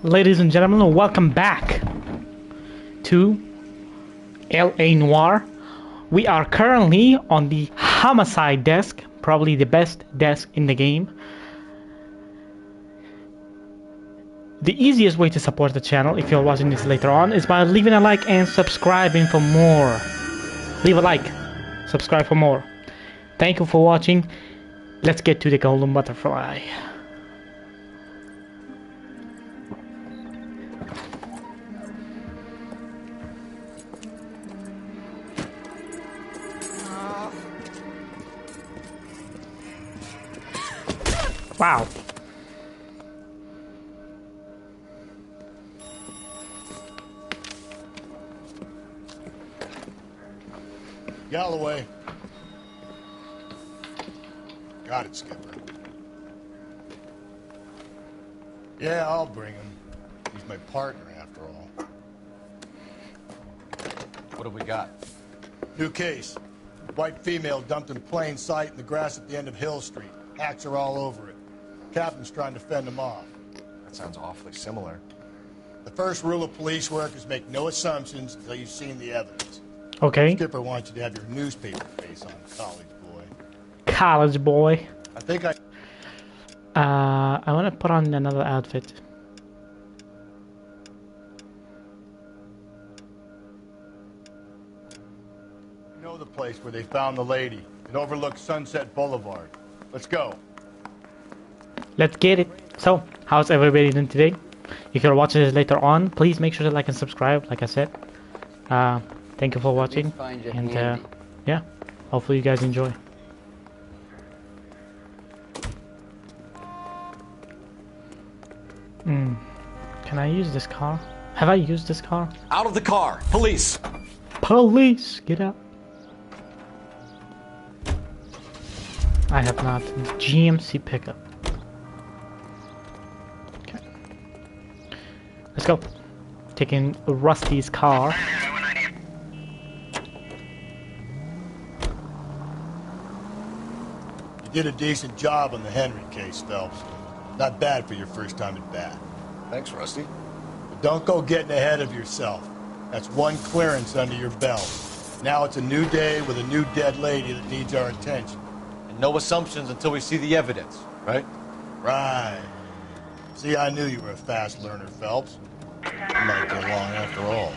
Ladies and gentlemen, welcome back to LA Noire. We are currently on the homicide desk, probably the best desk in the game. The easiest way to support the channel, if you're watching this later on, is by leaving a like and subscribing for more. Leave a like, subscribe for more. Thank you for watching. Let's get to the golden butterfly. Wow. Galloway. Got it, Skipper. Yeah, I'll bring him. He's my partner, after all. What do we got? New case. White female dumped in plain sight in the grass at the end of Hill Street. Hacks are all over it. Captain's trying to fend him off. That sounds awfully similar. The first rule of police work is make no assumptions until you've seen the evidence. Okay. Skipper wants you to have your newspaper face on, college boy. College boy. I think I want to put on another outfit. know the place where they found the lady. It overlooks Sunset Boulevard. Let's go. Let's get it. So, how's everybody doing today? If you're watching this later on, please make sure to like and subscribe, like I said. Thank you for watching. And yeah, hopefully you guys enjoy. Can I use this car? Have I used this car? Out of the car! Police! Police! Get out. I have not. GMC pickup. Okay. Let's go. Taking Rusty's car. You did a decent job on the Henry case, Phelps. Not bad for your first time at bat. Thanks, Rusty. But don't go getting ahead of yourself. That's one clearance under your belt. Now it's a new day with a new dead lady that needs our attention. And no assumptions until we see the evidence, right? Right. See, I knew you were a fast learner, Phelps. You might get along after all.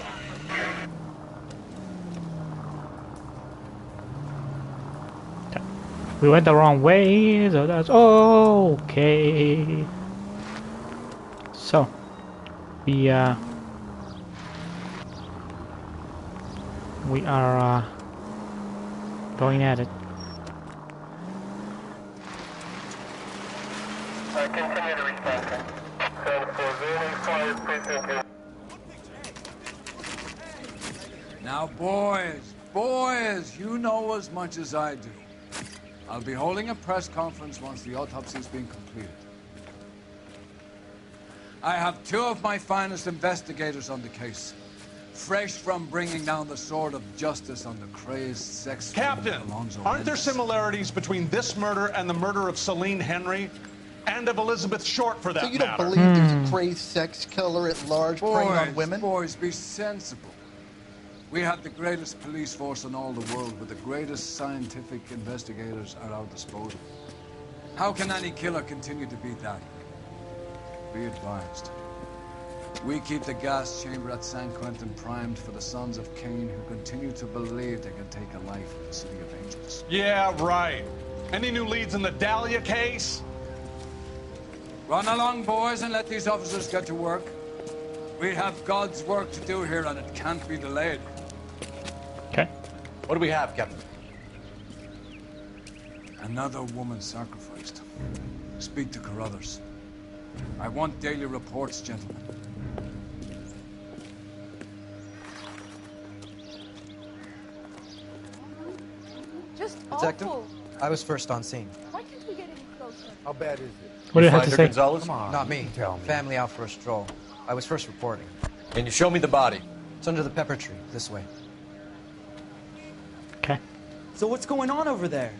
We went the wrong way, so that's okay. So, we are going at it. Continue to respond. And for Zulu 5, precinct. Now, boys, you know as much as I do. I'll be holding a press conference once the autopsy's been completed. I have two of my finest investigators on the case, fresh from bringing down the sword of justice on the crazed sex... Captain, aren't there similarities between this murder and the murder of Celine Henry? And of Elizabeth Short, for that matter? So you don't believe there's a crazed sex killer at large preying on women? Boys, be sensible. We have the greatest police force in all the world, with the greatest scientific investigators at our disposal. How can any killer continue to beat that? Be advised. We keep the gas chamber at San Quentin primed for the sons of Cain who continue to believe they can take a life in the City of Angels. Yeah, right. Any new leads in the Dahlia case? Run along, boys, and let these officers get to work. We have God's work to do here, and it can't be delayed. Okay. What do we have, Captain? Another woman sacrificed. Speak to Carruthers. I want daily reports, gentlemen. Just Detective, awful. I was first on scene. Why can't we get any closer? How bad is it? What do you have to Finder say? Gonzalez? Not me. Family out for a stroll. I was first reporting. Can you show me the body? It's under the pepper tree, this way. Okay. So what's going on over there?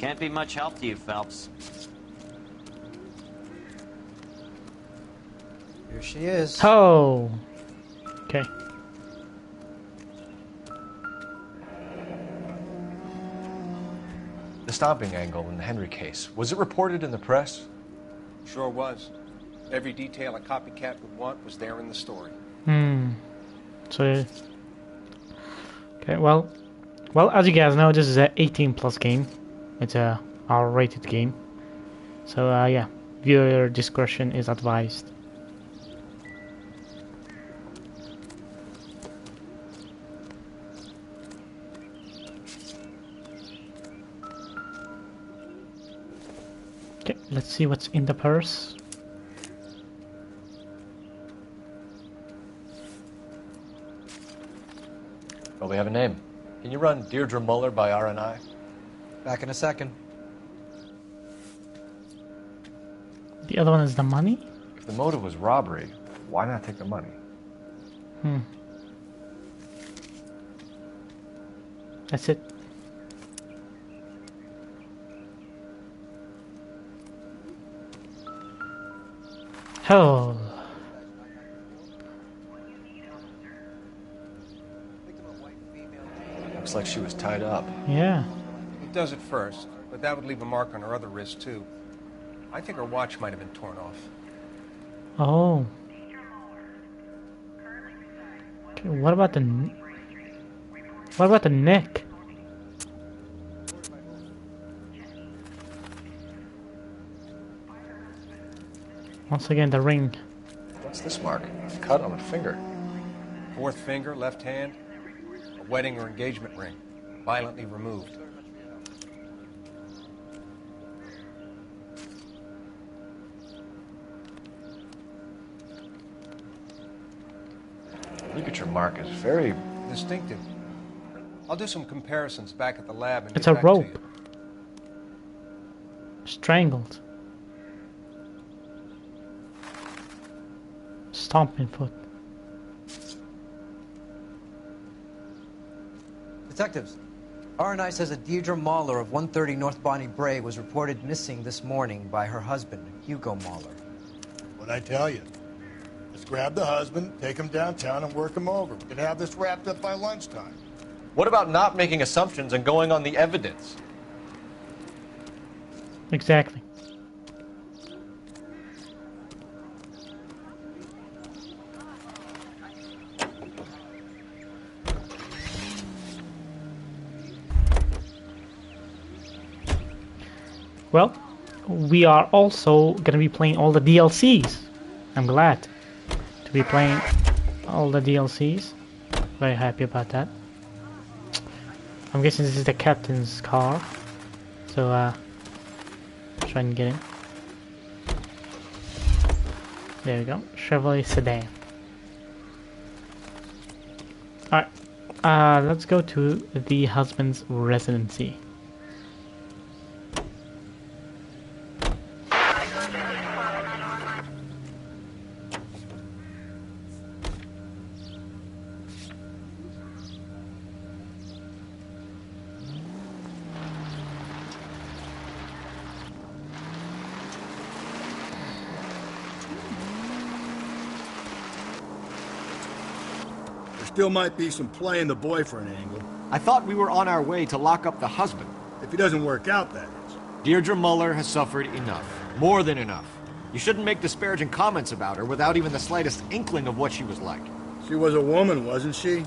Can't be much help to you, Phelps. Here she is. Oh. Okay. The stomping angle in the Henry case, was it reported in the press? Sure was. Every detail a copycat would want was there in the story. So, okay, well, as you guys know, this is a 18+ game. It's a R-rated game. So, yeah, viewer discretion is advised. Okay, let's see what's in the purse. Well, we have a name. Can you run Deirdre Muller by RNI? Back in a second. The other one is the money? If the motive was robbery, why not take the money? That's it. Oh. Looks like she was tied up. Yeah. He does it first, but that would leave a mark on her other wrist, too. I think her watch might have been torn off. Oh. Okay, what about the neck? Once again, the ring. What's this mark? Cut on a finger. Fourth finger, left hand. A wedding or engagement ring. Violently removed. Ligature mark is very distinctive. I'll do some comparisons back at the lab and It's get a back rope. to you. Strangled. Stomping foot. Detectives, RNI says that Deirdre Mahler of 130 North Bonnie Bray was reported missing this morning by her husband, Hugo Mahler. What'd I tell you? Let's grab the husband, take him downtown, and work him over. We could have this wrapped up by lunchtime. What about not making assumptions and going on the evidence? Exactly. Well, we are also gonna be playing all the DLCs. I'm glad to be playing all the DLCs. Very happy about that. I'm guessing this is the captain's car. So, try and get in. There we go. Chevrolet sedan. Alright. Let's go to the husband's residency. Still might be some playing the boyfriend angle. I thought we were on our way to lock up the husband. If he doesn't work out, that is. Deirdre Muller has suffered enough. More than enough. You shouldn't make disparaging comments about her without even the slightest inkling of what she was like. She was a woman, wasn't she?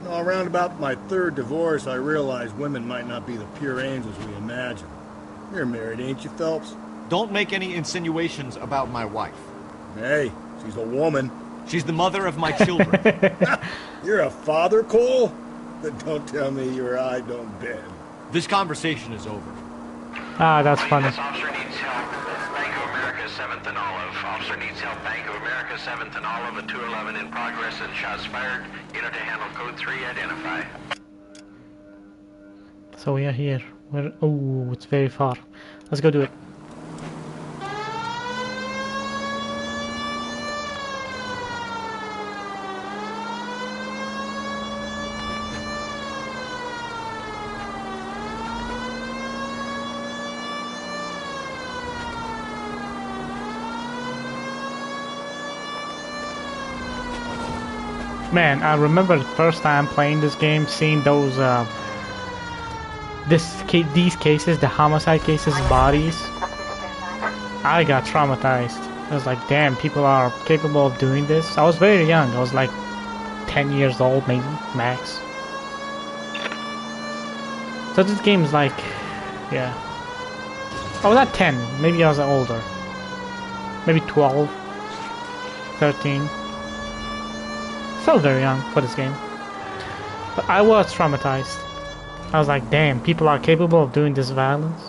No, around about my third divorce, I realized women might not be the pure angels we imagine. You're married, ain't you, Phelps? Don't make any insinuations about my wife. Hey, she's a woman. She's the mother of my children. You're a father, Cole? Then don't tell me your eye don't bend. This conversation is over. Ah, that's funny. This officer needs help. Bank of America, 7th and Olive. Officer needs help. Bank of America, 7th and Olive, and 211 in progress and shots fired. Unit to handle code 3, identify. So we are here. We're, oh, it's very far. Let's go do it. Man, I remember the first time playing this game, seeing those these cases, the homicide cases, bodies. I got traumatized. I was like, damn, people are capable of doing this. I was very young. I was like 10 years old, maybe max. So this game is like, yeah. I was not 10. Maybe I was older. Maybe 12, 13. Still very young for this game. But I was traumatized. I was like, damn, people are capable of doing this violence.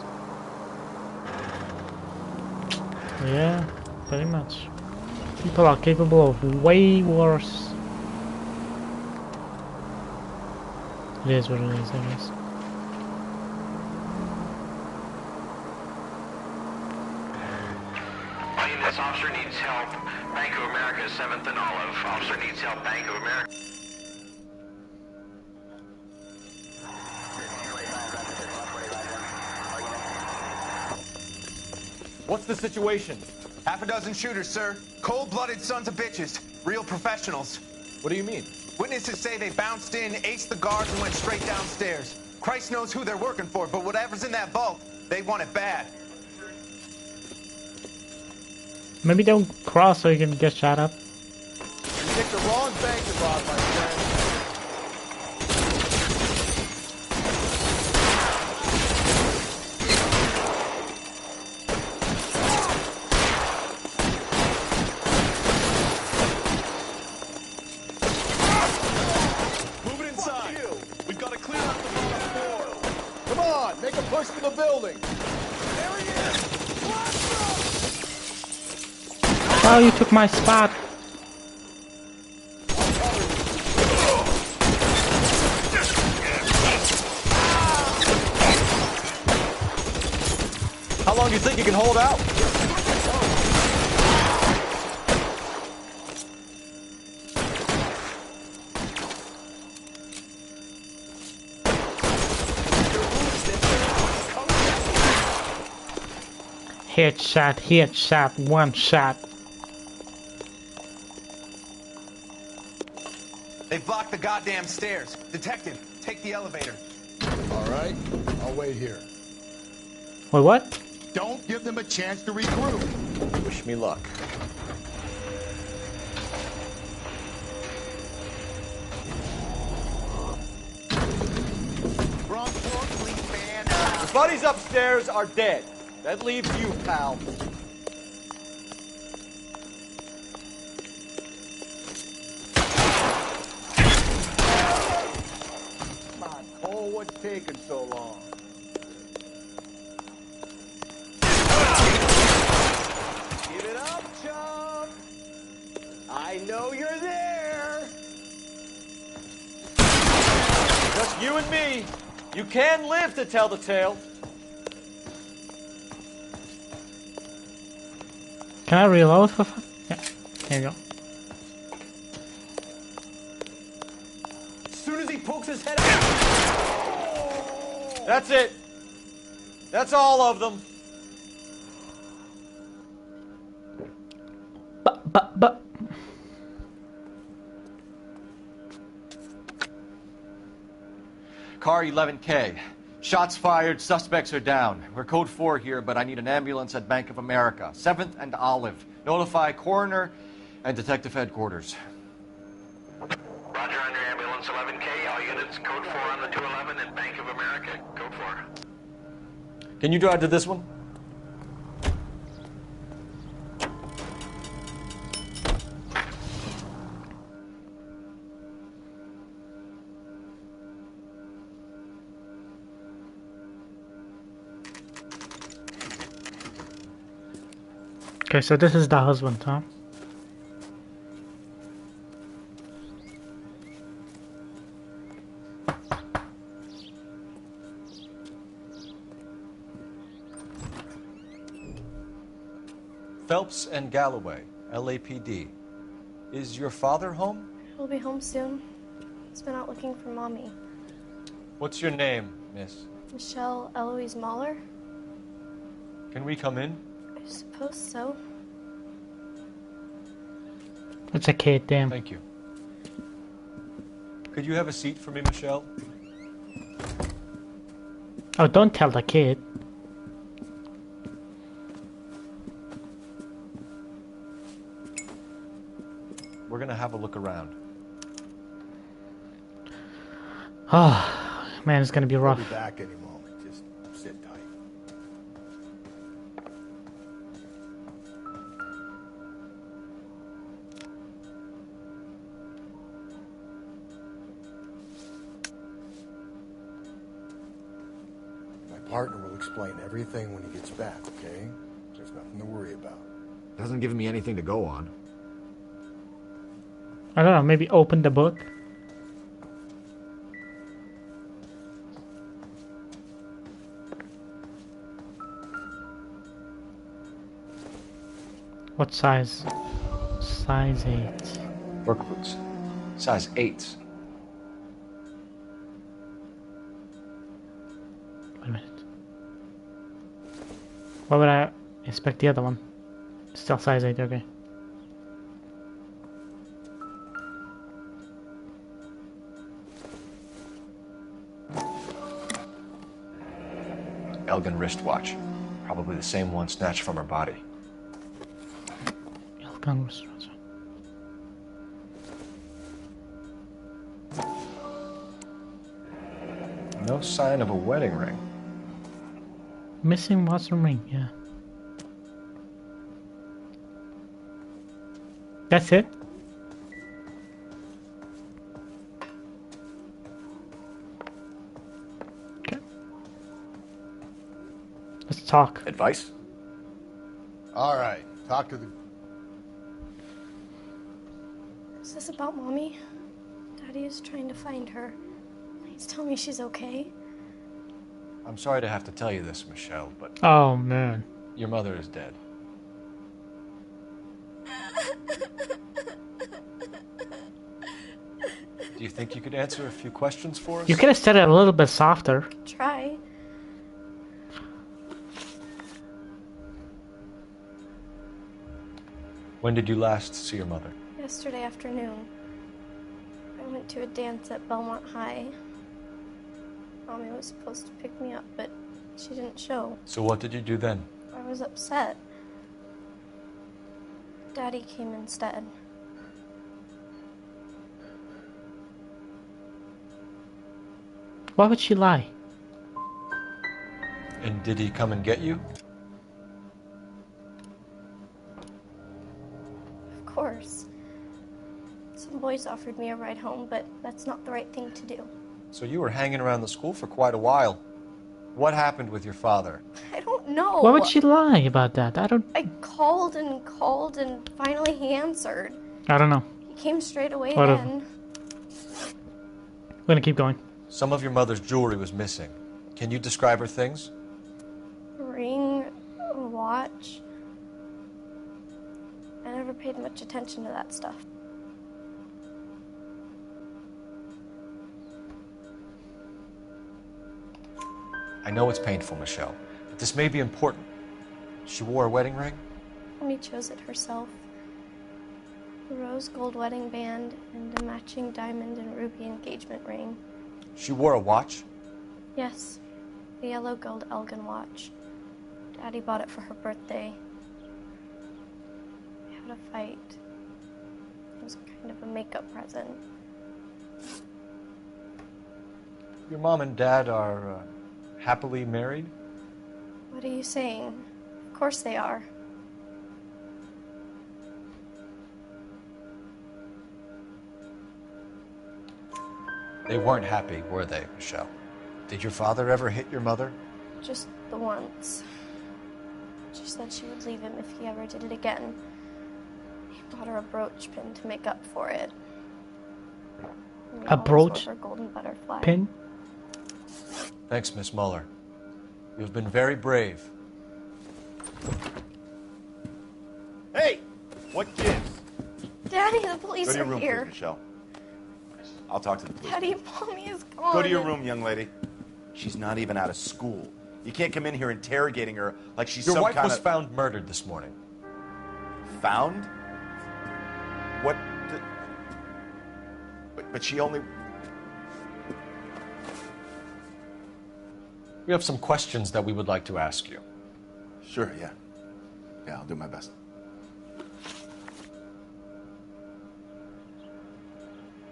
Yeah, pretty much. People are capable of way worse. It is what it is, I guess. This officer needs help. Bank of America, 7th and Olive. Officer needs help. Bank of America. What's the situation? Half a dozen shooters, sir. Cold-blooded sons of bitches. Real professionals. What do you mean? Witnesses say they bounced in, aced the guards, and went straight downstairs. Christ knows who they're working for, but whatever's in that vault, they want it bad. Maybe don't cross so you can get shot up. You picked the wrong bank to rob, my friend. Move it inside. We've got to clear out the bottom floor. Come on, make a push for the building. There he is. Oh, you took my spot. How long do you think you can hold out? Headshot, headshot, one shot. They blocked the goddamn stairs. Detective, take the elevator. All right, I'll wait here. Wait, what? Don't give them a chance to regroup. Wish me luck. The buddies upstairs are dead. That leaves you, pal. Come on, Cole, what's taking so long? Give it up, chum. I know you're there. Just you and me. You can live to tell the tale. Can I reload for fun? Yeah, there you go. As soon as he pokes his head out. That's it. That's all of them. But. Car 11K. Shots fired, suspects are down. We're code 4 here, but I need an ambulance at Bank of America. 7th and Olive. Notify coroner and detective headquarters. Roger on your ambulance, 11K. All units, code 4 on the 211 and Bank of America, code 4. Can you drive to this one? Okay, so this is the husband, huh? Phelps and Galloway, LAPD. Is your father home? He'll be home soon. He's been out looking for Mommy. What's your name, miss? Michelle Eloise Mahler? Can we come in? I suppose so. It's a kid, damn. Thank you. Could you have a seat for me, Michelle? Oh, don't tell the kid. We're gonna have a look around. Oh, man, it's gonna be rough. We'll be back any moment. Just sit tight. My partner will explain everything when he gets back, okay? There's nothing to worry about. Doesn't give me anything to go on. I don't know, maybe open the book. What size? Size 8. Work boots. Size 8s. Wait a minute. Why would I expect the other one? Still size 8, okay. Elgin wristwatch. Probably the same one snatched from her body. Elgin wristwatch. No sign of a wedding ring. Missing Watson ring, yeah. That's it? Okay. Let's talk. Advice? All right, talk to the... Is this about Mommy? Daddy is trying to find her. Please tell me she's okay. I'm sorry to have to tell you this, Michelle, but Oh, man. your mother is dead. Do you think you could answer a few questions for us? You could have said it a little bit softer. Try. When did you last see your mother? Yesterday afternoon. I went to a dance at Belmont High. Mommy was supposed to pick me up, but she didn't show. So what did you do then? I was upset. Daddy came instead. Why would she lie? And did he come and get you? Of course. Some boys offered me a ride home, but that's not the right thing to do. So you were hanging around the school for quite a while. What happened with your father? I don't know. Why would she lie about that? I called and finally he answered. don't know. He came straight away Whatever. then. We're gonna keep going. Some of your mother's jewelry was missing. Can you describe her things? A ring, a watch. I never paid much attention to that stuff. I know it's painful, Michelle, but this may be important. She wore a wedding ring? Mommy chose it herself. A rose gold wedding band and a matching diamond and ruby engagement ring. She wore a watch? Yes, the yellow gold Elgin watch. Daddy bought it for her birthday. We had a fight. It was kind of a makeup present. Your mom and dad are happily married? What are you saying? Of course they are. They weren't happy, were they, Michelle? Did your father ever hit your mother? Just the once. She said she would leave him if he ever did it again. He bought her a brooch pin to make up for it. And we A always brooch wore her golden butterfly. pin? Thanks, Miss Muller. You've been very brave. Hey! What gives? Daddy, the police Go to your are room, here. please, Michelle. I'll talk to the police. Daddy, Mommy is gone. Go to your room, young lady. She's not even out of school. You can't come in here interrogating her like she's Your some wife kind was of... found murdered this morning. Found? What the... But she only... We have some questions that we would like to ask you. Sure, yeah. Yeah, I'll do my best.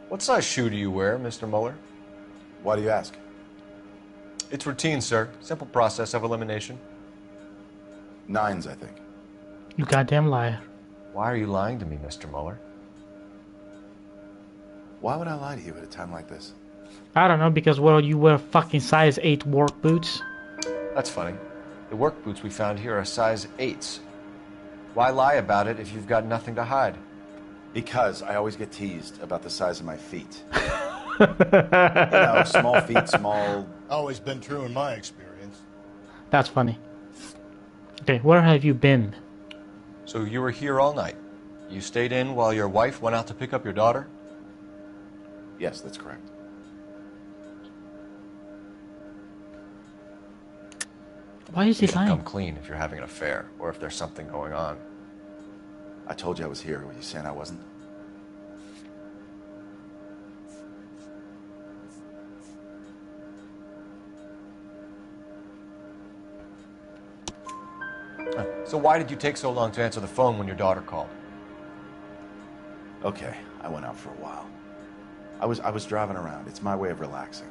What size shoe do you wear, Mr. Mueller? Why do you ask? It's routine, sir. Simple process of elimination. 9s, I think. You goddamn liar. Why are you lying to me, Mr. Mueller? Why would I lie to you at a time like this? I don't know, because, well, you wear fucking size 8 work boots. That's funny. The work boots we found here are size 8s. Why lie about it if you've got nothing to hide? Because I always get teased about the size of my feet. You know, small feet, small... Always been true in my experience. That's funny. Okay, where have you been? So you were here all night. You stayed in while your wife went out to pick up your daughter? Yes, that's correct. Why is he You should lying? come clean if you're having an affair, or if there's something going on. I told you I was here. Were you saying I wasn't? So why did you take so long to answer the phone when your daughter called? Okay, I went out for a while. I was driving around. It's my way of relaxing.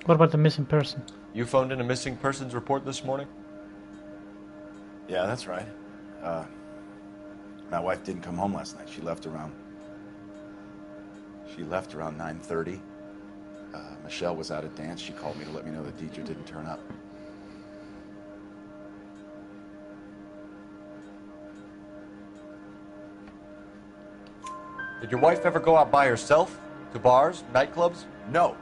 What about the missing person? You phoned in a missing persons report this morning? Yeah, that's right. My wife didn't come home last night. She left around 9:30. Michelle was out at dance. She called me to let me know that Deidre didn't turn up. Did your wife ever go out by herself? To bars, nightclubs? No.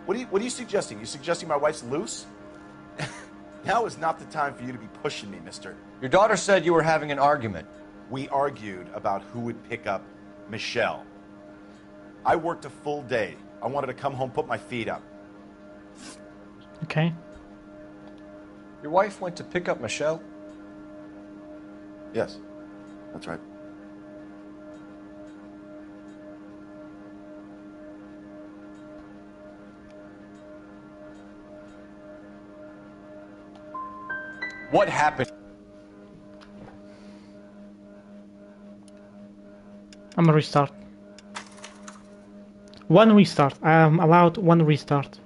What are you suggesting? You suggesting my wife's loose? Now is not the time for you to be pushing me, mister. Your daughter said you were having an argument. We argued about who would pick up Michelle. I worked a full day. I wanted to come home, put my feet up. Okay. Your wife went to pick up Michelle? Yes, that's right. What happened? I'm gonna restart. One restart. I'm allowed one restart.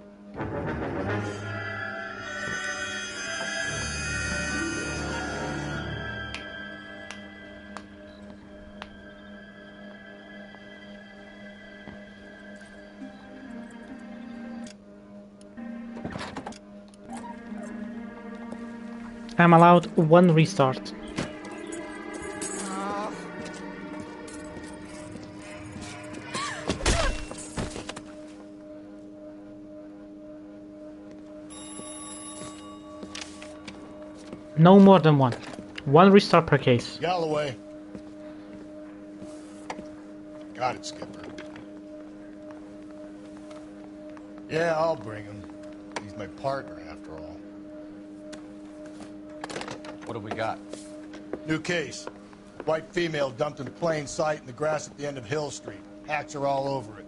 I'm allowed one restart. No more than one. One restart per case. Galloway. Got it, Skipper. Yeah, I'll bring him. He's my partner, after all. What have we got? New case. White female dumped in plain sight in the grass at the end of Hill Street. Hacks are all over it.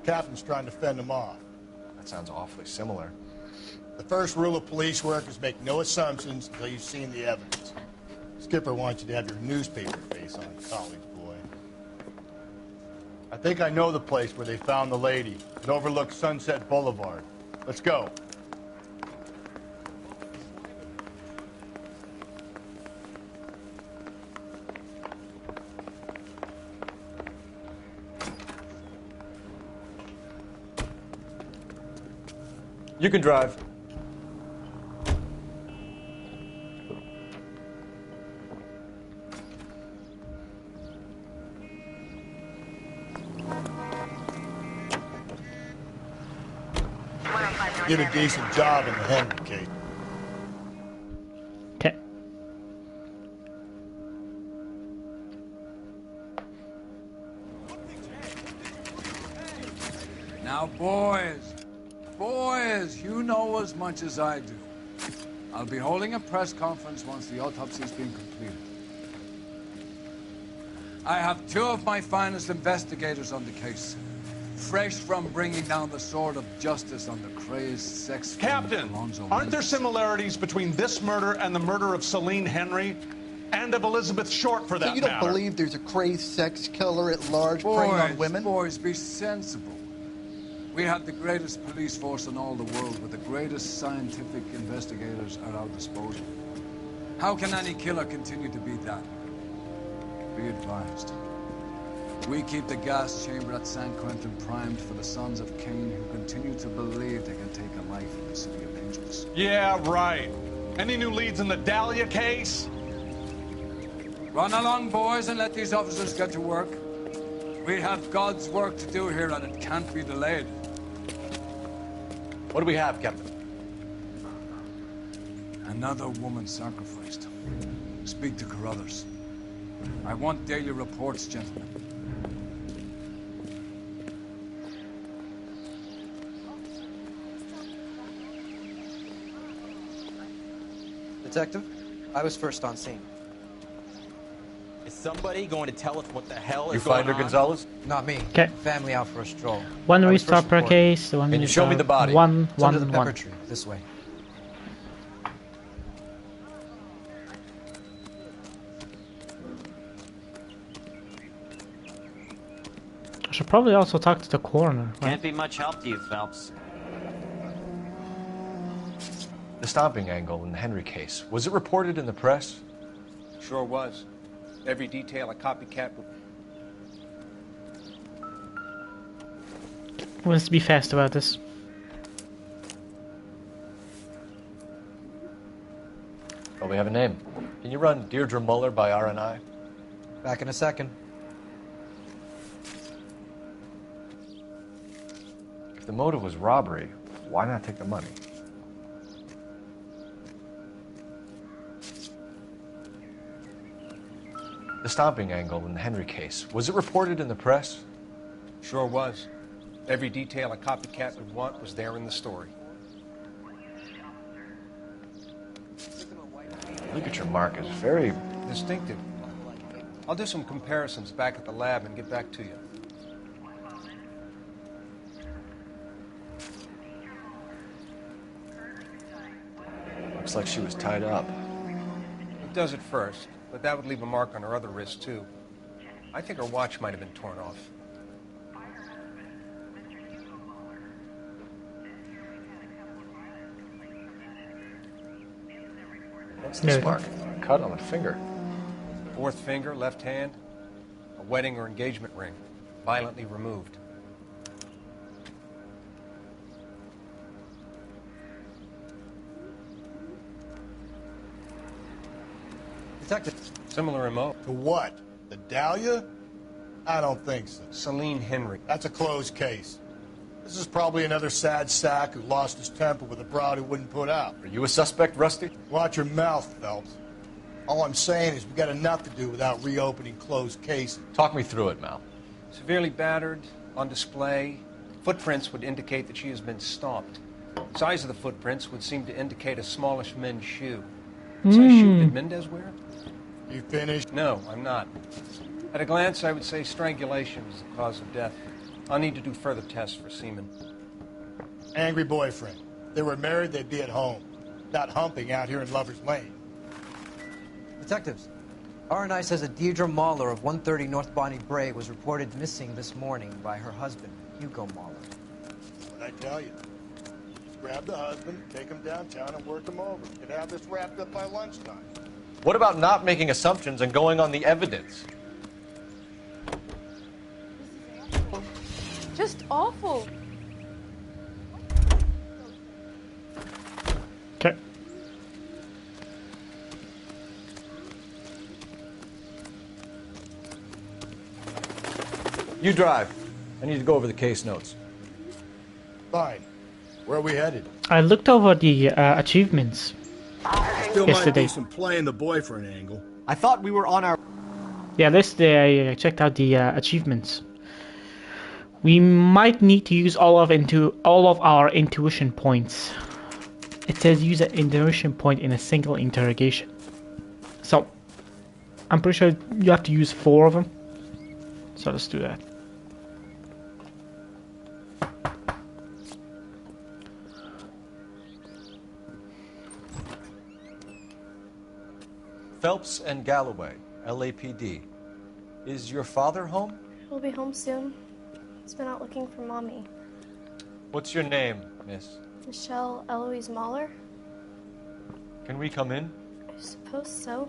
Captain's trying to fend them off. That sounds awfully similar. The first rule of police work is make no assumptions until you've seen the evidence. Skipper wants you to have your newspaper face on, college boy. I think I know the place where they found the lady. It overlooks Sunset Boulevard. Let's go. You can drive. Did a decent job in the Henry case. Okay. Now, boys, you know as much as I do. I'll be holding a press conference once the autopsy's been completed. I have two of my finest investigators on the case. fresh from bringing down the sword of justice on the crazed sex Captain, aren't there similarities between this murder and the murder of Celine Henry and of Elizabeth Short, for that So you don't matter? believe there's a crazed sex killer at large preying on women? Boys, be sensible. We have the greatest police force in all the world, with the greatest scientific investigators at our disposal. How can any killer continue to beat that? Be advised. We keep the gas chamber at San Quentin primed for the sons of Cain who continue to believe they can take a life in the city of angels. Yeah, right. Any new leads in the Dahlia case? Run along, boys, and let these officers get to work. We have God's work to do here, and it can't be delayed. What do we have, Captain? Another woman sacrificed. Speak to Carruthers. I want daily reports, gentlemen. Detective, I was first on scene. Is somebody going to tell us what the hell You is going find her, on? Gonzalez? Not me. Okay. Family out for a stroll. One I was restart first per reported. case. One Can you show me the body? One, It's under the pepper one. tree, this way. I should probably also talk to the coroner. Right? Can't be much help to you, Phelps. The stomping angle in the Henry case, was it reported in the press? Sure was. Every detail a copycat would... Let's be fast about this. Well, we have a name. Can you run Deirdre Muller by RNI? Back in a second. If the motive was robbery, why not take the money? The stomping angle in the Henry case, was it reported in the press? Sure was. Every detail a copycat would want was there in the story. Look at your mark, it's very... Distinctive. I'll do some comparisons back at the lab and get back to you. Looks like she was tied up. It does at first, but that would leave a mark on her other wrist, too. I think her watch might have been torn off. What's this mark? A cut on a finger. Fourth finger, left hand, a wedding or engagement ring, violently removed. Detective. Similar MO. To what? The Dahlia? I don't think so. Celine Henry. That's a closed case. This is probably another sad sack who lost his temper with a broad who wouldn't put out. Are you a suspect, Rusty? Watch your mouth, Phelps. All I'm saying is we got enough to do without reopening closed cases. Talk me through it, Mal. Severely battered, on display. Footprints would indicate that she has been stomped. Size of the footprints would seem to indicate a smallish men's shoe. What size shoe did Mendez wear? You finished? No, I'm not. At a glance, I would say strangulation was the cause of death. I'll need to do further tests for semen. Angry boyfriend. If they were married, they'd be at home. Not humping out here in Lover's Lane. Detectives, RNI says that Deirdre Mahler of 130 North Bonnie Bray was reported missing this morning by her husband, Hugo Mahler. What'd I tell you? Just grab the husband, take him downtown, and work him over. Could have this wrapped up by lunchtime. What about not making assumptions and going on the evidence? Just awful. Okay. You drive. I need to go over the case notes. Fine. Where are we headed? I looked over the achievements Still might yesterday. be some play in the boyfriend angle. I thought we were on our... Yeah, yesterday I checked out the achievements. We might need to use all of our intuition points. It says use an intuition point in a single interrogation. So, I'm pretty sure you have to use 4 of them. So let's do that. Phelps and Galloway, LAPD. Is your father home? He'll be home soon. He's been out looking for Mommy. What's your name, miss? Michelle Eloise Mahler? Can we come in? I suppose so.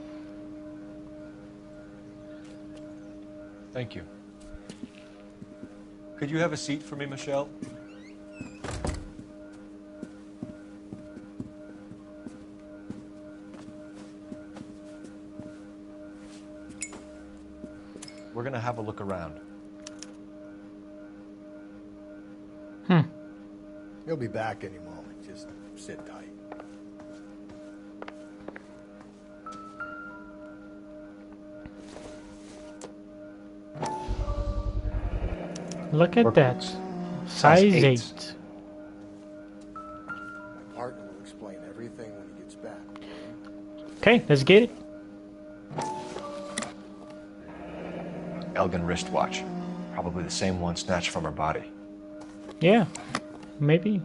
Thank you. Could you have a seat for me, Michelle? We're gonna have a look around. He'll be back any moment. Just sit tight. Look at that. Size 8. My partner will explain everything when he gets back. Okay, let's get it. Elgin wristwatch. Probably the same one snatched from her body. Yeah, maybe.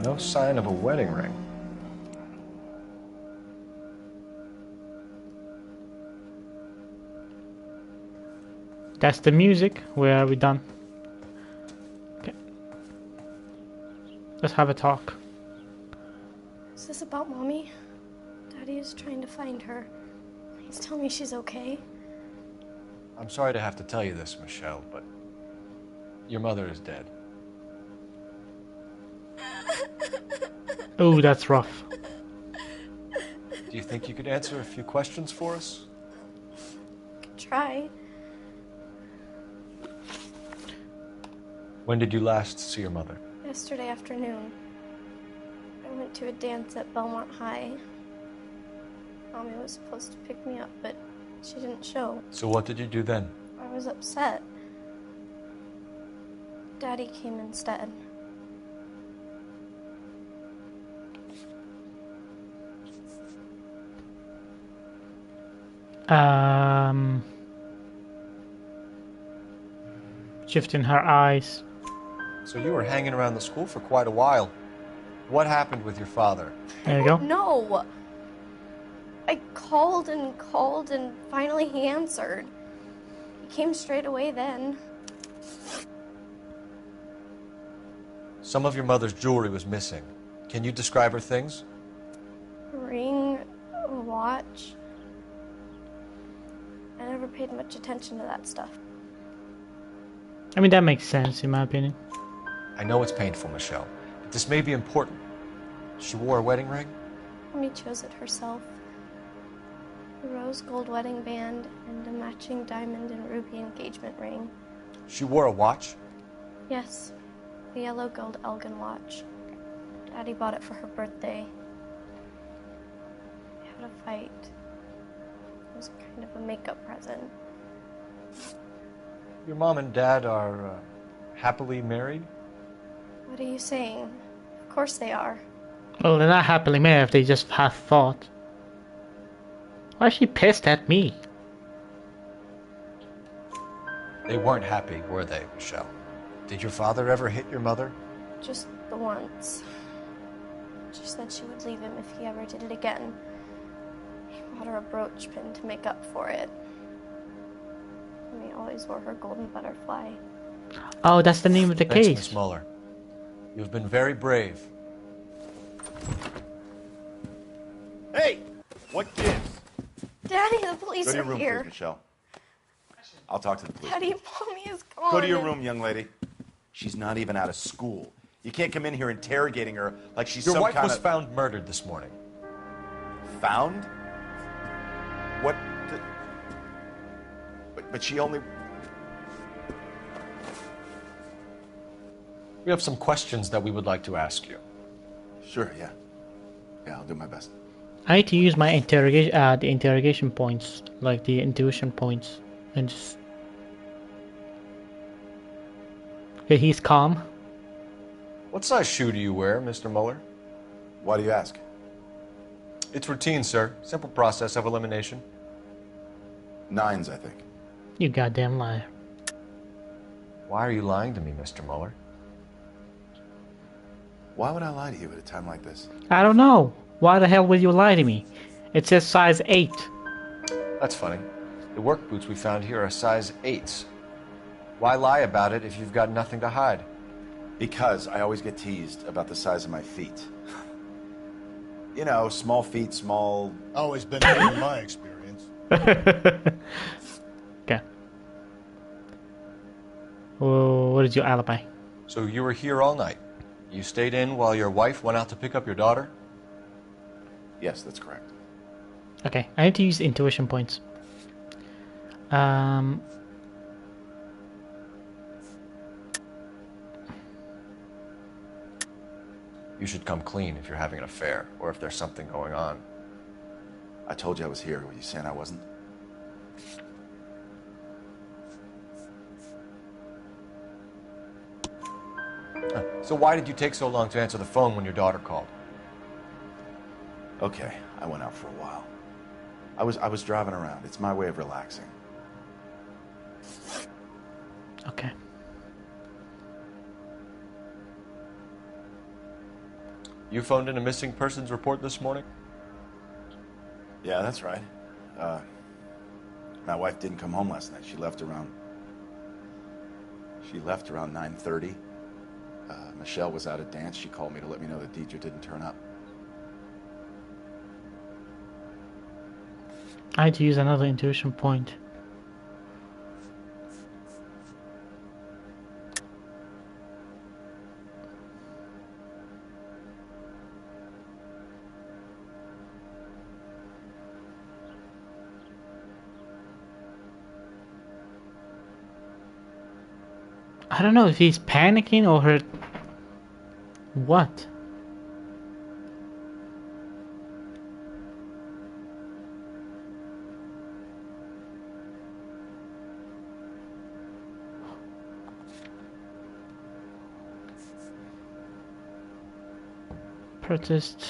No sign of a wedding ring. That's the music. Where are we done? Okay. Let's have a talk. Is this about Mommy? Daddy is trying to find her. Please tell me she's okay. I'm sorry to have to tell you this, Michelle, but your mother is dead. Oh, that's rough. Do you think you could answer a few questions for us? Could try. When did you last see your mother? Yesterday afternoon. I went to a dance at Belmont High. Mommy was supposed to pick me up, but she didn't show. So what did you do then? I was upset. Daddy came instead. Shifting her eyes. So you were hanging around the school for quite a while. What happened with your father? There you go. No! I called and finally he answered. He came straight away then. Some of your mother's jewelry was missing. Can you describe her things? A ring, a watch. I never paid much attention to that stuff. I mean, that makes sense in my opinion. I know it's painful, Michelle, but this may be important. She wore a wedding ring? Mommy chose it herself. A rose gold wedding band and a matching diamond and ruby engagement ring. She wore a watch? Yes, the yellow gold Elgin watch. Daddy bought it for her birthday. We had a fight. It was kind of a makeup present. Your mom and dad are happily married? What are you saying? Of course they are. Well, they're not happily married if they just have fought. Why is she pissed at me? They weren't happy, were they, Michelle? Did your father ever hit your mother? Just the once. She said she would leave him if he ever did it again. He bought her a brooch pin to make up for it. And he always wore her golden butterfly. Oh, that's the name of the Thanks, case. Miss Muller. You've been very brave. Hey! What gives? Daddy, the police Go to your are room, here. please, Michelle. I'll talk to the police. Daddy, Mommy is gone. Go to your room, young lady. She's not even out of school. You can't come in here interrogating her like she's Your some wife kind was of... found murdered this morning. Found? What? But she only... We have some questions that we would like to ask you. Sure, yeah. Yeah, I'll do my best. I need to use my the interrogation points, like the intuition points, and just. Okay, he's calm. What size shoe do you wear, Mr. Muller? Why do you ask? It's routine, sir. Simple process of elimination. 9s, I think. You goddamn liar. Why are you lying to me, Mr. Muller? Why would I lie to you at a time like this? I don't know. Why the hell would you lie to me? It says size 8. That's funny. The work boots we found here are size 8s. Why lie about it if you've got nothing to hide? Because I always get teased about the size of my feet. You know, small feet, small... Always been in my experience. Okay. Well, what is your alibi? So you were here all night. You stayed in while your wife went out to pick up your daughter? Yes, that's correct. Okay, I need to use intuition points. You should come clean if you're having an affair, or if there's something going on. I told you I was here. Were you saying I wasn't? So why did you take so long to answer the phone when your daughter called? Okay, I went out for a while. I was driving around. It's my way of relaxing. Okay. You phoned in a missing persons report this morning? Yeah, that's right. My wife didn't come home last night. She left around 9:30. Michelle was out at dance. She called me to let me know that Deidre didn't turn up. I had to use another intuition point. I don't know if he's panicking or her... What? Protest.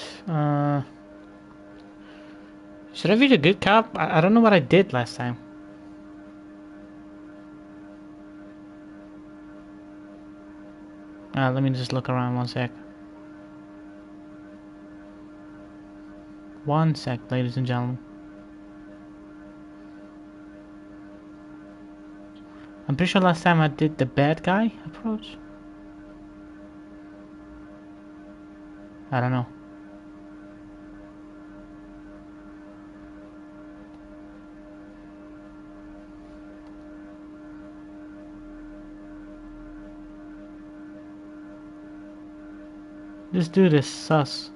Should I be the good cop? I don't know what I did last time. Let me just look around 1 sec. 1 sec, ladies and gentlemen. I'm pretty sure last time I did the bad guy approach. I don't know. Let's do this, sus.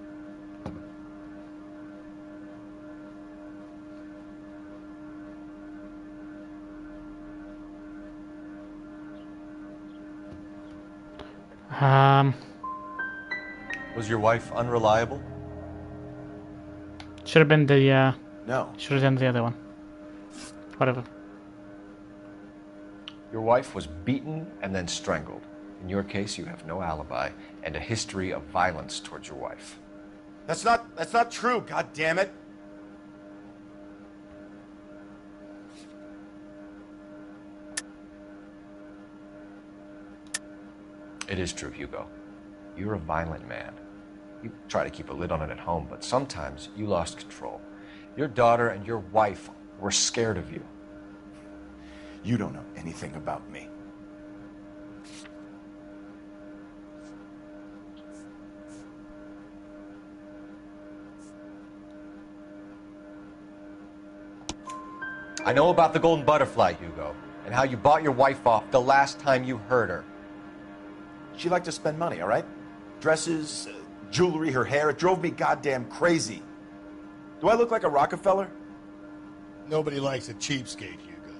Was your wife unreliable? Should have been the, No. Should have done the other one. Whatever. Your wife was beaten and then strangled. In your case, you have no alibi and a history of violence towards your wife. That's not true, god damn it. It is true, Hugo. You're a violent man. You try to keep a lid on it at home, but sometimes you lost control. Your daughter and your wife were scared of you. You don't know anything about me. I know about the golden butterfly, Hugo, and how you bought your wife off the last time you heard her. She liked to spend money, all right? Dresses, jewelry, her hair. It drove me goddamn crazy. Do I look like a Rockefeller? Nobody likes a cheapskate, Hugo.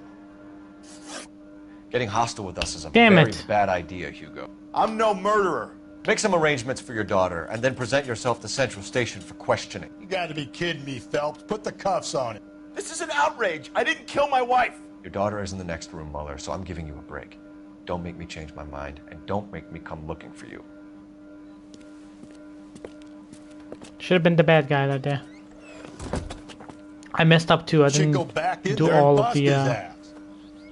Getting hostile with us is a Damn very it. bad idea, Hugo. I'm no murderer. Make some arrangements for your daughter, and then present yourself to Central Station for questioning. You gotta be kidding me, Phelps. Put the cuffs on it. This is an outrage. I didn't kill my wife. Your daughter is in the next room, Muller, so I'm giving you a break. Don't make me change my mind, and don't make me come looking for you. Should have been the bad guy that day. I messed up too. I Should didn't go back in do there and all of bust the his ass.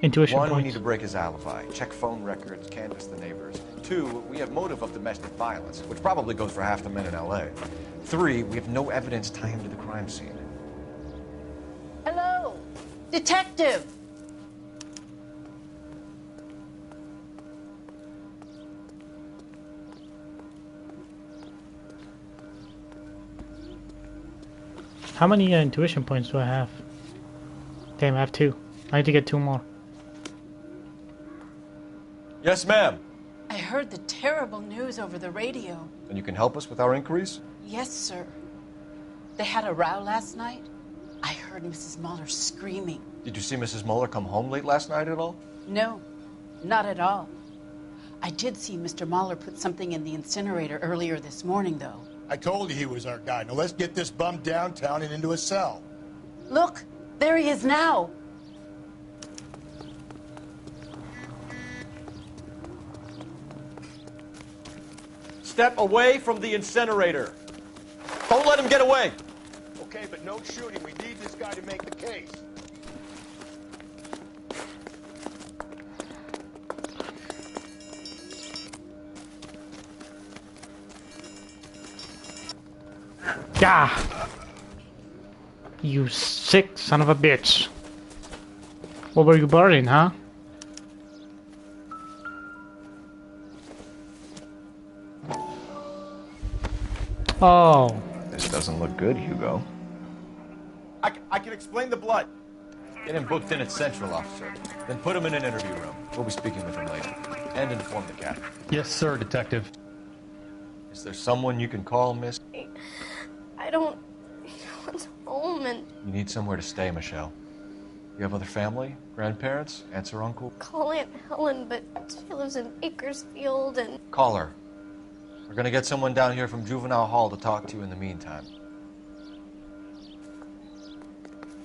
intuition One, we points. need to break his alibi, check phone records, canvass the neighbors. Two, we have motive of domestic violence, which probably goes for half the men in LA. Three, we have no evidence tying him to the crime scene. Hello, detective. How many intuition points do I have? Damn, I have 2. I need to get 2 more. Yes, ma'am. I heard the terrible news over the radio. And you can help us with our inquiries? Yes, sir. They had a row last night. I heard Mrs. Muller screaming. Did you see Mrs. Muller come home late last night at all? No, not at all. I did see Mr. Muller put something in the incinerator earlier this morning, though. I told you he was our guy. Now let's get this bum downtown and into a cell. Look, there he is now. Step away from the incinerator. Don't let him get away. Okay, but no shooting. We need this guy to make the case. Gah! You sick son of a bitch. What were you burning, huh? Oh. This doesn't look good, Hugo. I can explain the blood. Get him booked in at Central, officer. Then put him in an interview room. We'll be speaking with him later. And inform the captain. Yes, sir, detective. Is there someone you can call, miss? I don't... No one's home and... You need somewhere to stay, Michelle. You have other family? Grandparents? Aunts or uncle? Call Aunt Helen, but she lives in Bakersfield and... Call her. We're gonna get someone down here from Juvenile Hall to talk to you in the meantime.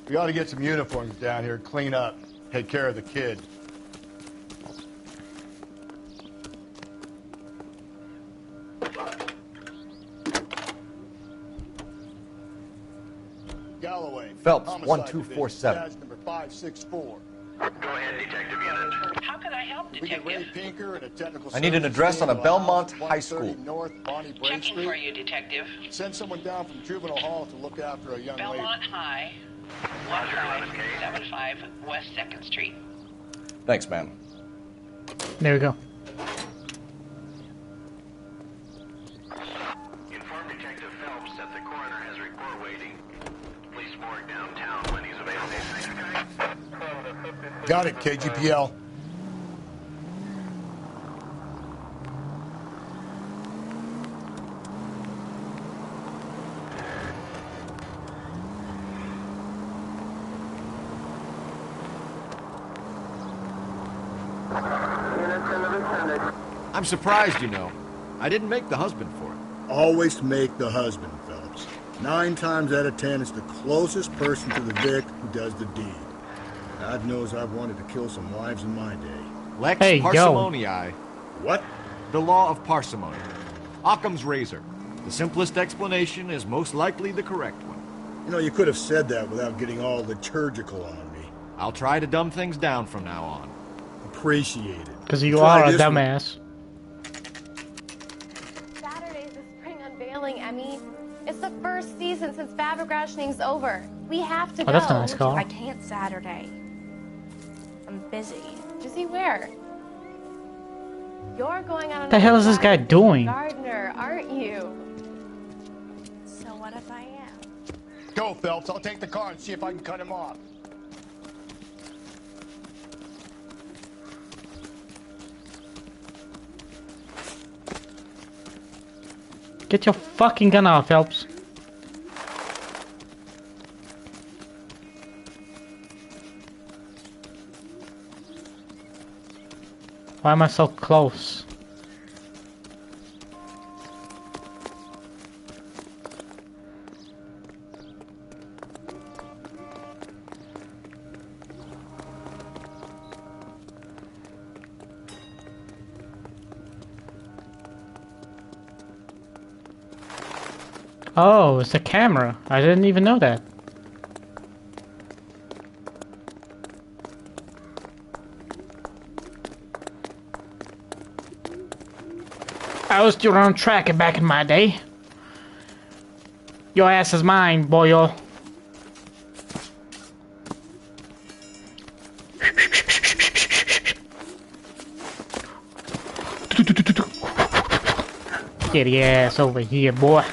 We ought to get some uniforms down here, clean up, take care of the kid. Galloway. Phelps, Homicide 1247. Division, badge number 564. Go ahead, detective unit. How can I help, We get Ray Pinker and a technical I need an services address team on a to Belmont House High School. 130 North Bonnie Bray Checking Street. for you, detective. Send someone down from Juvenile Hall to look after a young lady. Belmont High, 1575 West 2nd Street. Thanks, ma'am. There we go. Inform Detective Phelps that the coroner has a report waiting. Police morgue downtown when he's available. Got it, KGPL. I'm surprised, you know. I didn't make the husband for it. Always make the husband, Phelps. 9 times out of 10, it's the closest person to the Vic who does the deed. God knows I've wanted to kill some wives in my day. Lex Hey, yo. parsimoniae. What? The law of parsimony. Occam's razor. The simplest explanation is most likely the correct one. You know, you could have said that without getting all liturgical on me. I'll try to dumb things down from now on. Appreciate it. Because you Try are a this one. dumbass. Saturday's the spring unveiling, Emmy. It's the first season since fabric rationing's over. We have to go. Oh, that's a nice car. I can't Saturday. I'm busy. Busy where? You're going on. What the hell is this guy doing? Gardener, aren't you? So what if I am? Go, Phelps. I'll take the car and see if I can cut him off. Get your fucking gun out, Phelps. Why am I so close? Oh, it's a camera. I didn't even know that. I was still on track back in my day. Your ass is mine, boyo. Get your ass over here, boy.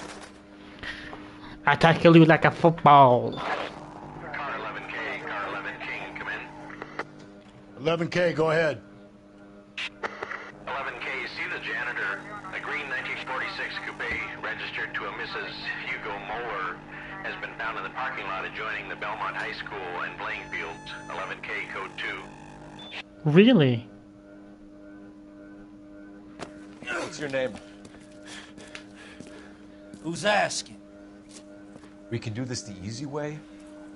I tackle you like a football. Car 11K, car 11 King, come in. 11K, go ahead. 11K, see the janitor. A green 1946 coupe registered to a Mrs. Hugo Moeller has been found in the parking lot adjoining the Belmont High School and playing fields. 11K, code 2. Really? What's your name? Who's asking? We can do this the easy way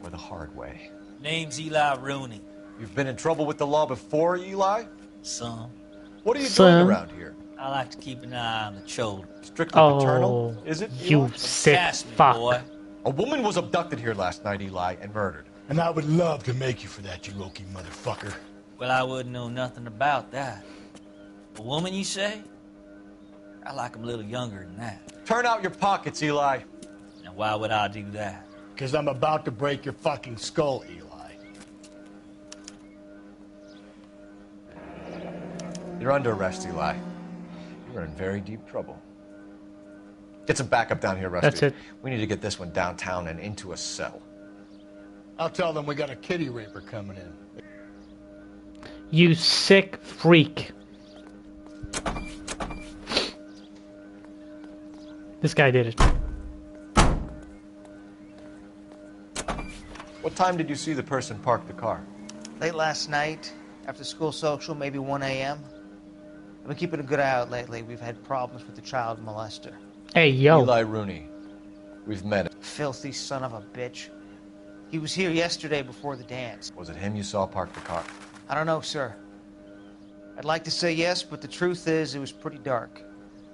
or the hard way. Name's Eli Rooney. You've been in trouble with the law before, Eli? Some. What are you doing around here? I like to keep an eye on the children. Strictly paternal, is it? You Eli? sick Gas me, fuck. boy. A woman was abducted here last night, Eli, and murdered. And I would love to make you for that, you Loki motherfucker. Well, I wouldn't know nothing about that. A woman, you say? I like 'em a little younger than that. Turn out your pockets, Eli. Now, why would I do that? Because I'm about to break your fucking skull, Eli. You're under arrest, Eli. You're in very deep trouble. Get some backup down here, Rusty. That's it. We need to get this one downtown and into a cell. I'll tell them we got a kitty raper coming in. You sick freak. This guy did it. What time did you see the person park the car? Late last night, after school social, maybe 1 a.m. I've been keeping a good eye out lately. We've had problems with the child molester. Hey, yo. Eli Rooney. We've met him. Filthy son of a bitch. He was here yesterday before the dance. Was it him you saw park the car? I don't know, sir. I'd like to say yes, but the truth is it was pretty dark.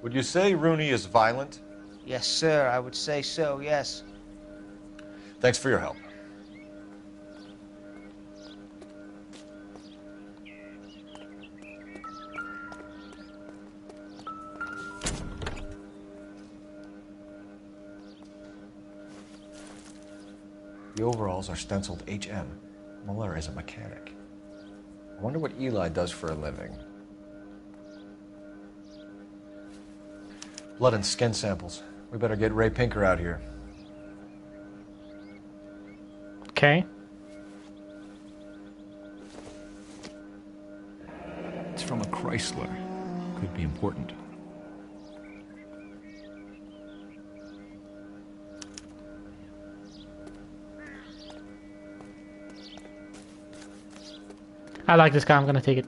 Would you say Rooney is violent? Yes, sir, I would say so, yes. Thanks for your help. The overalls are stenciled HM. Muller is a mechanic. I wonder what Eli does for a living. Blood and skin samples. We better get Ray Pinker out here. Okay. It's from a Chrysler. Could be important. I like this guy. I'm gonna take it.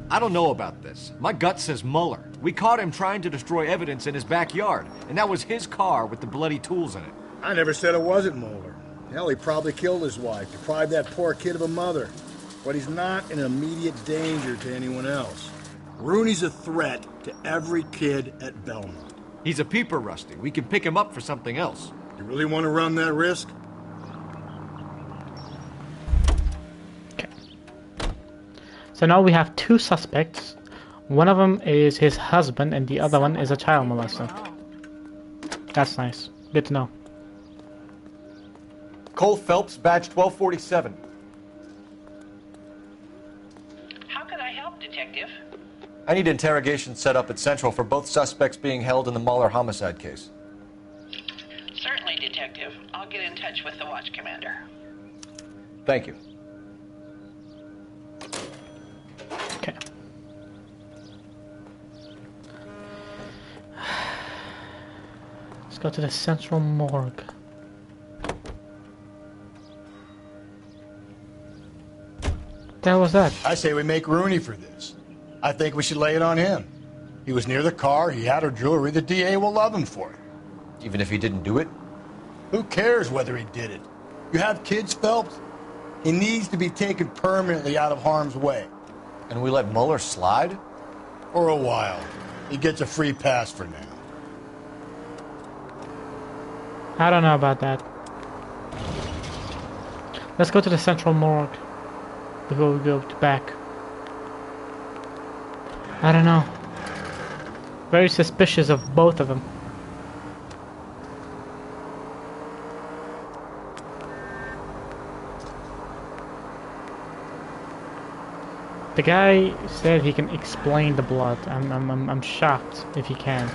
I don't know about this. My gut says Muller. We caught him trying to destroy evidence in his backyard, and that was his car with the bloody tools in it. I never said it wasn't Moeller. Hell, he probably killed his wife, deprived that poor kid of a mother. But he's not an immediate danger to anyone else. Rooney's a threat to every kid at Belmont. He's a peeper, Rusty. We can pick him up for something else. You really want to run that risk? So now we have two suspects. One of them is his husband and the other one is a child molester. That's nice. Good to know. Cole Phelps, badge 1247. How can I help, Detective? I need interrogation set up at Central for both suspects being held in the Muller homicide case. Certainly, Detective. I'll get in touch with the watch commander. Thank you. Okay. Let's go to the Central Morgue. What the hell was that? I say we make Rooney for this. I think we should lay it on him. He was near the car, he had her jewelry, the DA will love him for it. Even if he didn't do it? Who cares whether he did it? You have kids, Phelps? He needs to be taken permanently out of harm's way. And we let Muller slide? For a while. He gets a free pass for now. I don't know about that. Let's go to the central morgue before we go back. I don't know. Very suspicious of both of them. The guy said he can explain the blood. I'm shocked if he can.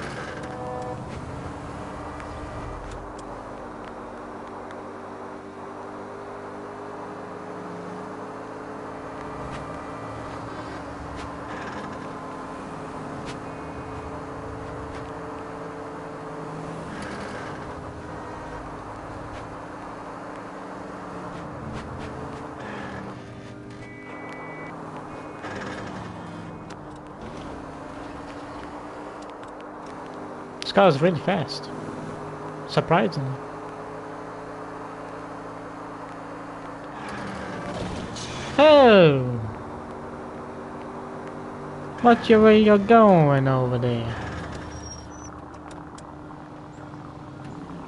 This car is really fast. Surprisingly. Oh! Watch your way you're going over there.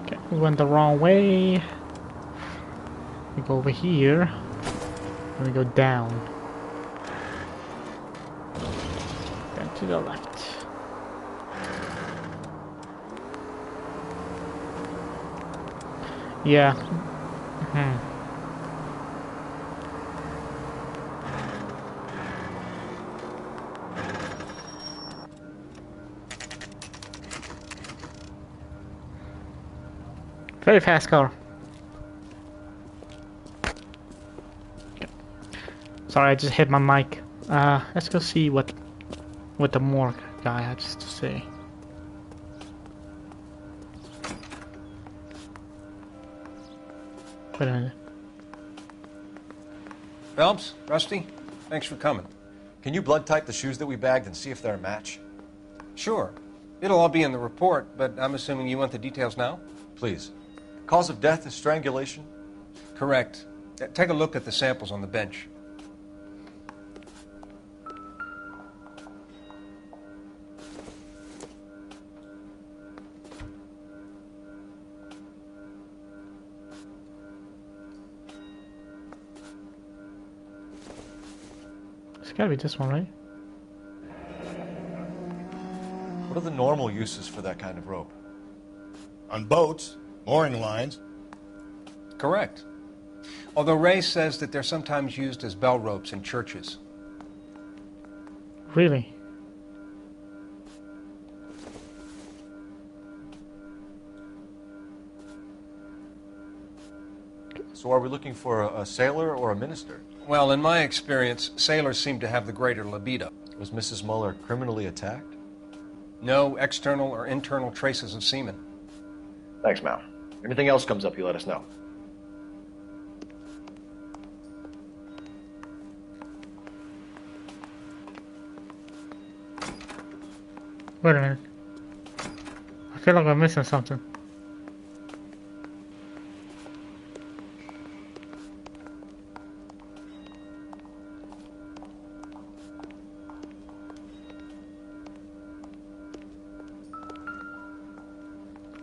Okay, we went the wrong way. We go over here. And we go down. Then to the left. Yeah. Very fast car. Sorry, I just hit my mic. Let's go see what the morgue guy has to say. Wait a minute. Phelps, Rusty, thanks for coming. Can you blood type the shoes that we bagged and see if they're a match? Sure. It'll all be in the report, but I'm assuming you want the details now? Please. Cause of death is strangulation? Correct. Take a look at the samples on the bench. It's gotta be this one, right? What are the normal uses for that kind of rope? On boats, mooring lines. Correct. Although Ray says that they're sometimes used as bell ropes in churches. Really? So are we looking for a sailor or a minister? Well, in my experience, sailors seem to have the greater libido. Was Mrs. Muller criminally attacked? No external or internal traces of semen. Thanks, Mal. Anything else comes up, you let us know. Wait a minute. I feel like I'm missing something.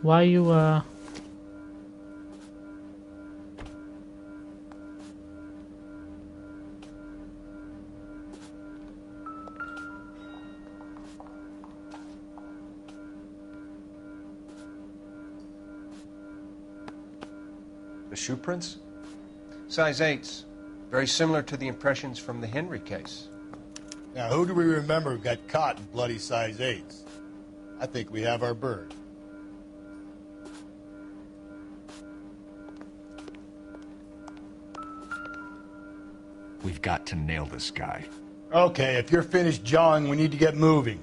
Why you, The shoe prints? Size 8s. Very similar to the impressions from the Henry case. Now, who do we remember got caught in bloody size 8s? I think we have our bird. We've got to nail this guy. Okay, if you're finished jawing, we need to get moving.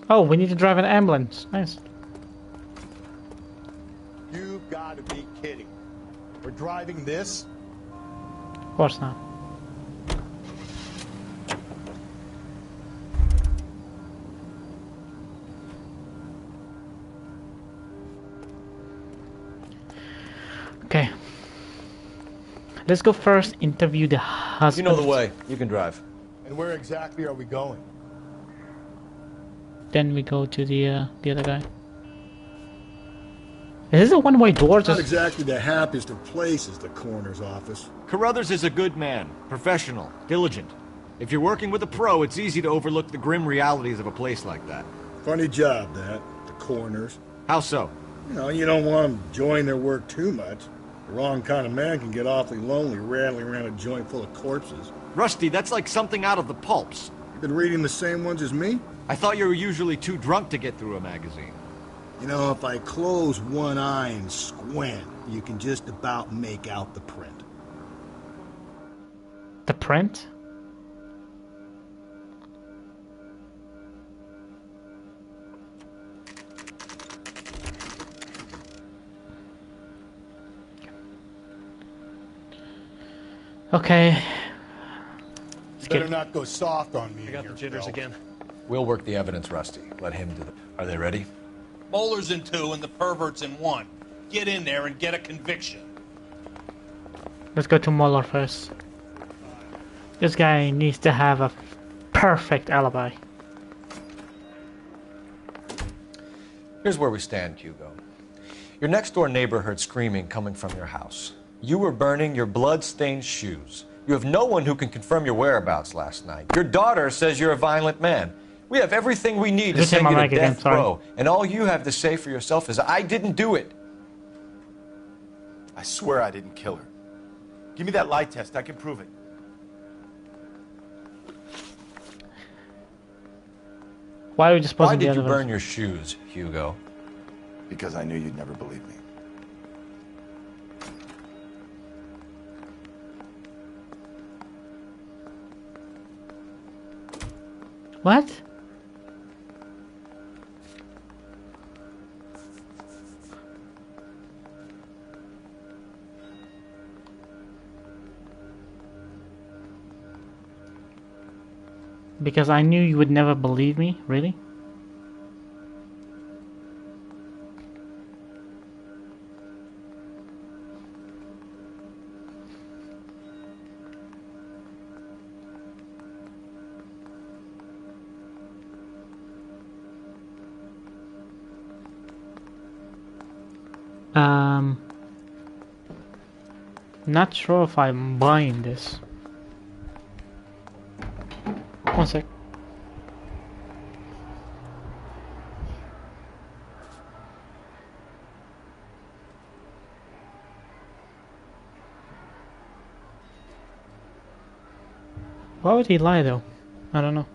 oh, we need to drive an ambulance. Nice. You've got to be kidding. We're driving this? Of course not. Let's go first interview the husband. You know the way. You can drive. And where exactly are we going? Then we go to the other guy. Is this a one-way door? Not exactly the happiest of places, the coroner's office. Carruthers is a good man, professional, diligent. If you're working with a pro, it's easy to overlook the grim realities of a place like that. Funny job, that. The coroner's. How so? You know, you don't want them enjoying their work too much. The wrong kind of man can get awfully lonely rattling around a joint full of corpses. Rusty, that's like something out of the pulps. You been reading the same ones as me? I thought you were usually too drunk to get through a magazine. You know, if I close one eye and squint, you can just about make out the print. The print? Okay. Better not go soft on me. I got the jitters again. We'll work the evidence, Rusty. Let him do the... Are they ready? Moeller's in 2 and the pervert's in 1. Get in there and get a conviction. Let's go to Mueller first. This guy needs to have a perfect alibi. Here's where we stand, Hugo. Your next-door neighbor heard screaming coming from your house. You were burning your blood-stained shoes. You have no one who can confirm your whereabouts last night. Your daughter says you're a violent man. We have everything we need to send you to death row, and all you have to say for yourself is, I didn't do it. I swear I didn't kill her. Give me that lie test. I can prove it. Why are we just supposed Why to be did you other burn your shoes, Hugo? Because I knew you'd never believe me. What? Because I knew you would never believe me? Really? Not sure if I'm buying this. One sec. Why would he lie though? I don't know.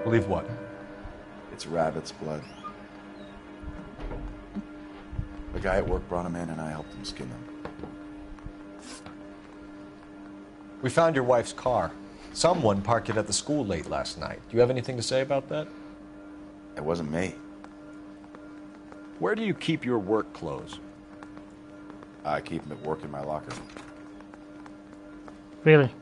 Believe what? It's rabbit's blood. The guy at work brought him in and I helped him skin him. We found your wife's car. Someone parked it at the school late last night. Do you have anything to say about that? It wasn't me. Where do you keep your work clothes? I keep them at work in my locker. Really?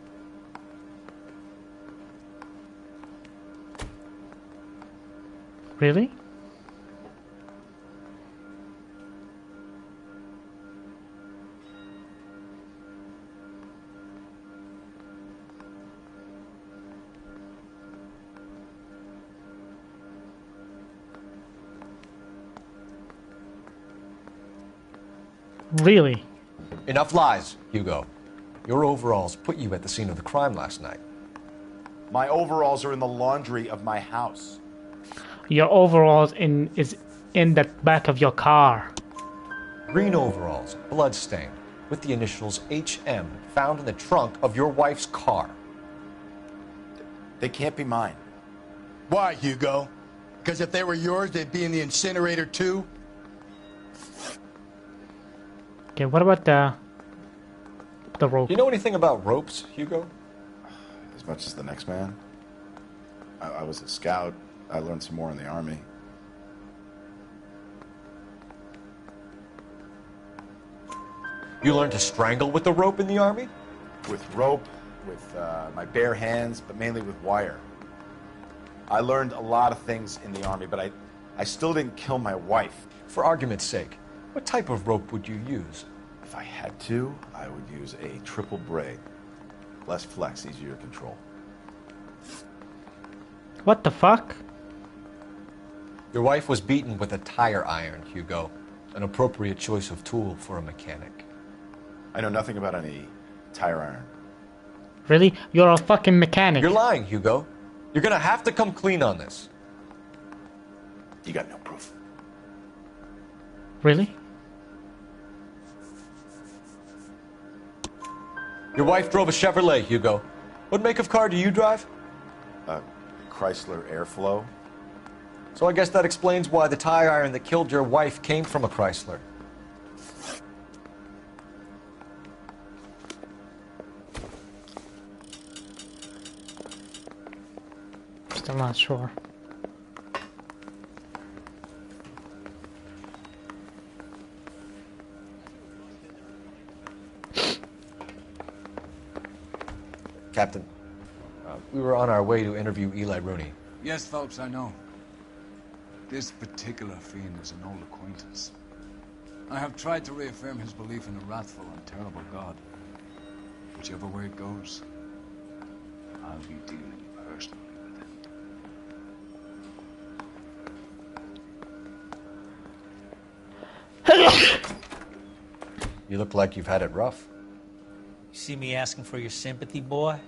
Really? Really? Enough lies, Hugo. Your overalls put you at the scene of the crime last night. My overalls are in the laundry of my house. Your overalls is in the back of your car. Green overalls, bloodstained, with the initials HM found in the trunk of your wife's car. They can't be mine. Why, Hugo? Because if they were yours, they'd be in the incinerator too? Okay, what about the rope? Do you know anything about ropes, Hugo? As much as the next man. I was a scout. I learned some more in the army. You learned to strangle with the rope in the army? With rope, with my bare hands, but mainly with wire. I learned a lot of things in the army, but I still didn't kill my wife. For argument's sake, What type of rope would you use? If I had to, I would use a triple braid. Less flex, easier to control. What the fuck? Your wife was beaten with a tire iron, Hugo. An appropriate choice of tool for a mechanic. I know nothing about any tire iron. Really? You're a fucking mechanic. You're lying, Hugo. You're gonna have to come clean on this. You got no proof. Really? Your wife drove a Chevrolet, Hugo. What make of car do you drive? A Chrysler Airflow. So I guess that explains why the tire iron that killed your wife came from a Chrysler. Still not sure. Captain, we were on our way to interview Eli Rooney. Yes, Phelps, I know. This particular fiend is an old acquaintance. I have tried to reaffirm his belief in a wrathful and terrible God. Whichever way it goes, I'll be dealing personally with him. You look like you've had it rough. You see me asking for your sympathy, boy?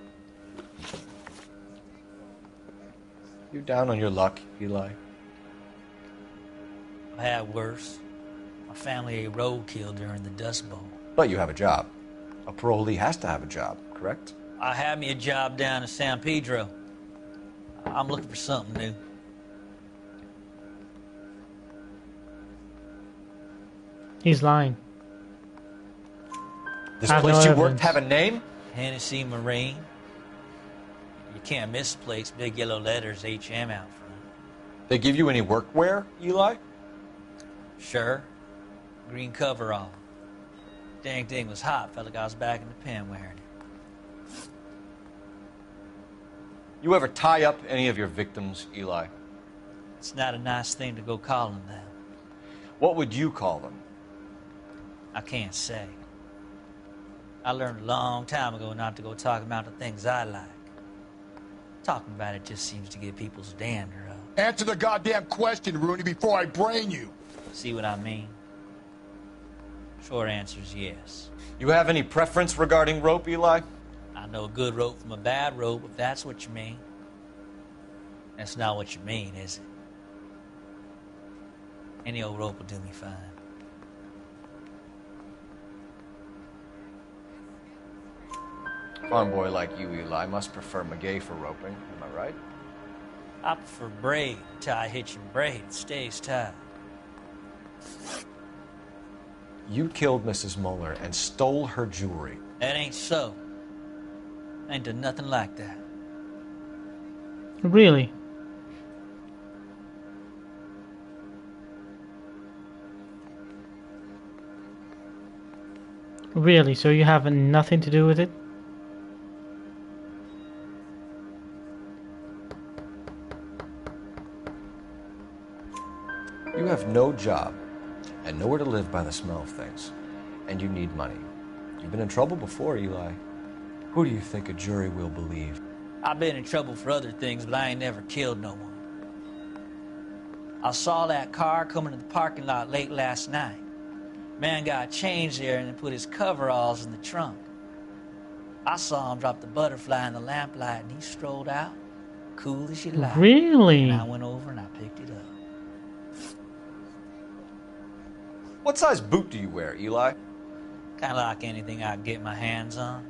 You down on your luck, Eli? I've had worse. My family ate roadkill during the Dust Bowl. But you have a job. A parolee has to have a job, correct? I had me a job down in San Pedro. I'm looking for something new. He's lying. This place you worked have a name? Hennessy Marine. You can't misplace big yellow letters HM out front. They give you any workwear, Eli? Sure. Green coverall. Dang thing was hot. Felt like I was back in the pen wearing it. You ever tie up any of your victims, Eli? It's not a nice thing to go call them that. What would you call them? I can't say. I learned a long time ago not to go talking about the things I like. Talking about it just seems to get people's dander up. Answer the goddamn question, Rooney, before I brain you. See what I mean? Short answer is yes. You have any preference regarding rope, Eli? I know a good rope from a bad rope, if that's what you mean. That's not what you mean, is it? Any old rope will do me fine. Farm boy like you, Eli, must prefer Magay for roping. Am I right? I prefer braid. Tie hitching braid. It stays tied. You killed Mrs. Moeller and stole her jewelry. That ain't so. I ain't done nothing like that. Really? Really? So you have nothing to do with it? You have no job and nowhere to live by the smell of things. And you need money. You've been in trouble before, Eli. Who do you think a jury will believe? I've been in trouble for other things, but I ain't never killed no one. I saw that car coming to the parking lot late last night. Man got changed there and put his coveralls in the trunk. I saw him drop the butterfly in the lamplight and he strolled out, cool as you like. Really? And I went over and I picked it up. What size boot do you wear, Eli? Kind of like anything I can get my hands on.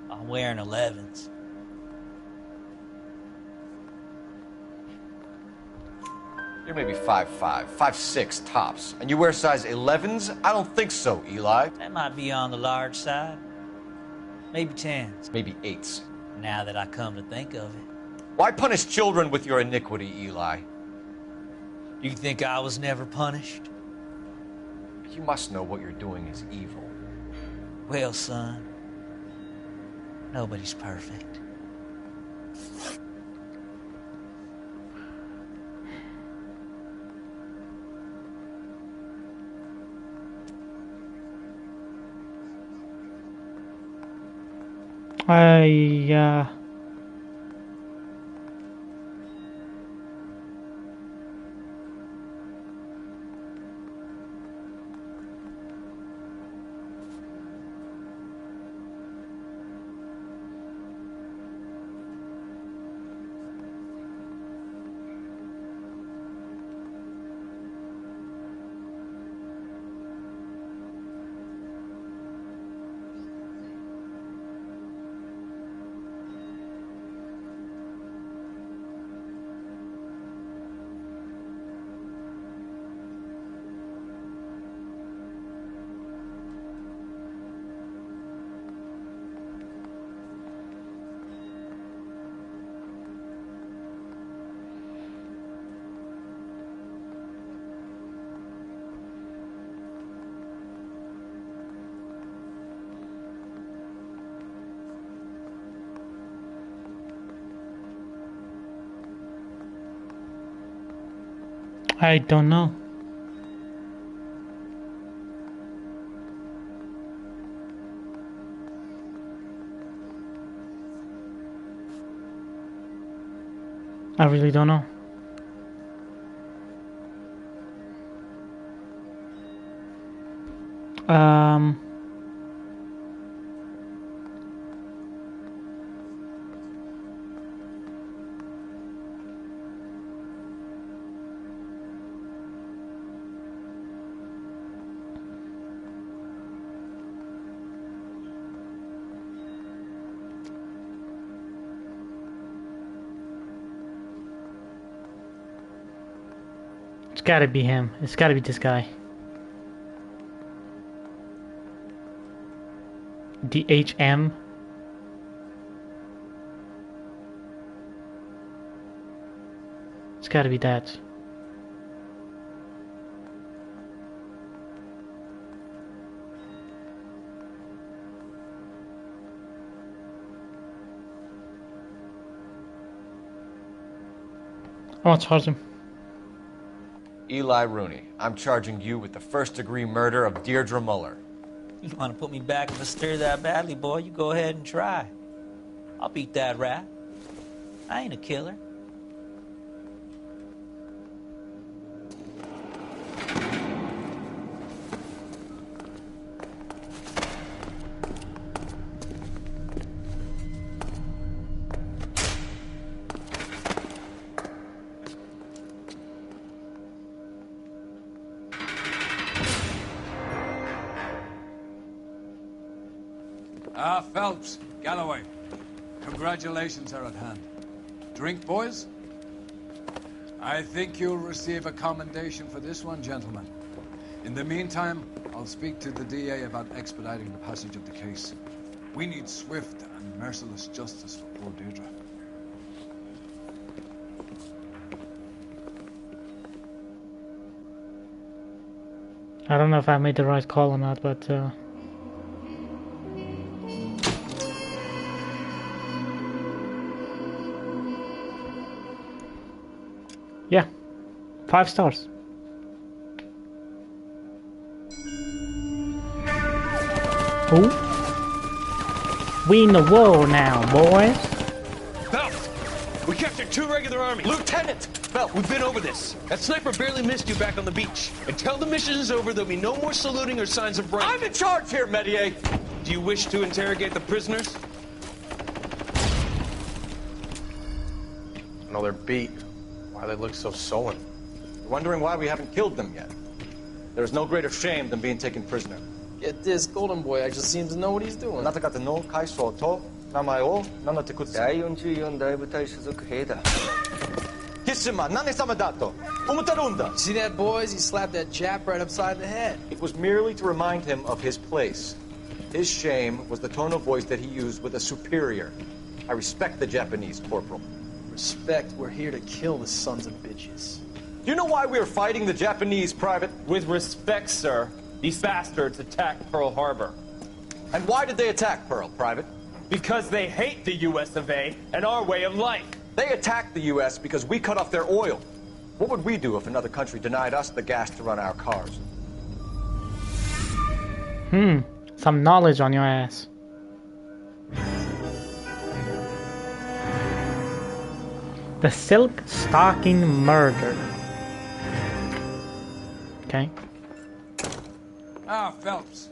I'm wearing 11s. You're maybe 5'5", 5'6", tops. And you wear size 11s? I don't think so, Eli. That might be on the large side. Maybe 10s. Maybe 8s. Now that I come to think of it. Why punish children with your iniquity, Eli? You think I was never punished? You must know what you're doing is evil. Well, son, nobody's perfect. I don't know. I really don't know. It's gotta be him. It's gotta be this guy. DHM. It's gotta be that. I want to charge him. Eli Rooney, I'm charging you with the first-degree murder of Deirdre Muller. You want to put me back in the stir that badly, boy? You go ahead and try. I'll beat that rat. I ain't a killer. Phelps, Galloway, congratulations are at hand. Drink, boys? I think you'll receive a commendation for this one, gentlemen. In the meantime, I'll speak to the DA about expediting the passage of the case. We need swift and merciless justice for poor Deirdre. I don't know if I made the right call or not, but yeah, 5 stars. Ooh. We in the war now, boys. Phelps, we captured 2 regular army. Lieutenant! Phelps, we've been over this. That sniper barely missed you back on the beach. Until the mission is over, there'll be no more saluting or signs of rank. I'm in charge here, Medier! Do you wish to interrogate the prisoners? No, they're beat. Why they look so sullen? You're wondering why we haven't killed them yet. There's no greater shame than being taken prisoner. Get this, Golden Boy actually seems to know what he's doing. あなた方の会社と名前を名乗ってください。第44大部隊所属兵だ。キスマ、何様だと思ってるんだ。 See that, boys? He slapped that Jap right upside the head. It was merely to remind him of his place. His shame was the tone of voice that he used with a superior. I respect the Japanese, Corporal. Respect, we're here to kill the sons of bitches. Do you know why we are fighting the Japanese, Private? With respect, sir, these bastards attacked Pearl Harbor. And why did they attack Pearl, Private? Because they hate the US of A and our way of life. They attacked the US because we cut off their oil. What would we do if another country denied us the gas to run our cars? Some knowledge on your ass. The Silk Stocking Murder. Okay. Ah, Phelps.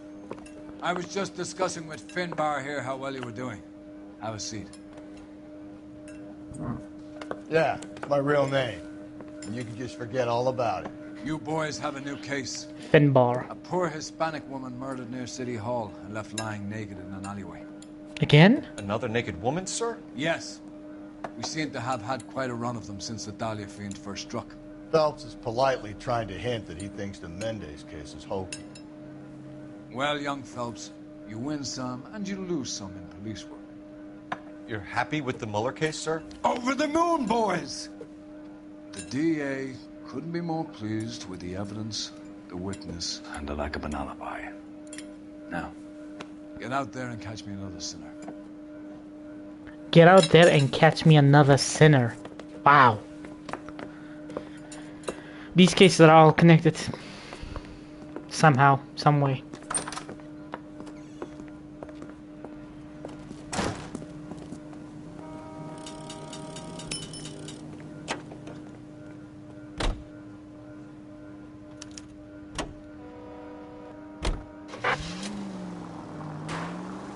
I was just discussing with Finbar here how well you were doing. Have a seat. Yeah, it's my real name. And you can just forget all about it. You boys have a new case. Finbar. A poor Hispanic woman murdered near City Hall and left lying naked in an alleyway. Again? Another naked woman, sir? Yes. We seem to have had quite a run of them since the Dahlia fiend first struck. Phelps is politely trying to hint that he thinks the Mendez case is hokey. Well, young Phelps, you win some and you lose some in police work. You're happy with the Mueller case, sir? Over the moon, boys! The DA couldn't be more pleased with the evidence, the witness, and the lack of an alibi. Now, get out there and catch me another sinner. Get out there and catch me another sinner. Wow. These cases are all connected. Somehow, some way.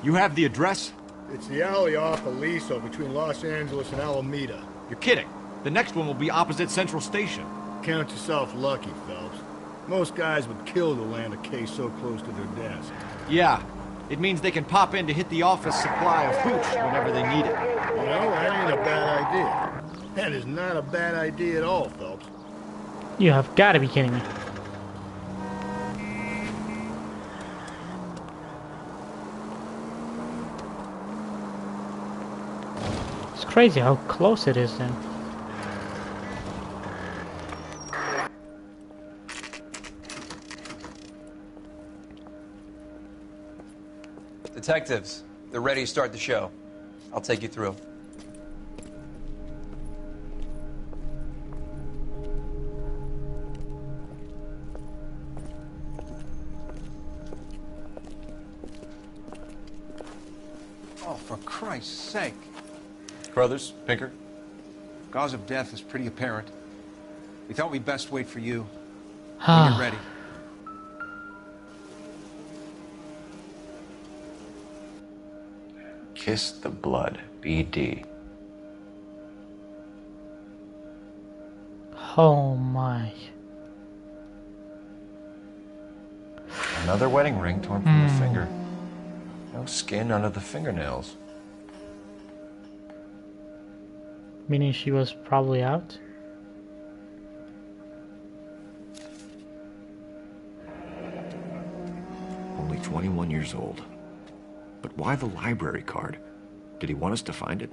You have the address? It's the alley off Aliso between Los Angeles and Alameda. You're kidding. The next one will be opposite Central Station. Count yourself lucky, Phelps. Most guys would kill to land a case so close to their desk. Yeah. It means they can pop in to hit the office supply of hooch whenever they need it. You know, that ain't a bad idea. That is not a bad idea at all, Phelps. You have got to be kidding me. It's crazy how close it is then. Detectives, they're ready to start the show. I'll take you through. Oh, for Christ's sake. Brothers, Pinker? Cause of death is pretty apparent. We thought we'd best wait for you. Ah. When you're ready. Kiss the blood, BD. Oh my. Another wedding ring torn from the finger. No skin under the fingernails. Meaning she was probably out? Only 21 years old. But why the library card? Did he want us to find it?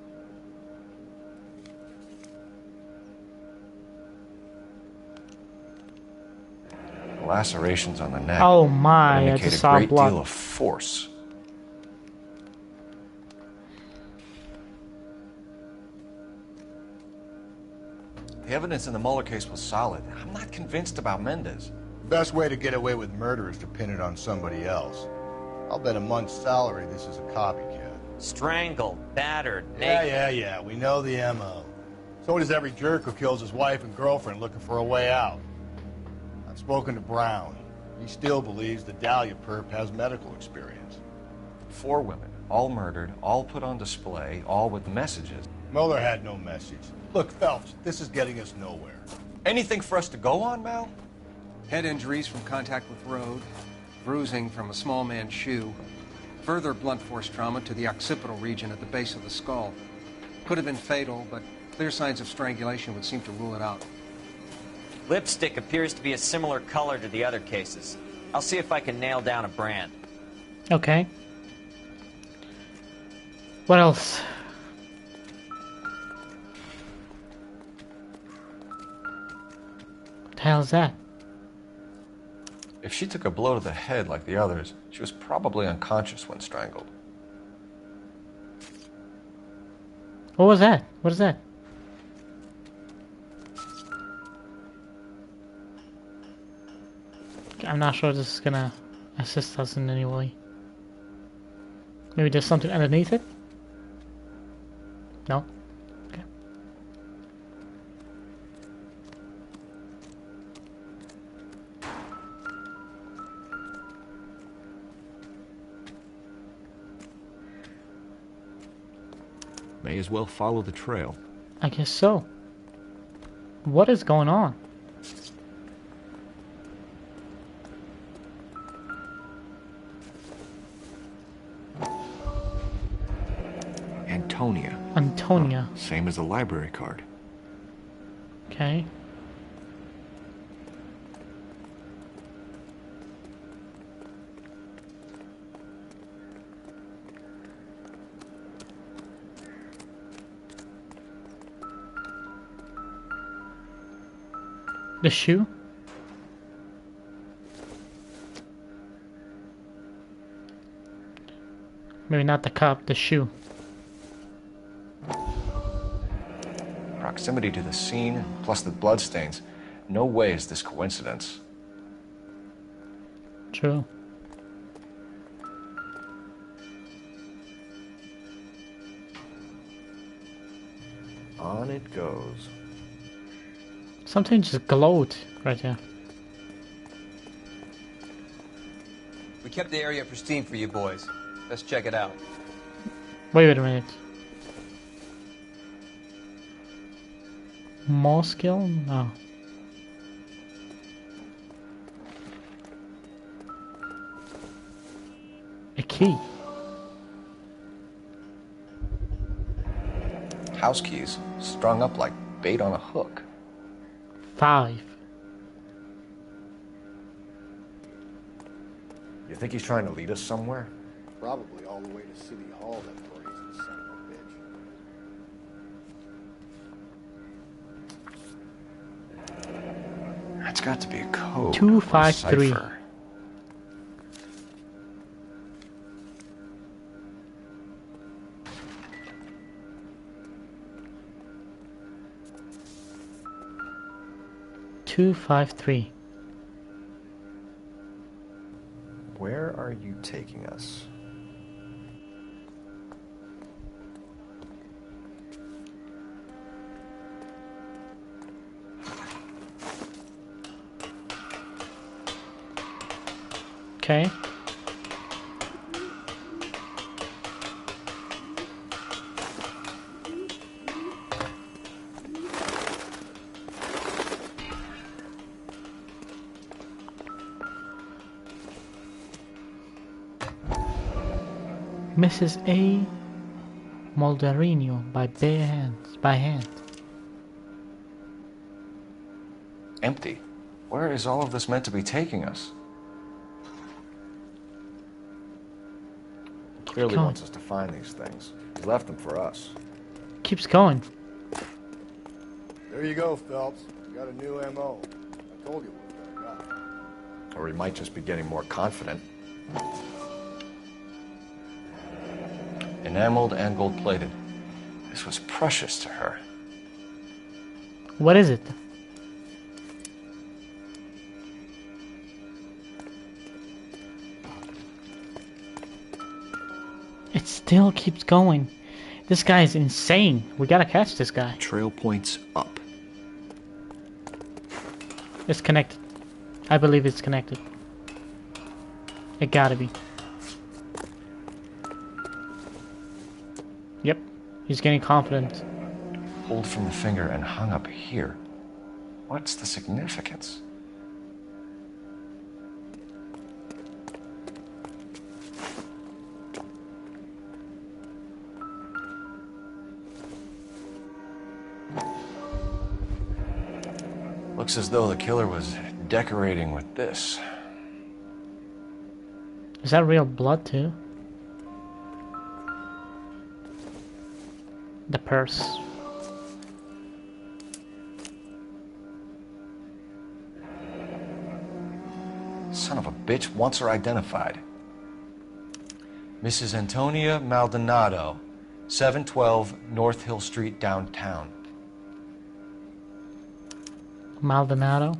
Lacerations on the neck. Oh my, I indicate just a saw great blood. deal of force. The evidence in the Mueller case was solid. I'm not convinced about Mendez. The best way to get away with murder is to pin it on somebody else. I'll bet a month's salary this is a copycat. Strangled, battered, naked. Yeah. We know the M.O. So does every jerk who kills his wife and girlfriend looking for a way out. I've spoken to Brown. He still believes the Dahlia perp has medical experience. 4 women, all murdered, all put on display, all with messages. Mueller had no message. Look, Phelps, this is getting us nowhere. Anything for us to go on, Mal? Head injuries from contact with road, bruising from a small man's shoe, further blunt force trauma to the occipital region at the base of the skull. Could have been fatal, but clear signs of strangulation would seem to rule it out. Lipstick appears to be a similar color to the other cases. I'll see if I can nail down a brand. Okay. What else? What the hell is that? If she took a blow to the head like the others, she was probably unconscious when strangled. What was that? What is that? I'm not sure this is gonna assist us in any way. Maybe there's something underneath it? No? Okay. May as well follow the trail. I guess so. What is going on? Antonia. Antonia. Same as the library card. Okay. The shoe? Maybe not the cup, the shoe. Proximity to the scene, plus the bloodstains. No way is this coincidence. True. On it goes. Something just glowed right there. We kept the area pristine for you boys. Let's check it out. Wait a minute. More skill? No. A key. House keys, strung up like bait on a hook. 5. You think he's trying to lead us somewhere? Probably all the way to City Hall, that brazen son of a bitch. That's got to be a code. 253. 253. Where are you taking us? Okay. Mrs. A. Moldarino by hand. Empty. Where is all of this meant to be taking us? He clearly Come on. wants us to find these things. He left them for us. Keeps going. There you go, Phelps. You got a new M.O. I told you what I got. Or he might just be getting more confident. Enameled and gold-plated. This was precious to her. What is it? It still keeps going. This guy is insane. We gotta catch this guy. Trail points up. It's connected. I believe it's connected. It gotta be. Yep. He's getting confident. Pulled from the finger and hung up here. What's the significance? Looks as though the killer was decorating with this. Is that real blood too? The purse. Son of a bitch wants her identified. Mrs. Antonia Maldonado, 712 North Hill Street, downtown. Maldonado.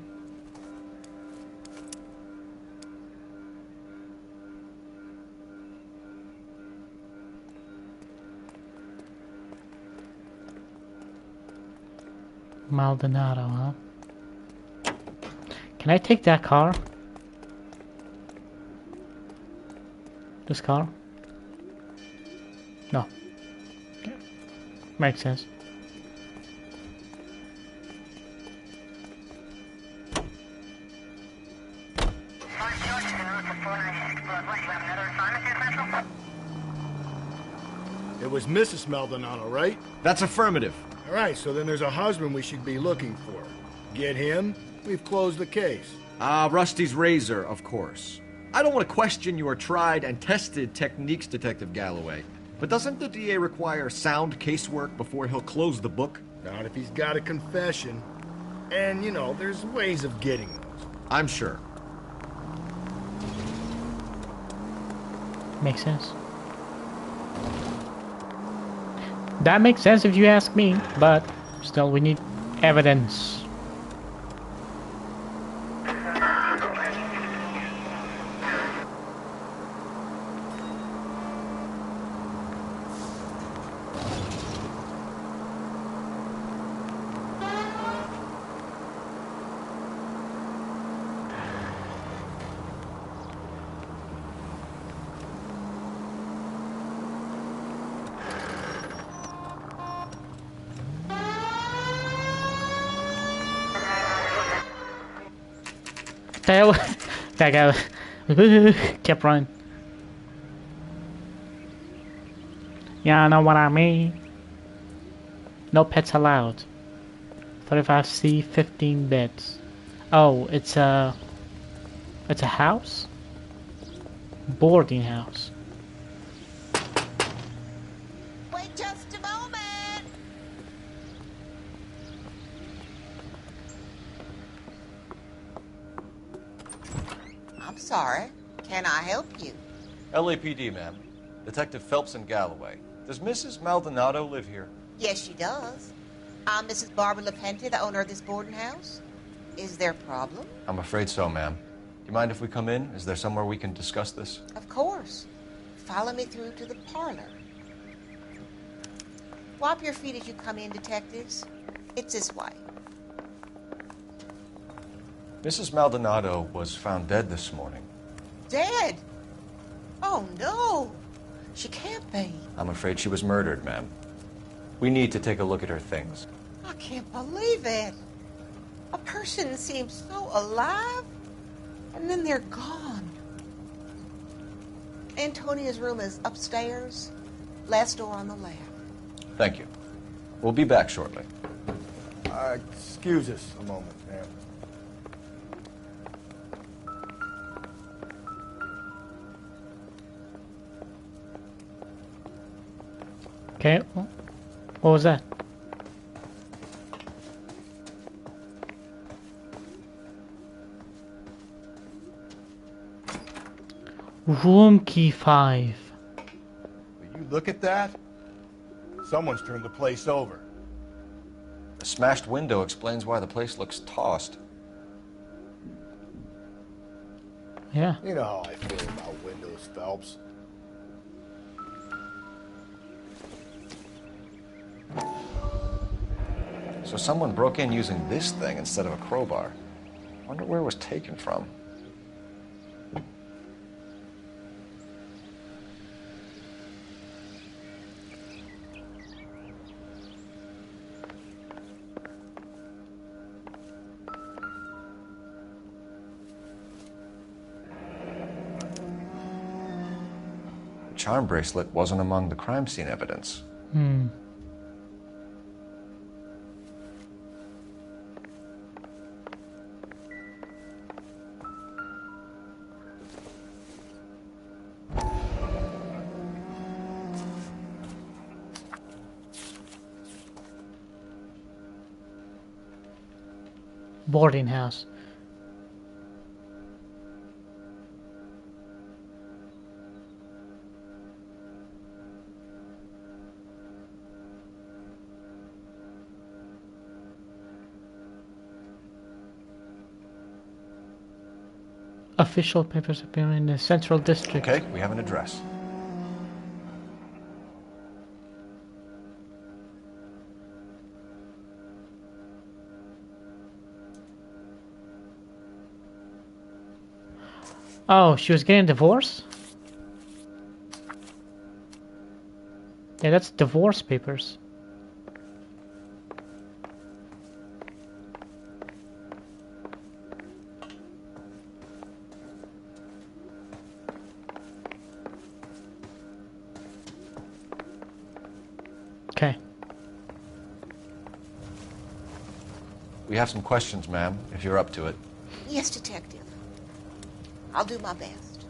Maldonado, huh? Can I take that car? This car? No. Okay. Makes sense. It was Mrs. Maldonado, right? That's affirmative. All right, so then there's a husband we should be looking for. Get him, we've closed the case. Rusty's razor, of course. I don't want to question your tried and tested techniques, Detective Galloway. But doesn't the DA require sound casework before he'll close the book? Not if he's got a confession. And, you know, there's ways of getting those. I'm sure. Makes sense. That makes sense if you ask me, but still we need evidence. That guy kept running. Yeah, I know what I mean. No pets allowed. 35C, 15 beds. Oh, it's a house? Boarding house. Wait just a moment. I'm sorry. Can I help you? LAPD, ma'am. Detective Phelps and Galloway. Does Mrs. Maldonado live here? Yes, she does. I'm Mrs. Barbara LaPente, the owner of this boarding house. Is there a problem? I'm afraid so, ma'am. Do you mind if we come in? Is there somewhere we can discuss this? Of course. Follow me through to the parlor. Wipe your feet as you come in, detectives. It's this way. Mrs. Maldonado was found dead this morning. Dead? Oh, no. She can't be. I'm afraid she was murdered, ma'am. We need to take a look at her things. I can't believe it. A person seems so alive, and then they're gone. Antonia's room is upstairs, last door on the left. Thank you. We'll be back shortly. Excuse us a moment, ma'am. Okay, what was that? Room key 5. Will you look at that? Someone's turned the place over. The smashed window explains why the place looks tossed. Yeah. You know how I feel about windows, Phelps. So someone broke in using this thing instead of a crowbar. Wonder where it was taken from. The charm bracelet wasn't among the crime scene evidence. Hmm. Boarding house. Official papers appear in the Central District. Okay, we have an address. Oh, she was getting divorced? Yeah, that's divorce papers. We have some questions, ma'am, if you're up to it. Yes, Detective. I'll do my best.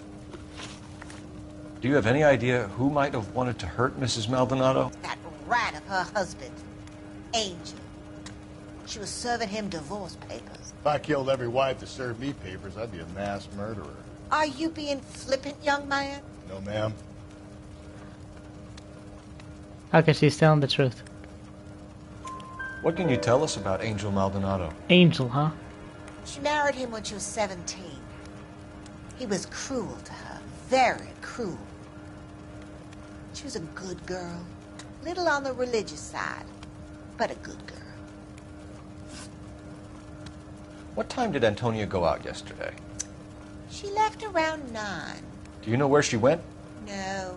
Do you have any idea who might have wanted to hurt Mrs. Maldonado? That rat of her husband, Angel. She was serving him divorce papers. If I killed every wife that served me papers, I'd be a mass murderer. Are you being flippant, young man? No, ma'am. Okay, she's telling the truth. What can you tell us about Angel Maldonado? Angel, huh? She married him when she was 17. He was cruel to her, very cruel. She was a good girl, little on the religious side, but a good girl. What time did Antonia go out yesterday? She left around 9. Do you know where she went? No,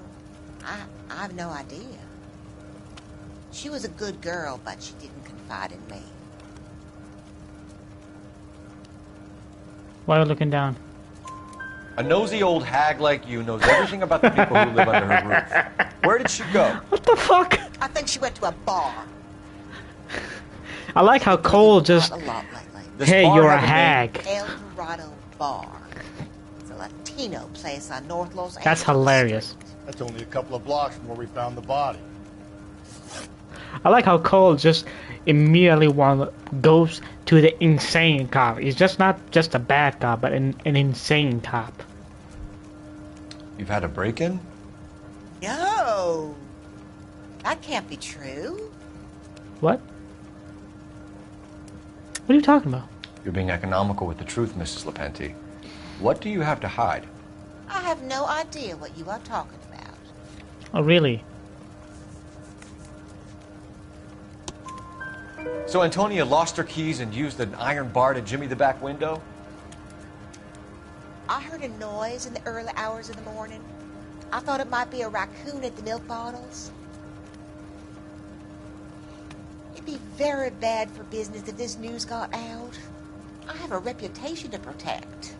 I have no idea. She was a good girl, but she didn't confide in me. Why are you looking down? A nosy old hag like you knows everything about the people who live under her roof. Where did she go? What the fuck? I think she went to a bar. I like how Cole just... Hey, you're a hag. El Dorado Bar. It's a Latino place on North Los Angeles. That's hilarious. That's only a couple of blocks from where we found the body. I like how Cole just immediately goes to the insane cop. He's just not just a bad cop, but an insane cop. You've had a break-in? No. That can't be true. What? What are you talking about? You're being economical with the truth, Mrs. Lepenti. What do you have to hide? I have no idea what you are talking about. Oh, really? So Antonia lost her keys and used an iron bar to jimmy the back window? I heard a noise in the early hours of the morning. I thought it might be a raccoon at the milk bottles. It'd be very bad for business if this news got out. I have a reputation to protect.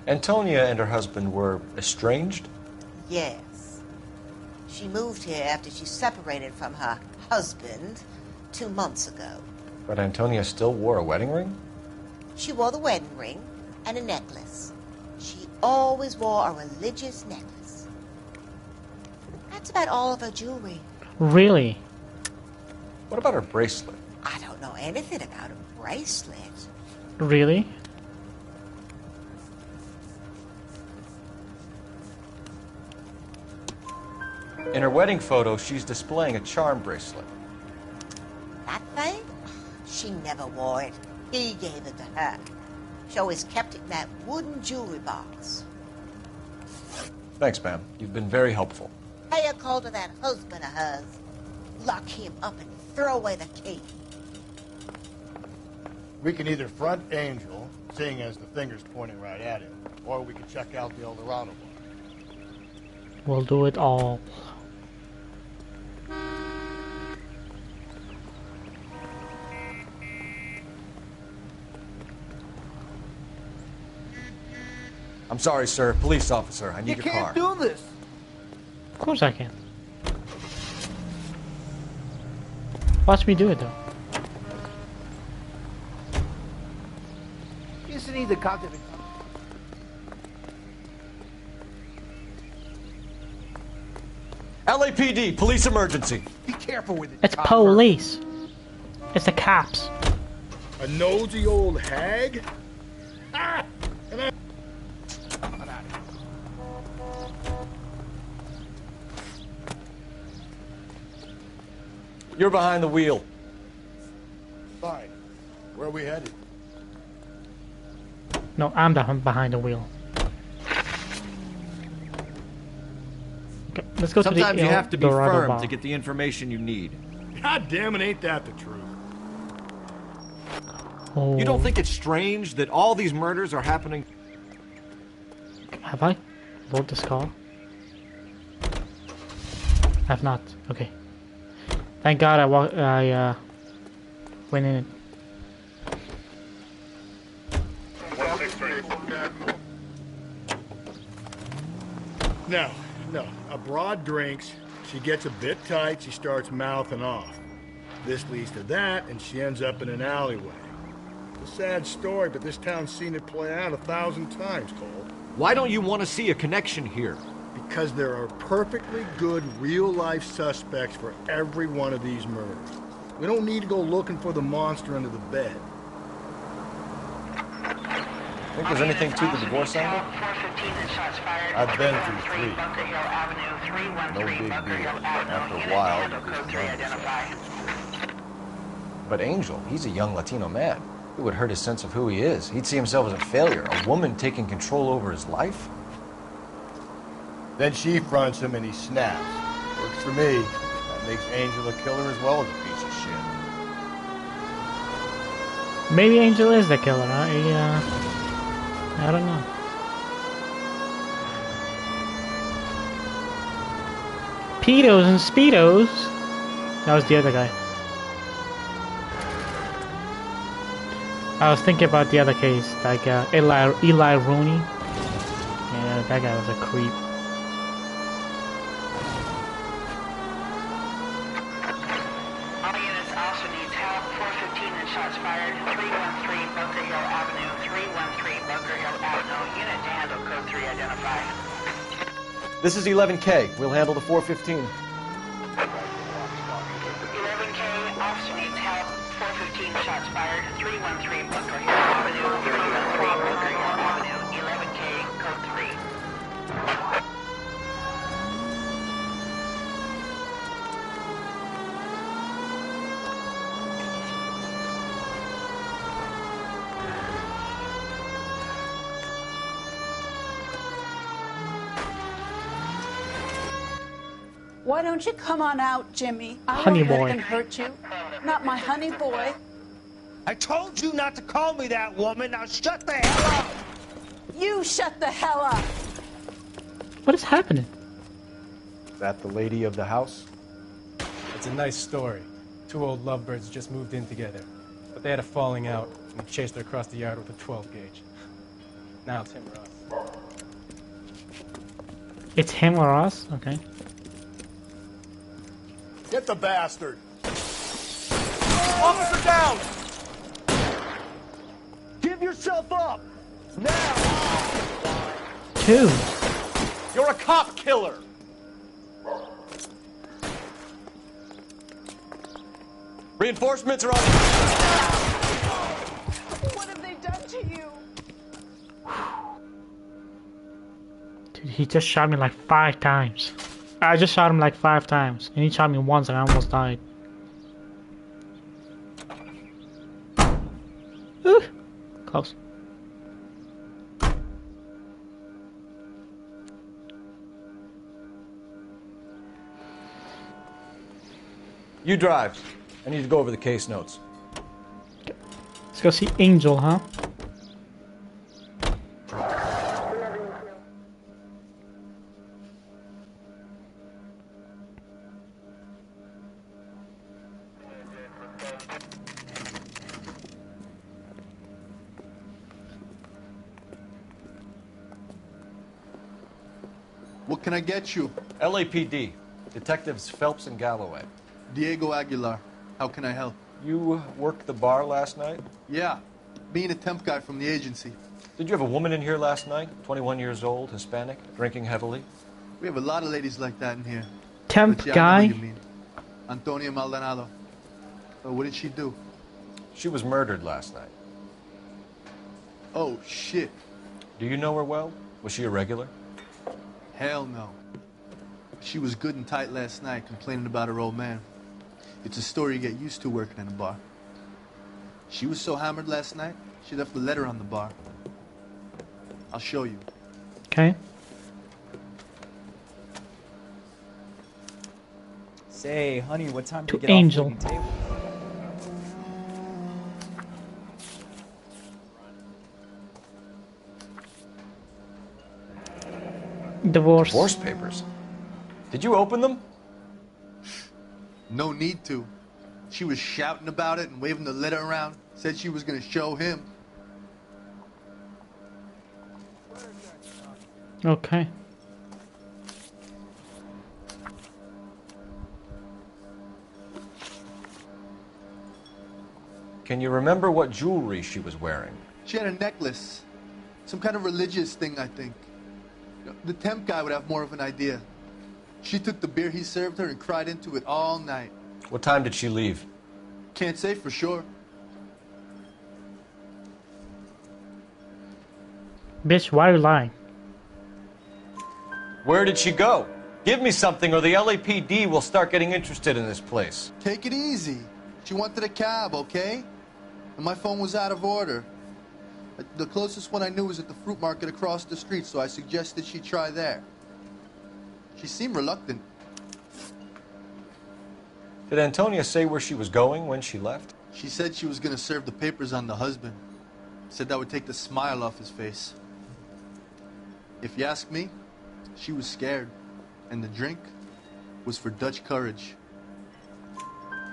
Antonia and her husband were estranged? Yes. She moved here after she separated from her husband 2 months ago. But Antonia still wore a wedding ring? She wore the wedding ring and a necklace. She always wore a religious necklace. That's about all of her jewelry. Really? What about her bracelet? I don't know anything about a bracelet. Really? In her wedding photo, she's displaying a charm bracelet. That thing? She never wore it. He gave it to her. She always kept it in that wooden jewelry box. Thanks, ma'am. You've been very helpful. Pay a call to that husband of hers. Lock him up and throw away the key. We can either front Angel, seeing as the finger's pointing right at him, or we can check out the El Dorado one. We'll do it all. I'm sorry, sir. Police officer, I need your car. You can't do this. Of course I can. Watch me do it though. Isn't he the cop that... LAPD, police emergency. Be careful with it. It's police. It's the cops. A nosy old hag? Ah! And I... You're behind the wheel. Fine. Where are we headed? No, I'm behind the wheel. Okay, let's go Sometimes to the you have to be Dorado firm bar. to get the information you need. God damn it, ain't that the truth? Oh. You don't think it's strange that all these murders are happening? Have I loaded this car? I have not. Okay. Thank God I went in it. No. A broad drinks. She gets a bit tight. She starts mouthing off. This leads to that, and she ends up in an alleyway. It's a sad story, but this town's seen it play out 1,000 times, Cole. Why don't you want to see a connection here? Because there are perfectly good real-life suspects for every one of these murders. We don't need to go looking for the monster under the bed. Think there's anything to the divorce angle? I've been through 3. No big deal. After a while, you just But Angel, he's a young Latino man. It would hurt his sense of who he is. He'd see himself as a failure. A woman taking control over his life? Then she fronts him and he snaps. Works for me. That makes Angel a killer as well as a piece of shit. Maybe Angel is the killer. I don't know. Pedos and Speedos. That was the other guy. I was thinking about the other case, like Eli Rooney. Yeah, that guy was a creep. All units also needs help. 415 and shots fired. 313 Bunker Hill Avenue. 313 Bunker Hill Avenue. Unit to handle code 3 identified. This is 11K. We'll handle the 415. 11K, officer needs help. 415 shots fired. 313 Bunker Hill Avenue. 313 Bunker Hill Avenue. 11K, code 3. Why don't you come on out, Jimmy? I Honey won't let boy. him hurt you. Not my honey boy. I told you not to call me that, woman. Now shut the hell up. You shut the hell up. What is happening? That the lady of the house? It's a nice story. 2 old lovebirds just moved in together. But they had a falling out, and he chased her across the yard with a 12 gauge. Now it's him or us. It's him or us? Okay. Get the bastard! Officer down! Give yourself up. Now. 2. You're a cop killer! Reinforcements are on. What have they done to you? Dude, he just shot me like 5 times. I just shot him like 5 times. And he shot me once and I almost died. Ooh, close. You drive. I need to go over the case notes. Let's go see Angel, huh? What can I get you? LAPD. Detectives Phelps and Galloway. Diego Aguilar. How can I help? You worked the bar last night? Yeah. Being a temp guy from the agency. Did you have a woman in here last night? 21 years old, Hispanic, drinking heavily? We have a lot of ladies like that in here. Temp But yeah, I guy? know what you mean. Antonia Maldonado. Oh, what did she do? She was murdered last night. Oh, shit. Do you know her well? Was she a regular? Hell no. She was good and tight last night, complaining about her old man. It's a story you get used to working in a bar. She was so hammered last night, she left a letter on the bar. I'll show you. Okay. Say, honey, what time To to get Angel. off the table? Divorce. Divorce papers. Did you open them? No need to. She was shouting about it and waving the letter around. Said she was going to show him. Okay. Can you remember what jewelry she was wearing? She had a necklace. Some kind of religious thing, I think. The temp guy would have more of an idea. She took the beer he served her and cried into it all night. What time did she leave? Can't say for sure. Bitch, why are you lying? Where did she go? Give me something or the LAPD will start getting interested in this place. Take it easy. She wanted a cab, okay? And my phone was out of order. The closest one I knew was at the fruit market across the street, so I suggested she try there. She seemed reluctant. Did Antonia say where she was going when she left? She said she was going to serve the papers on the husband. Said that would take the smile off his face. If you ask me, she was scared. And the drink was for Dutch courage.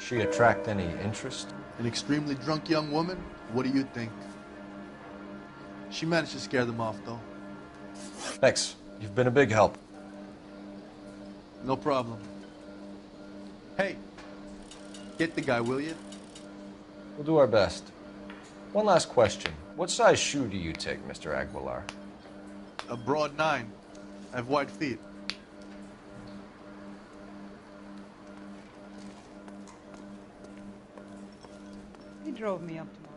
She attract any interest? An extremely drunk young woman? What do you think? She managed to scare them off, though. Thanks. You've been a big help. No problem. Hey, get the guy, will you? We'll do our best. One last question. What size shoe do you take, Mr. Aguilar? A broad 9. I have wide feet. He drove me up tomorrow.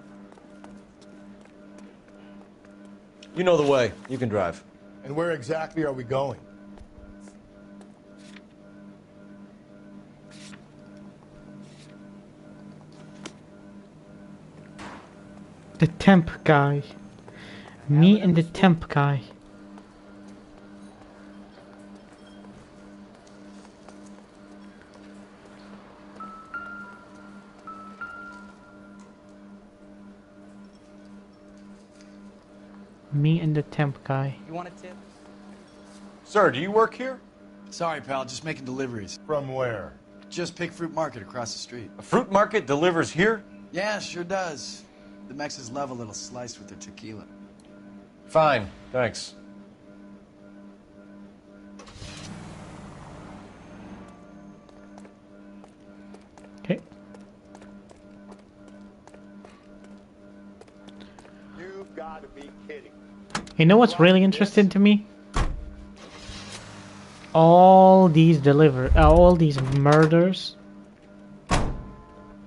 You know the way. You can drive. And where exactly are we going? The temp guy. Me and the temp guy. Me and the temp guy. You want a tip? Sir, do you work here? Sorry, pal, just making deliveries. From where? Just Pig Fruit Market across the street. A fruit market delivers here? Yeah, sure does. The Mexes love a little slice with their tequila. Fine, thanks. Okay. You've got to be kidding. You know what's really interesting to me? All these murders,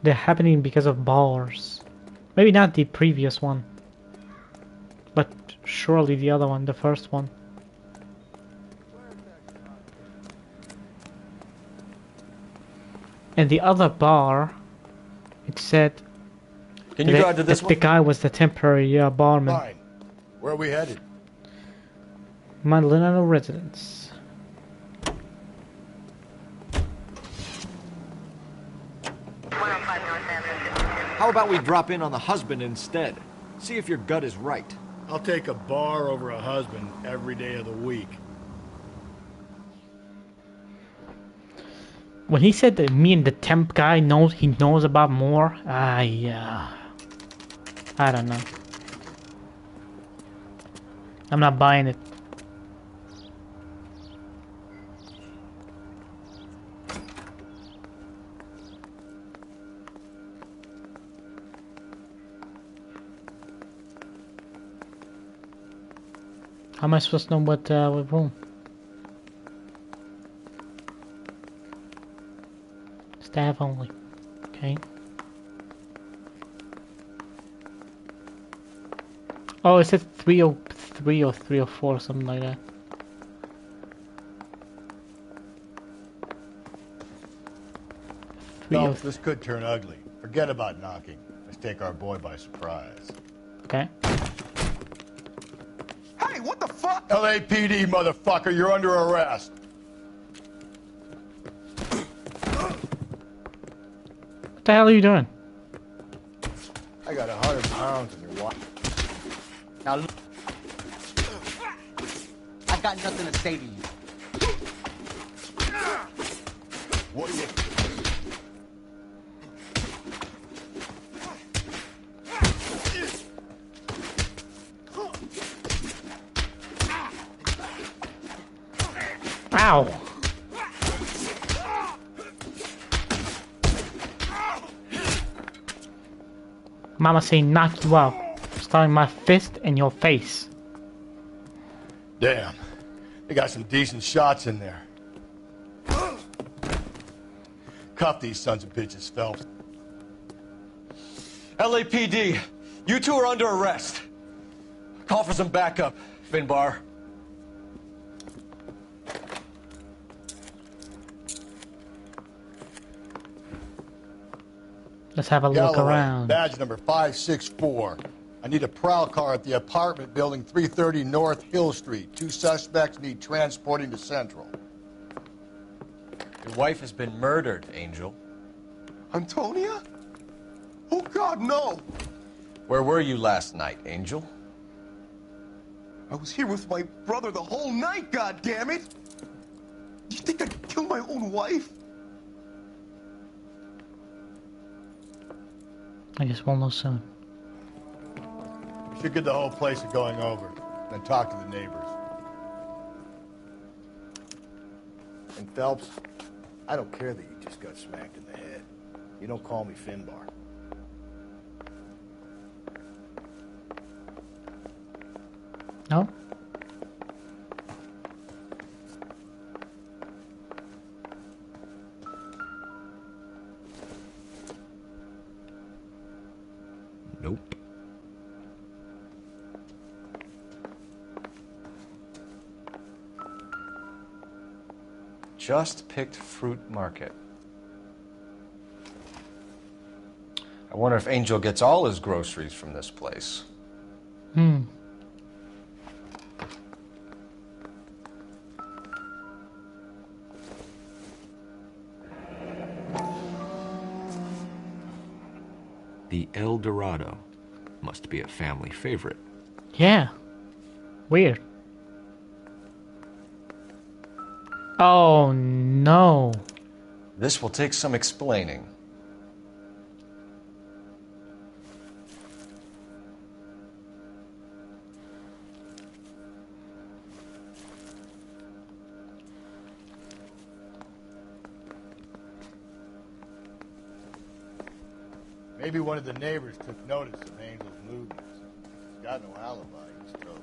they're happening because of bars. Maybe not the previous one, but surely the other one, the first one. And the other bar, it said Can you drive to this that one? the guy was the temporary barman. Fine. Where are we headed? Madalena residence. How about we drop in on the husband instead? See if your gut is right. I'll take a bar over a husband every day of the week. When he said that me and the temp guy knows about more, I don't know. I'm not buying it. How am I supposed to know what with whom? Staff only. Okay. Oh, it said 303 or 304 or something like that. No, this could turn ugly. Forget about knocking. Let's take our boy by surprise. Okay. Hey, what the fuck? LAPD, motherfucker, you're under arrest. What the hell are you doing? I got 100 pounds in your watch. Now look. I've got nothing to say to you. What do you... Ow! Mama say knock you out. Starting my fist in your face. Damn. They got some decent shots in there. Cuff these sons of bitches, Phelps. LAPD, you two are under arrest. Call for some backup, Finbar. Let's have a look Galloway, around. Badge number 564. I need a prowl car at the apartment building 330 North Hill Street. 2 suspects need transporting to Central. Your wife has been murdered, Angel. Antonia? Oh, God, no! Where were you last night, Angel? I was here with my brother the whole night, goddammit! Do you think I'd kill my own wife? I guess we'll know soon. We should get the whole place going over, then talk to the neighbors. And Phelps, I don't care that you just got smacked in the head. You don't call me Finbar. No? Nope. Just picked fruit market. I wonder if Angel gets all his groceries from this place. Hmm. The El Dorado must be a family favorite. Yeah. Weird. Oh no. This will take some explaining. Maybe one of the neighbors took notice of Angel's movements. He's got no alibi, he's toast.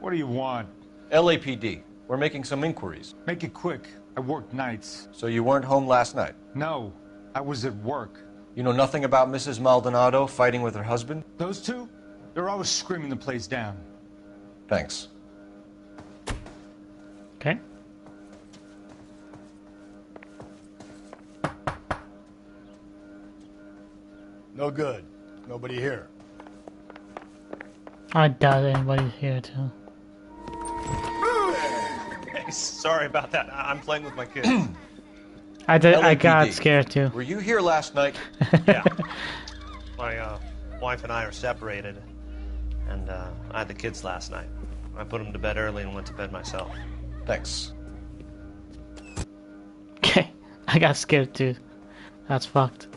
What do you want? LAPD, we're making some inquiries. Make it quick. I work nights. So you weren't home last night? No, I was at work. You know nothing about Mrs. Maldonado fighting with her husband? Those two? They're always screaming the place down. Thanks. Okay. No good. Nobody here. I doubt anybody's here too. Hey, sorry about that. I'm playing with my kids. I got scared too. Were you here last night? Yeah. My wife and I are separated, and I had the kids last night. I put them to bed early and went to bed myself. Thanks. Okay. I got scared too. That's fucked.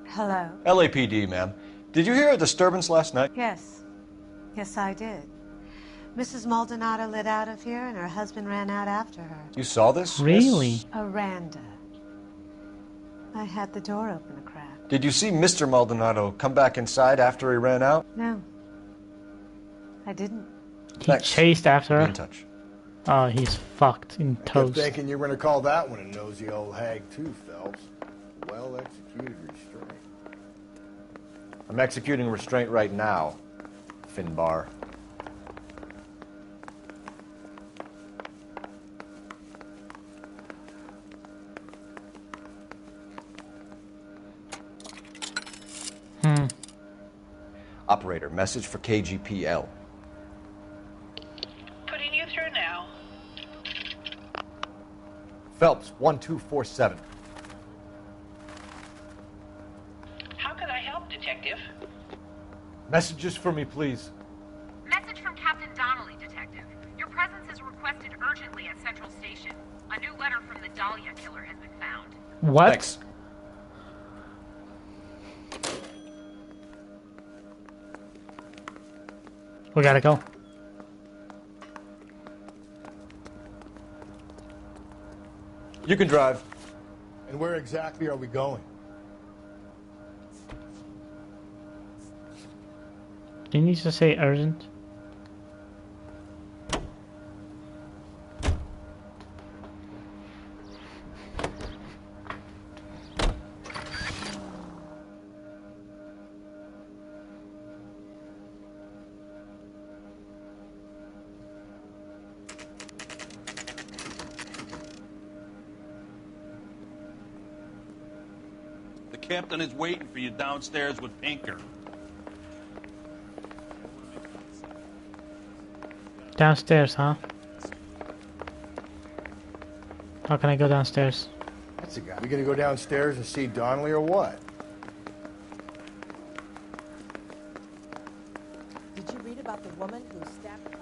Hello? LAPD, ma'am. Did you hear a disturbance last night? Yes. Yes, I did. Mrs. Maldonado lit out of here, and her husband ran out after her. You saw this? Really? Aranda. I had the door open a crack. Did you see Mr. Maldonado come back inside after he ran out? No. I didn't. He chased after her. Be in touch. Oh, he's fucked in I kept toast. thinking you were going to call that one a nosy old hag too, Phelps. Well executed restraint. I'm executing restraint right now, Finbar. Operator, message for KGPL. Putting you through now. Phelps, 1247. How can I help, Detective? Messages for me, please. Message from Captain Donnelly, Detective. Your presence is requested urgently at Central Station. A new letter from the Dahlia killer has been found. What? Thanks. We gotta go. You can drive. And where exactly are we going? Do you need to say urgent? The captain is waiting for you downstairs with Pinker. Downstairs, huh? How can I go downstairs? That's a guy. We gonna go downstairs and see Donnelly or what? Did you read about the woman who stabbed her?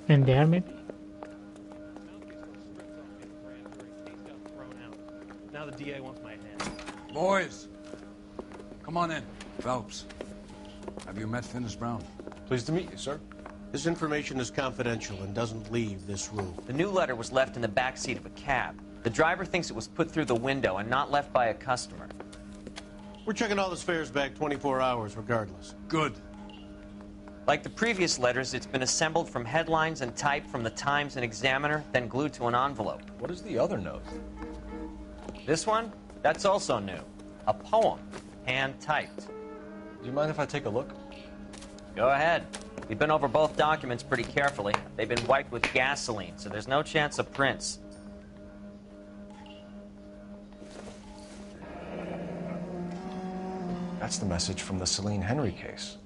In there, maybe? Now the DA wants my head. Boys, come on in. Phelps, have you met Finis Brown? Pleased to meet you, sir. This information is confidential and doesn't leave this room. The new letter was left in the back seat of a cab. The driver thinks it was put through the window and not left by a customer. We're checking all the fares back 24 hours regardless. Good. Like the previous letters, it's been assembled from headlines and typed from the Times and Examiner, then glued to an envelope. What is the other note? This one? That's also new. A poem, hand-typed. Do you mind if I take a look? Go ahead. We've been over both documents pretty carefully. They've been wiped with gasoline, so there's no chance of prints. That's the message from the Celine Henry case.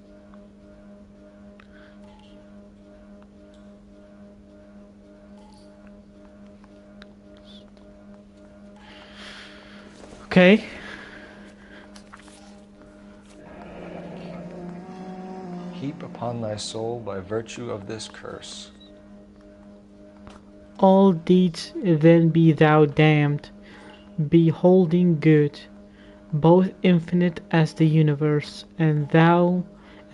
Okay. Heap upon thy soul by virtue of this curse. All deeds then be thou damned, beholding good, both infinite as the universe, and thou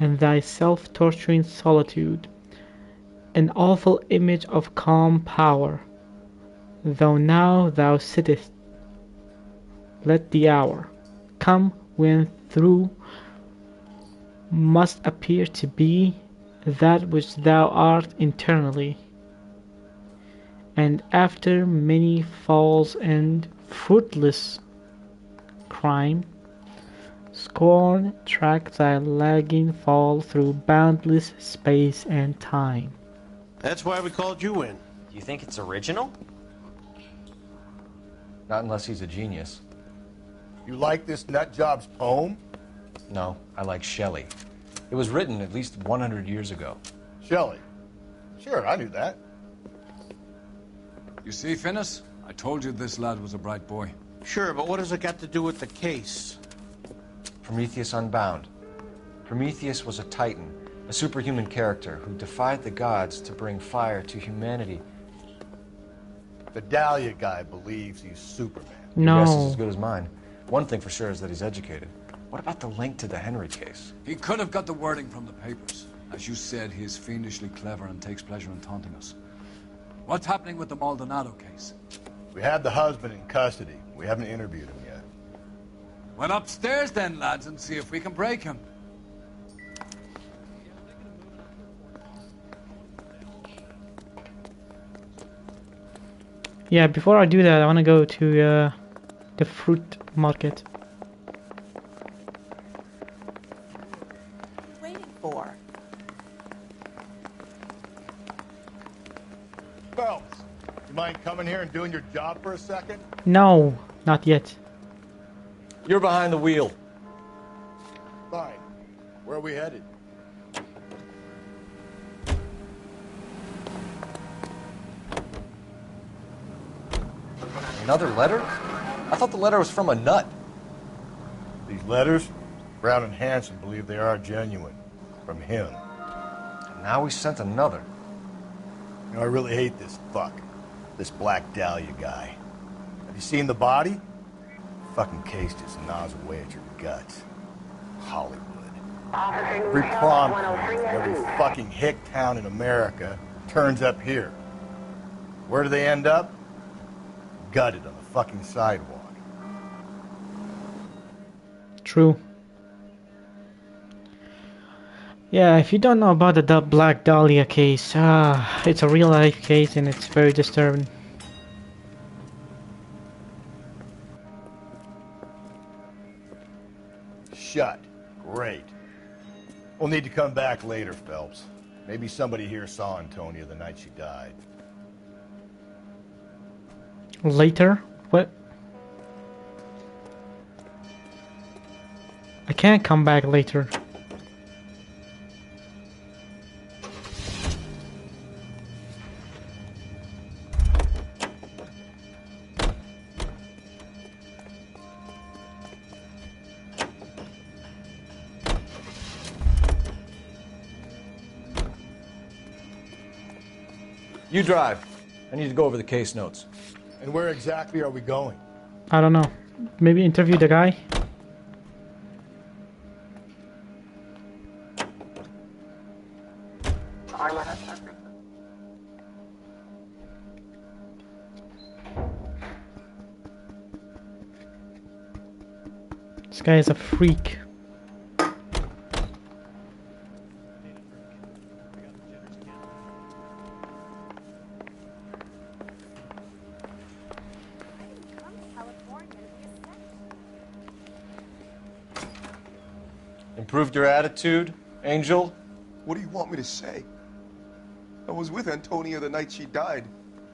and thy self-torturing solitude, an awful image of calm power, though now thou sittest. Let the hour come when through must appear to be that which thou art internally, and after many falls and fruitless crime, scorn track thy lagging fall through boundless space and time. That's why we called you in. Do you think it's original? Not unless he's a genius. You like this nutjob's poem? No, I like Shelley. It was written at least 100 years ago. Shelley? Sure, I knew that. You see, Finis? I told you this lad was a bright boy. Sure, but what has it got to do with the case? Prometheus Unbound. Prometheus was a titan, a superhuman character who defied the gods to bring fire to humanity. The Dahlia guy believes he's Superman. No. Your guess is as good as mine. One thing for sure is that he's educated. What about the link to the Henry case? He could have got the wording from the papers. As you said, he is fiendishly clever and takes pleasure in taunting us. What's happening with the Maldonado case? We have the husband in custody. We haven't interviewed him yet. Well, upstairs then, lads, and see if we can break him. Yeah, before I do that, I want to go to the fruit market. Waiting for. Phelps, you mind coming here and doing your job for a second? No, not yet. You're behind the wheel. Fine. Where are we headed? Another letter? I thought the letter was from a nut. These letters? Brown and Hanson believe they are genuine. From him. And now we sent another. You know, I really hate this fuck. This Black Dahlia guy. Have you seen the body? Fucking case just gnaws away at your guts. Hollywood. Every prom queen, every fucking hick town in America turns up here. Where do they end up? Gutted on the fucking sidewalk. True. Yeah, if you don't know about the Black Dahlia case, it's a real life case and it's very disturbing. Shut. Great. We'll need to come back later, Phelps. Maybe somebody here saw Antonia the night she died. Later? What? I can't come back later. You drive. I need to go over the case notes. And where exactly are we going? I don't know. Maybe interview the guy? This guy is a freak. Improved your attitude, Angel? What do you want me to say? I was with Antonia the night she died,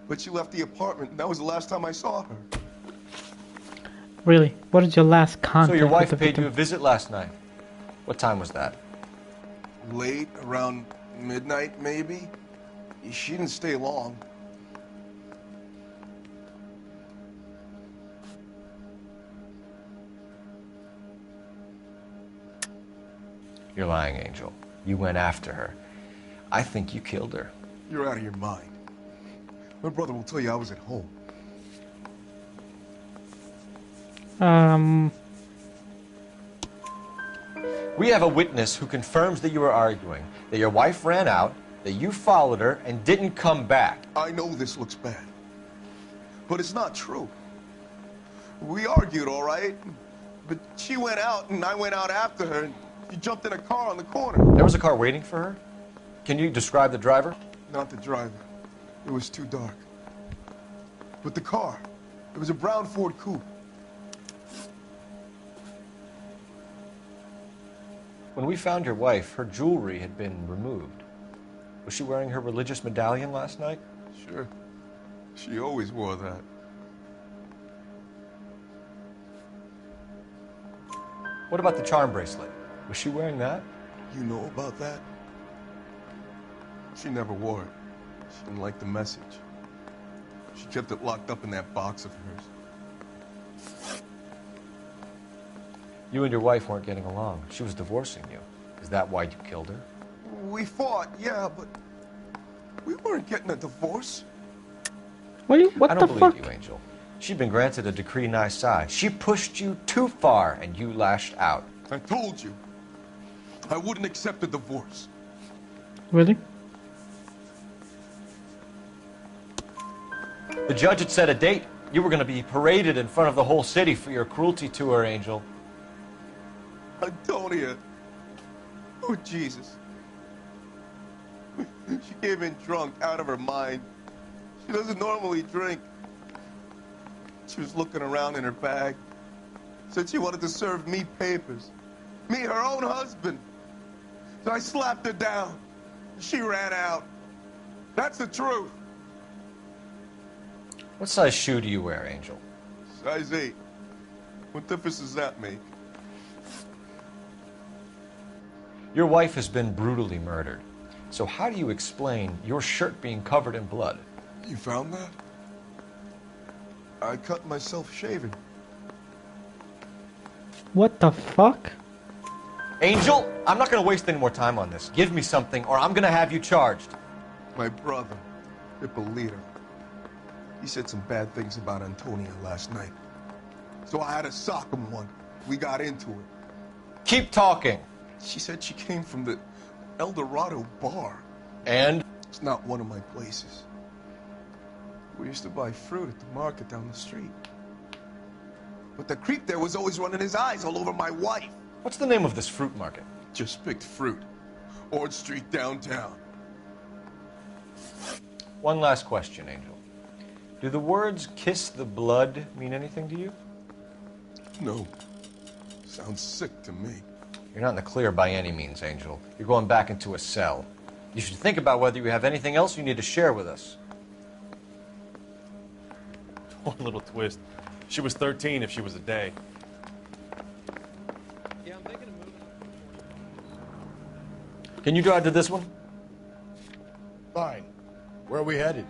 but she left the apartment, and that was the last time I saw her. Really? What is your last contact? So your wife with the paid victim? you a visit last night. What time was that? Late, around midnight, maybe? She didn't stay long. You're lying, Angel. You went after her. I think you killed her. You're out of your mind. My brother will tell you I was at home. We have a witness who confirms that you were arguing, that your wife ran out, that you followed her, and didn't come back. I know this looks bad, but it's not true. We argued, all right? But she went out, and I went out after her, and she jumped in a car on the corner. There was a car waiting for her? Can you describe the driver? Not the driver. It was too dark. But the car, it was a brown Ford Coupe. When we found your wife, her jewelry had been removed. Was she wearing her religious medallion last night? Sure. She always wore that. What about the charm bracelet? Was she wearing that? You know about that? She never wore it. She didn't like the message. She kept it locked up in that box of hers. You and your wife weren't getting along. She was divorcing you. Is that why you killed her? We fought, yeah, but we weren't getting a divorce. What I the don't fuck? believe you, Angel. She'd been granted a decree nisi. She pushed you too far, and you lashed out. I told you. I wouldn't accept a divorce. Really? The judge had set a date. You were going to be paraded in front of the whole city for your cruelty to her, Angel. Antonia. Oh, Jesus. She came in drunk, out of her mind. She doesn't normally drink. She was looking around in her bag. Said she wanted to serve me papers. Me, her own husband. So I slapped her down. She ran out. That's the truth. What size shoe do you wear, Angel? Size 8. What difference does that make? Your wife has been brutally murdered. So how do you explain your shirt being covered in blood? You found that? I cut myself shaving. What the fuck? Angel, I'm not going to waste any more time on this. Give me something or I'm going to have you charged. My brother, Ippolito, he said some bad things about Antonia last night. So I had to sock him one. We got into it. Keep talking. She said she came from the El Dorado bar. And? It's not one of my places. We used to buy fruit at the market down the street. But the creep there was always running his eyes all over my wife. What's the name of this fruit market? Just picked fruit. Ord Street downtown. One last question, Angel. Do the words kiss the blood mean anything to you? No. Sounds sick to me. You're not in the clear by any means, Angel. You're going back into a cell. You should think about whether you have anything else you need to share with us. One little twist. She was 13 if she was a day. Yeah, I'm thinking of moving. Can you drive to this one? Fine. Where are we headed?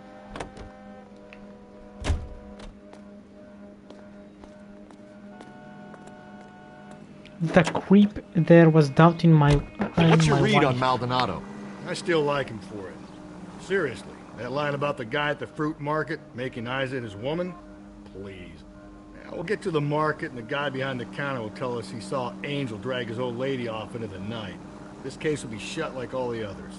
The creep there was doubting my. What's your my read wife. on Maldonado? I still like him for it. Seriously, that line about the guy at the fruit market making eyes at his woman? Please. Now, we'll get to the market and the guy behind the counter will tell us he saw Angel drag his old lady off into the night. This case will be shut like all the others.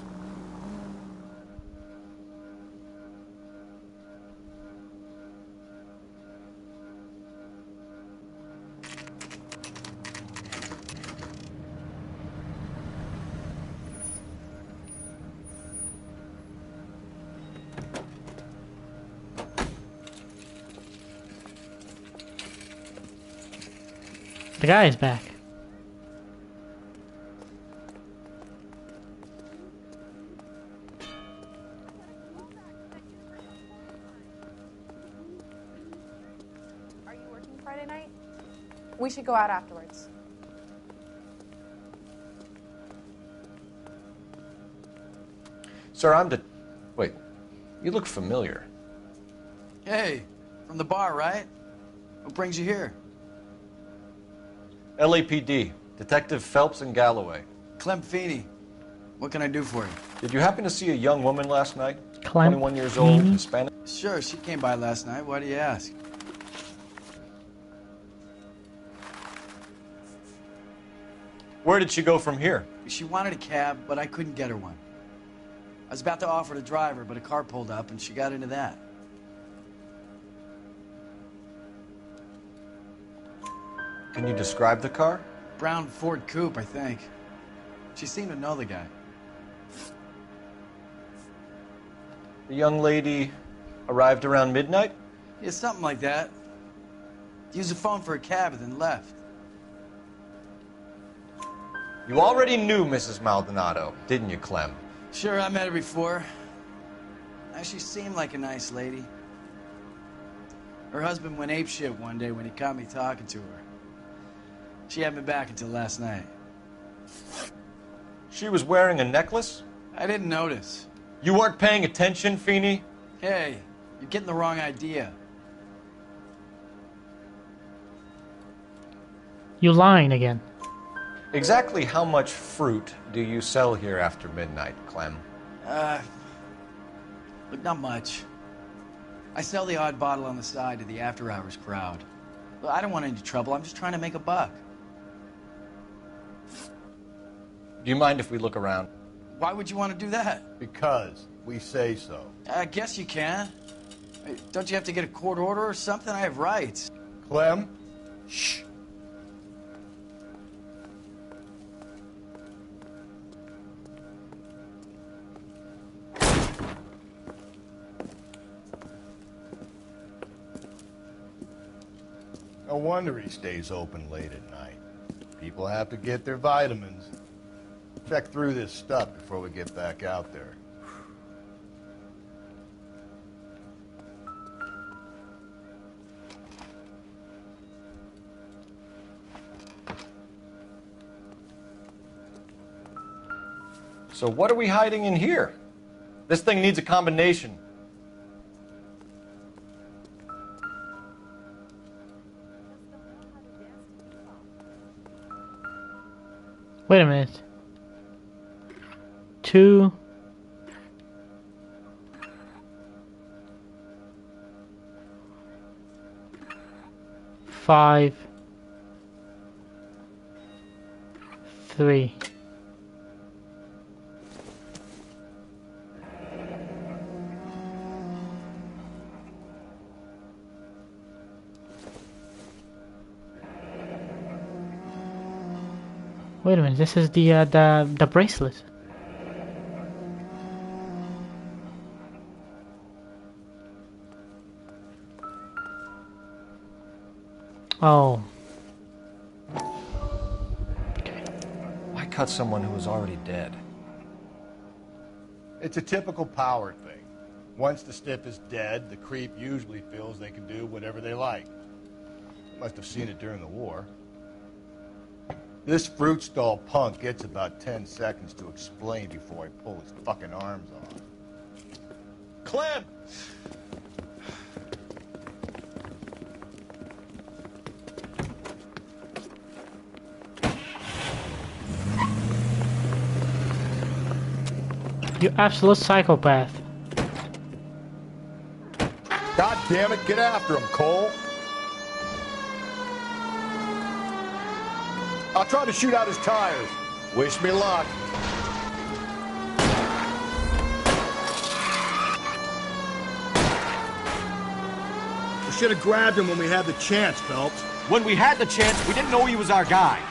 The guy is back. Are you working Friday night? We should go out afterwards. Sir, Wait. You look familiar. Hey, from the bar, right? What brings you here? LAPD. Detective Phelps and Galloway. Clem Feeney. What can I do for you? Did you happen to see a young woman last night? Clem 21 years old, Feeney? Hispanic? Sure, she came by last night. Why do you ask? Where did she go from here? She wanted a cab, but I couldn't get her one. I was about to offer to drive her, but a car pulled up and she got into that. Can you describe the car? Brown Ford Coupe, I think. She seemed to know the guy. The young lady arrived around midnight? Yeah, something like that. Used the phone for a cab and then left. You already knew Mrs. Maldonado, didn't you, Clem? Sure, I met her before. She seemed like a nice lady. Her husband went apeshit one day when he caught me talking to her. She had me back until last night. She was wearing a necklace? I didn't notice. You weren't paying attention, Feeney? Hey, you're getting the wrong idea. You lying again. Exactly how much fruit do you sell here after midnight, Clem? Look, not much. I sell the odd bottle on the side to the after-hours crowd. Look, I don't want any trouble. I'm just trying to make a buck. Do you mind if we look around? Why would you want to do that? Because we say so. I guess you can. Don't you have to get a court order or something? I have rights. Clem? Shh. No wonder he stays open late at night. People have to get their vitamins. Check through this stuff before we get back out there. So what are we hiding in here? This thing needs a combination. Wait a minute. 2 5 3 Wait a minute, this is the bracelet. Oh. Why cut someone who was already dead? It's a typical power thing. Once the stiff is dead, the creep usually feels they can do whatever they like. Must have seen it during the war. This fruit stall punk gets about 10 seconds to explain before I pull his fucking arms off. Clem! You absolute psychopath. God damn it, get after him, Cole. I'll try to shoot out his tires. Wish me luck. We should have grabbed him when we had the chance, Phelps. When we had the chance, we didn't know he was our guy.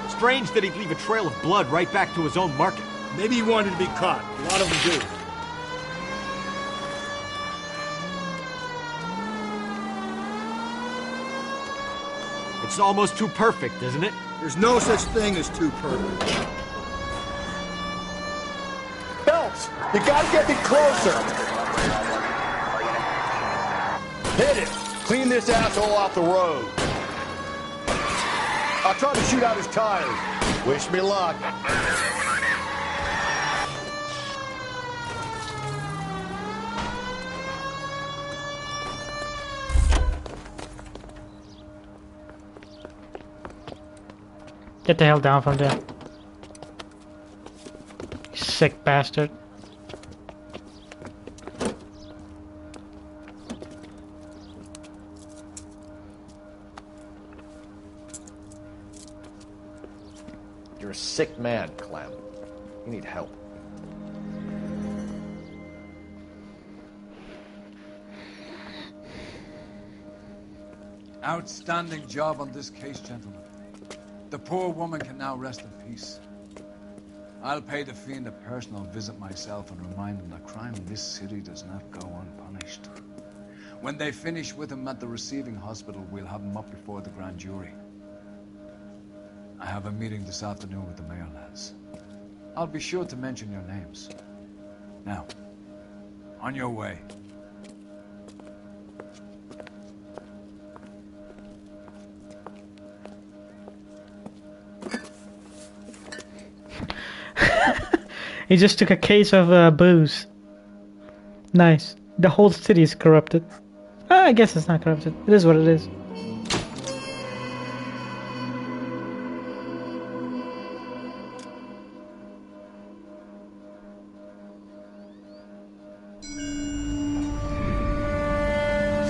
Strange that he'd leave a trail of blood right back to his own market. Maybe he wanted to be caught. A lot of them do. It's almost too perfect, isn't it? There's no such thing as too perfect. Phelps, you gotta get me closer. Hit it. Clean this asshole off the road. I'll try to shoot out his tires. Wish me luck. Get the hell down from there. You sick bastard. You're a sick man, Clem. You need help. Outstanding job on this case, gentlemen. The poor woman can now rest in peace. I'll pay the fiend a personal visit myself and remind him that crime in this city does not go unpunished. When they finish with him at the receiving hospital, we'll have him up before the grand jury. I have a meeting this afternoon with the mayor, lads. I'll be sure to mention your names. Now, on your way. He just took a case of booze. Nice. The whole city is corrupted. I guess it's not corrupted. It is what it is.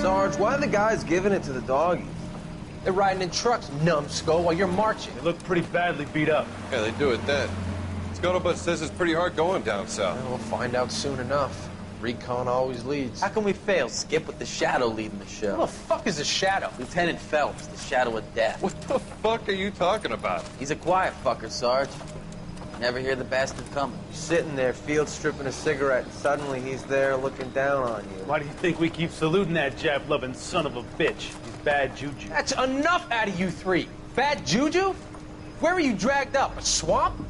Sarge, why are the guys giving it to the doggies? They're riding in trucks, numbskull, while you're marching. They look pretty badly beat up. Yeah, they do it then. Scuttlebutt says it's pretty hard going down south. Well, we'll find out soon enough. Recon always leads. How can we fail, Skip, with the Shadow leading the show? Who the fuck is the Shadow? Lieutenant Phelps, the Shadow of Death. What the fuck are you talking about? He's a quiet fucker, Sarge. Never hear the bastard coming. You're sitting there, field stripping a cigarette, and suddenly he's there looking down on you. Why do you think we keep saluting that Jap-loving son of a bitch? He's bad juju. That's enough out of you three. Bad juju? Where were you dragged up? A swamp?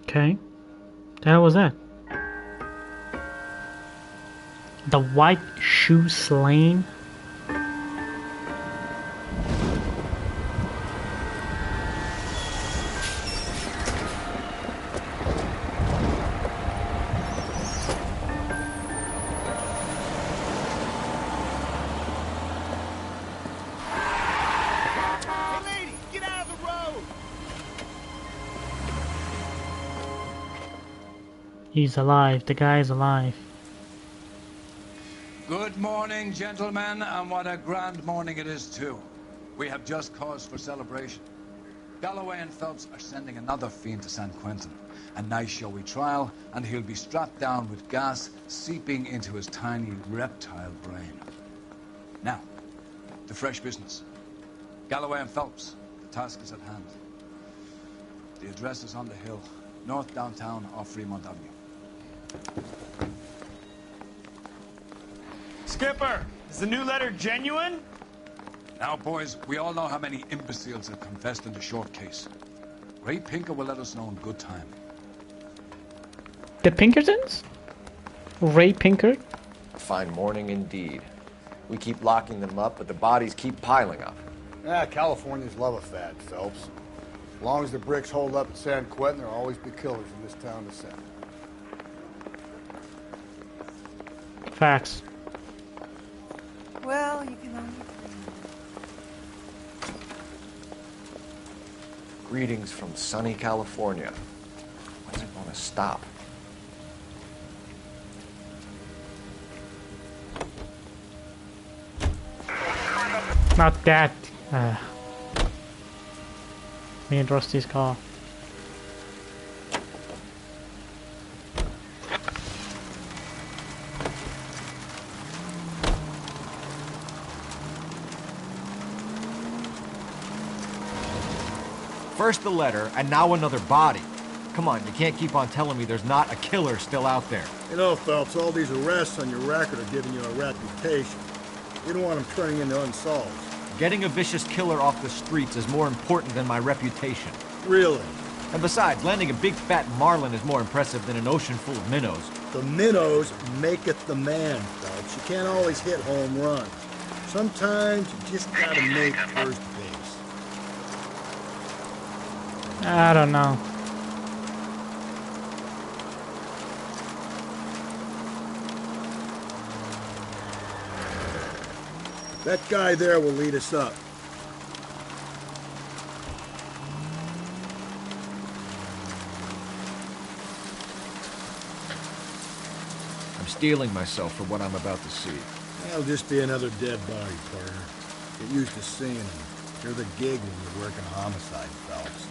Okay. The hell was that? The White Shoe Slain? He's alive. The guy is alive. Good morning, gentlemen, and what a grand morning it is, too. We have just cause for celebration. Galloway and Phelps are sending another fiend to San Quentin. A nice showy trial, and he'll be strapped down with gas seeping into his tiny reptile brain. Now, to fresh business. Galloway and Phelps, the task is at hand. The address is on the hill, north downtown off Fremont Avenue. Skipper, is the new letter genuine? Now, boys, we all know how many imbeciles have confessed in the short case. Ray Pinker will let us know in good time. The Pinkertons? Ray Pinker? Fine morning indeed. We keep locking them up, but the bodies keep piling up. Yeah, Californians love a fad, Phelps. As long as the bricks hold up at San Quentin, there'll always be killers in this town to send. Facts. Well, you can only... Greetings from sunny California. When's it gonna stop? Not that. Me and Rusty's car. First the letter, and now another body. Come on, you can't keep on telling me there's not a killer still out there. You know, Phelps, all these arrests on your record are giving you a reputation. You don't want them turning into unsolved. Getting a vicious killer off the streets is more important than my reputation. Really? And besides, landing a big fat marlin is more impressive than an ocean full of minnows. The minnows maketh the man, Phelps. You can't always hit home runs. Sometimes you just gotta make first base. I don't know. That guy there will lead us up. I'm steeling myself for what I'm about to see. That'll just be another dead body, partner. Get used to seeing them. You're the gig when you're working a homicide, Phelps.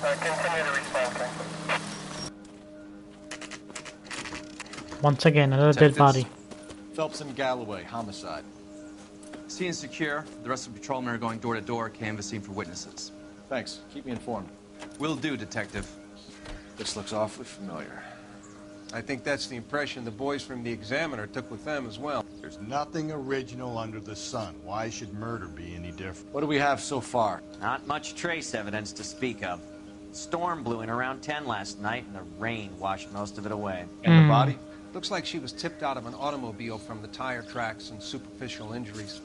Continue to respond. Once again, another dead body. Phelps and Galloway, homicide. Scene secure. The rest of the patrolmen are going door to door, canvassing for witnesses. Thanks. Keep me informed. Will do, Detective. This looks awfully familiar. I think that's the impression the boys from the Examiner took with them as well. There's nothing original under the sun. Why should murder be any different? What do we have so far? Not much trace evidence to speak of. Storm blew in around 10 last night, and the rain washed most of it away. And the body? Looks like she was tipped out of an automobile from the tire tracks and superficial injuries.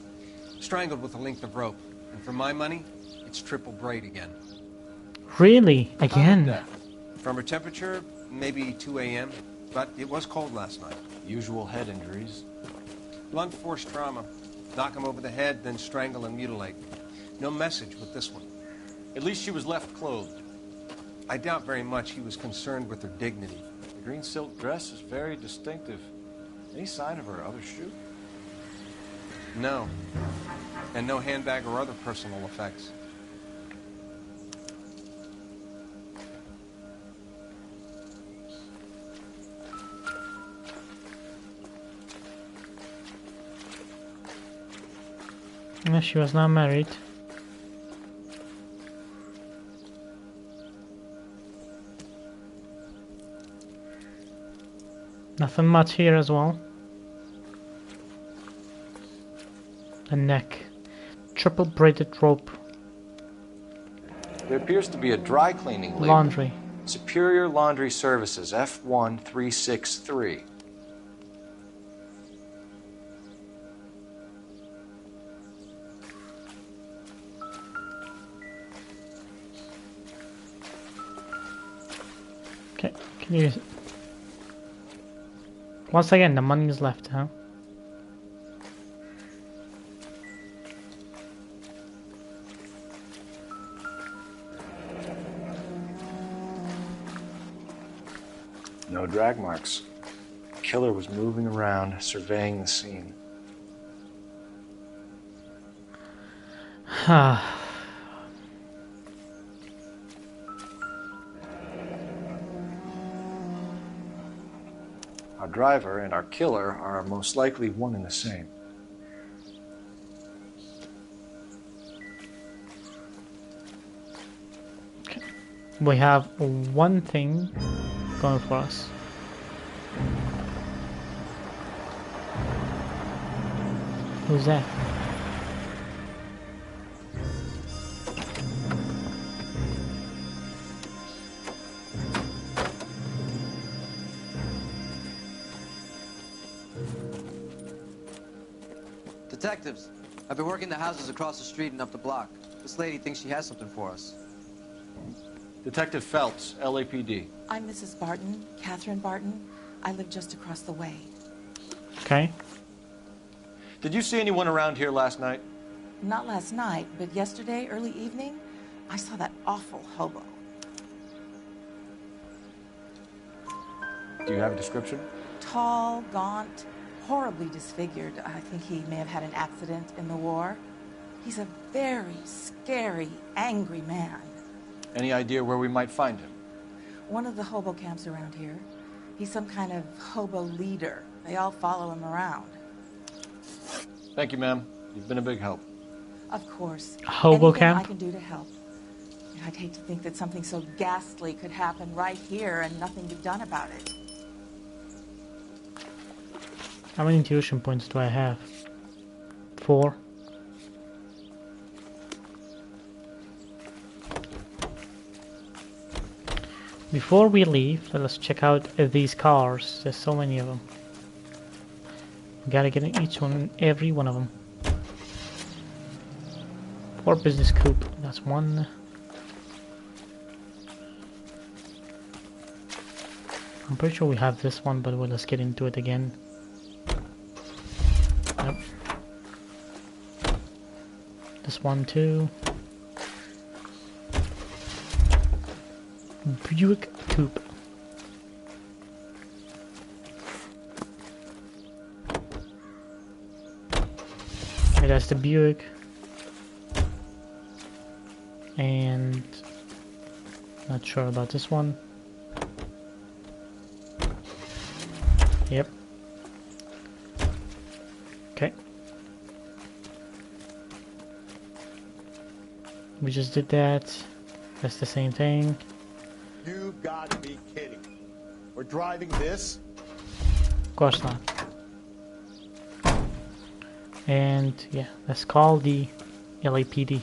Strangled with a length of rope. And for my money, it's triple braid again. Really? Again? From her temperature, maybe 2 a.m., but it was cold last night. Usual head injuries. Blunt force trauma. Knock him over the head, then strangle and mutilate. No message with this one. At least she was left clothed. I doubt very much he was concerned with her dignity. The green silk dress is very distinctive. Any sign of her other shoe? No. And no handbag or other personal effects. No, she was not married. Nothing much here as well. The neck. Triple braided rope. There appears to be a dry cleaning label. Laundry. Superior Laundry Services, F1363. Okay, can you... Once again, the money is left, huh? drag marks. The killer was moving around, surveying the scene. Our driver and our killer are most likely one and the same. We have one thing going for us. Who's that? Detectives, I've been working the houses across the street and up the block. This lady thinks she has something for us. Detective Phelps, LAPD. I'm Mrs. Barton, Catherine Barton. I live just across the way. Okay. Did you see anyone around here last night? Not last night, but yesterday, early evening, I saw that awful hobo. Do you have a description? Tall, gaunt, horribly disfigured. I think he may have had an accident in the war. He's a very scary, angry man. Any idea where we might find him? One of the hobo camps around here. He's some kind of hobo leader. They all follow him around. Thank you, ma'am. You've been a big help. Of course. Hobo Anything camp? I can do to help. I'd hate to think that something so ghastly could happen right here and nothing be done about it. How many intuition points do I have? 4. Before we leave, let us check out these cars. There's so many of them. We gotta get in each one, every one of them. 4 business coupe. That's 1. I'm pretty sure we have this one, but let's get into it again. Yep. This one too. Buick coupe. Okay, that's the Buick. And not sure about this one. Yep. Okay. We just did that. That's the same thing. You got to be kidding. We're driving this? Of course not. And yeah, let's call the LAPD.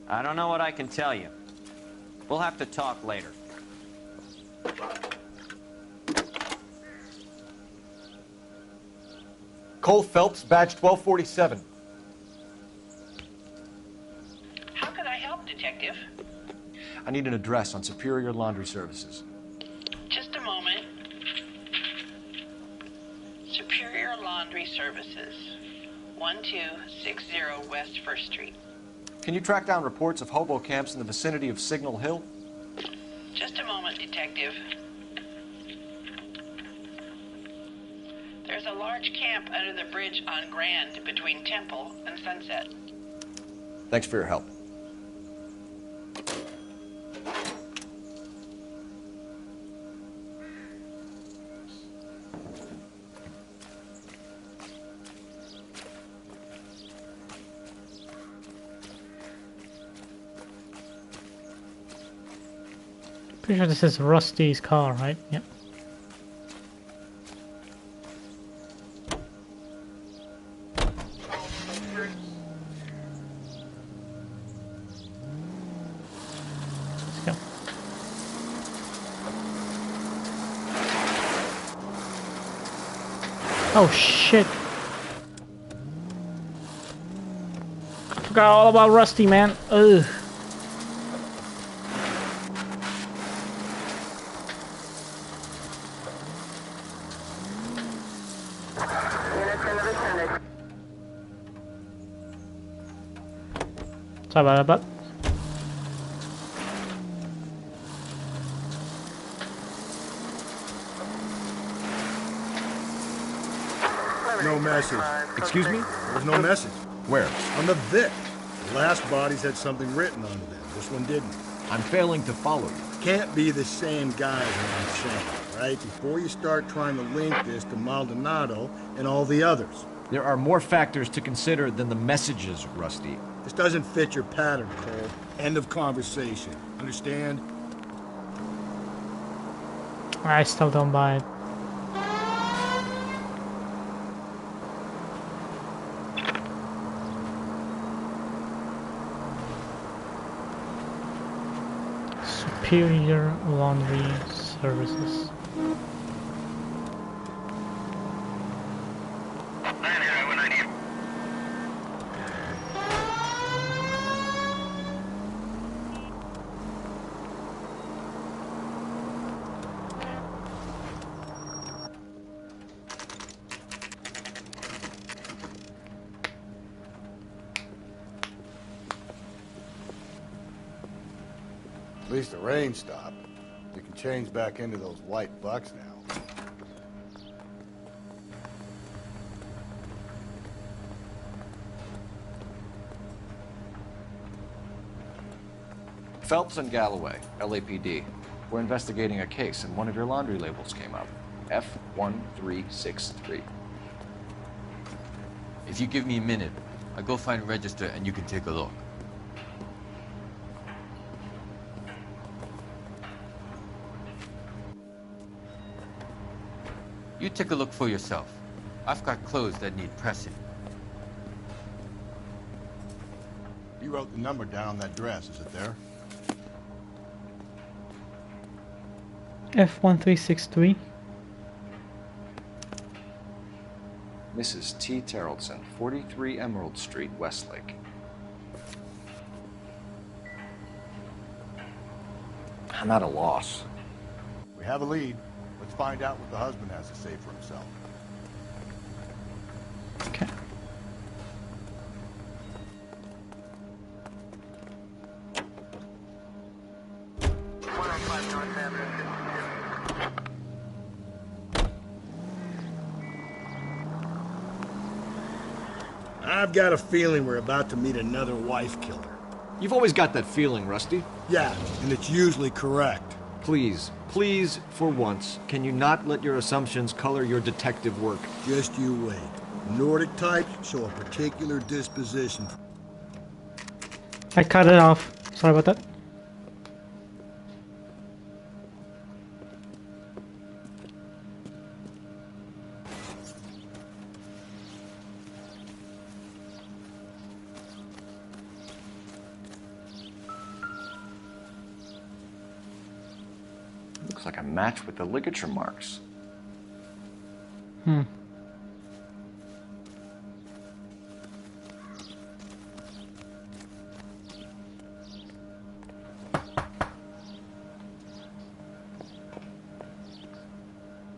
I don't know what I can tell you. We'll have to talk later. Cole Phelps, badge 1247. How can I help, Detective? I need an address on Superior Laundry Services. Just a moment. Superior Laundry Services, 1260 West 1st Street. Can you track down reports of hobo camps in the vicinity of Signal Hill? Just a moment, Detective. There's a large camp under the bridge on Grand between Temple and Sunset. Thanks for your help. Pretty sure this is Rusty's car, right? Yep. Let's go. Oh shit! I forgot all about Rusty, man. Ugh. Sorry about that, but No message. Excuse me? There's no message. Where? On the Vic. The last bodies had something written on them. This one didn't. I'm failing to follow you. Can't be the same guys I'm saying, right? Before you start trying to link this to Maldonado and all the others. There are more factors to consider than the messages, Rusty. This doesn't fit your pattern, Cole. End of conversation. Understand? I still don't buy it. Superior Laundry Services. At least the rain stopped. You can change back into those white bucks now. Phelps and Galloway, LAPD. We're investigating a case, and one of your laundry labels came up. F1363. If you give me a minute, I'll go find a register and you can take a look. You take a look for yourself. I've got clothes that need pressing. You wrote the number down on that dress, is it there? F1363. Mrs. T. Terrellson, 43 Emerald Street, Westlake. I'm at a loss. We have a lead. Let's find out what the husband has to say for himself. Okay. I've got a feeling we're about to meet another wife killer. You've always got that feeling, Rusty. Yeah, and it's usually correct. Please, please, for once, can you not let your assumptions color your detective work? Just you wait. Nordic types show a particular disposition. I cut it off. Sorry about that. Looks like a match with the ligature marks.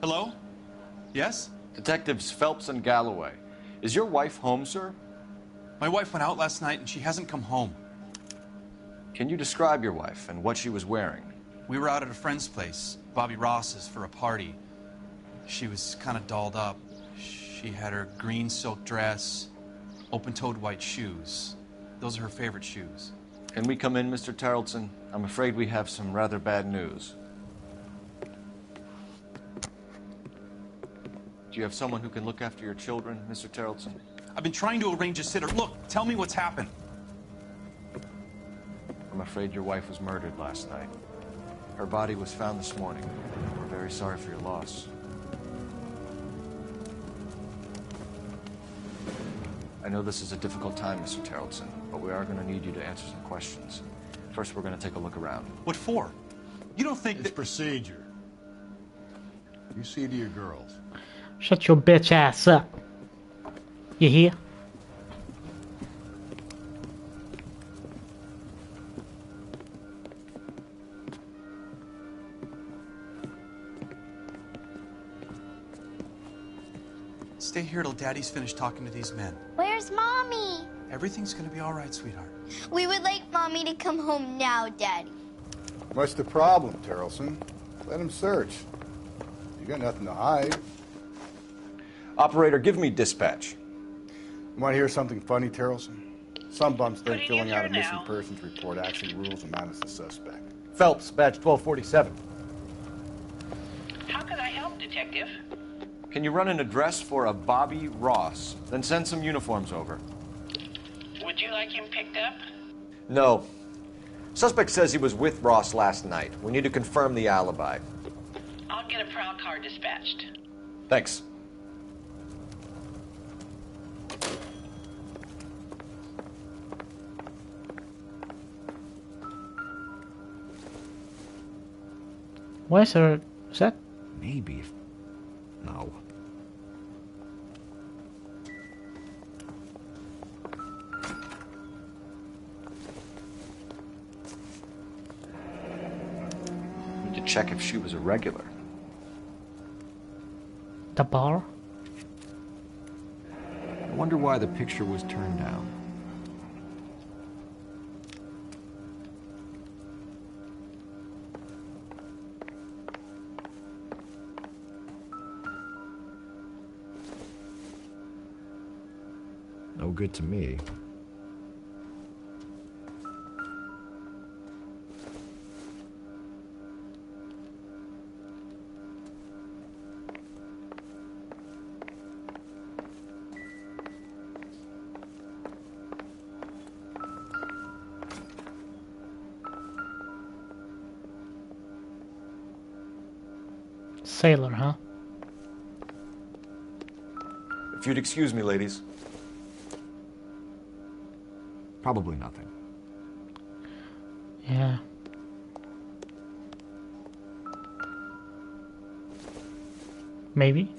Hello? Yes? Detectives Phelps and Galloway. Is your wife home, sir? My wife went out last night and she hasn't come home. Can you describe your wife and what she was wearing? We were out at a friend's place, Bobby Ross's, for a party. She was kind of dolled up. She had her green silk dress, open-toed white shoes. Those are her favorite shoes. Can we come in, Mr. Tarleton? I'm afraid we have some rather bad news. Do you have someone who can look after your children, Mr. Tarleton? I've been trying to arrange a sitter. Look, tell me what's happened. I'm afraid your wife was murdered last night. Her body was found this morning. We're very sorry for your loss. I know this is a difficult time, Mr. Tarleton, but we are going to need you to answer some questions. First, we're going to take a look around. What for? You don't think It's procedure. You see to your girls. Shut your bitch ass up. You hear? Stay here till Daddy's finished talking to these men. Where's Mommy? Everything's gonna be all right, sweetheart. We would like Mommy to come home now, Daddy. What's the problem, Terrelson? Let him search. You got nothing to hide. Operator, give me dispatch. You want to hear something funny, Terrelson? Some bums think filling out a missing persons report actually rules him out as a suspect. Phelps, badge 1247. How can I help, Detective? Can you run an address for a Bobby Ross? Then send some uniforms over. Would you like him picked up? No. Suspect says he was with Ross last night. We need to confirm the alibi. I'll get a prowl car dispatched. Thanks. Where's her... Is that... Maybe. No. Need to check if she was a regular. The bar? I wonder why the picture was turned down. No good to me. Sailor, huh? If you'd excuse me, ladies. Probably nothing. Yeah. Maybe.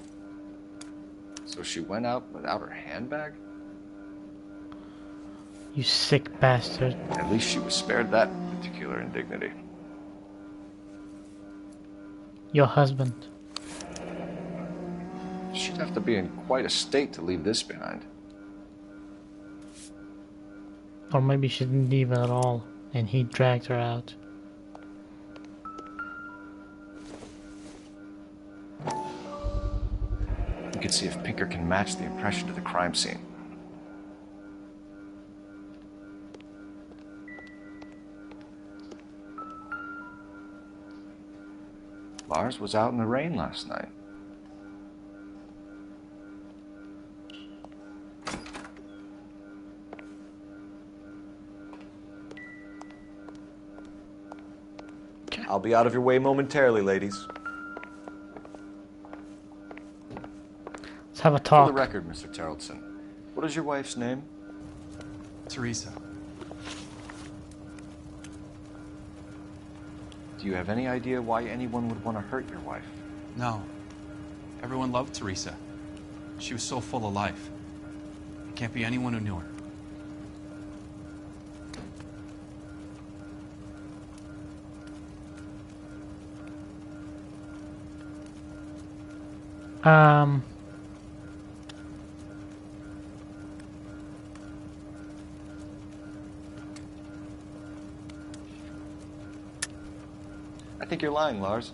So she went out without her handbag? You sick bastard. At least she was spared that particular indignity. Your husband. She'd have to be in quite a state to leave this behind. Or maybe she didn't leave it at all, and he dragged her out. You can see if Pinker can match the impression to the crime scene. Lars was out in the rain last night. I'll be out of your way momentarily, ladies. Let's have a talk. For the record, Mr. Terrelson, what is your wife's name? Teresa. Do you have any idea why anyone would want to hurt your wife? No. Everyone loved Teresa. She was so full of life. There can't be anyone who knew her. I think you're lying, Lars.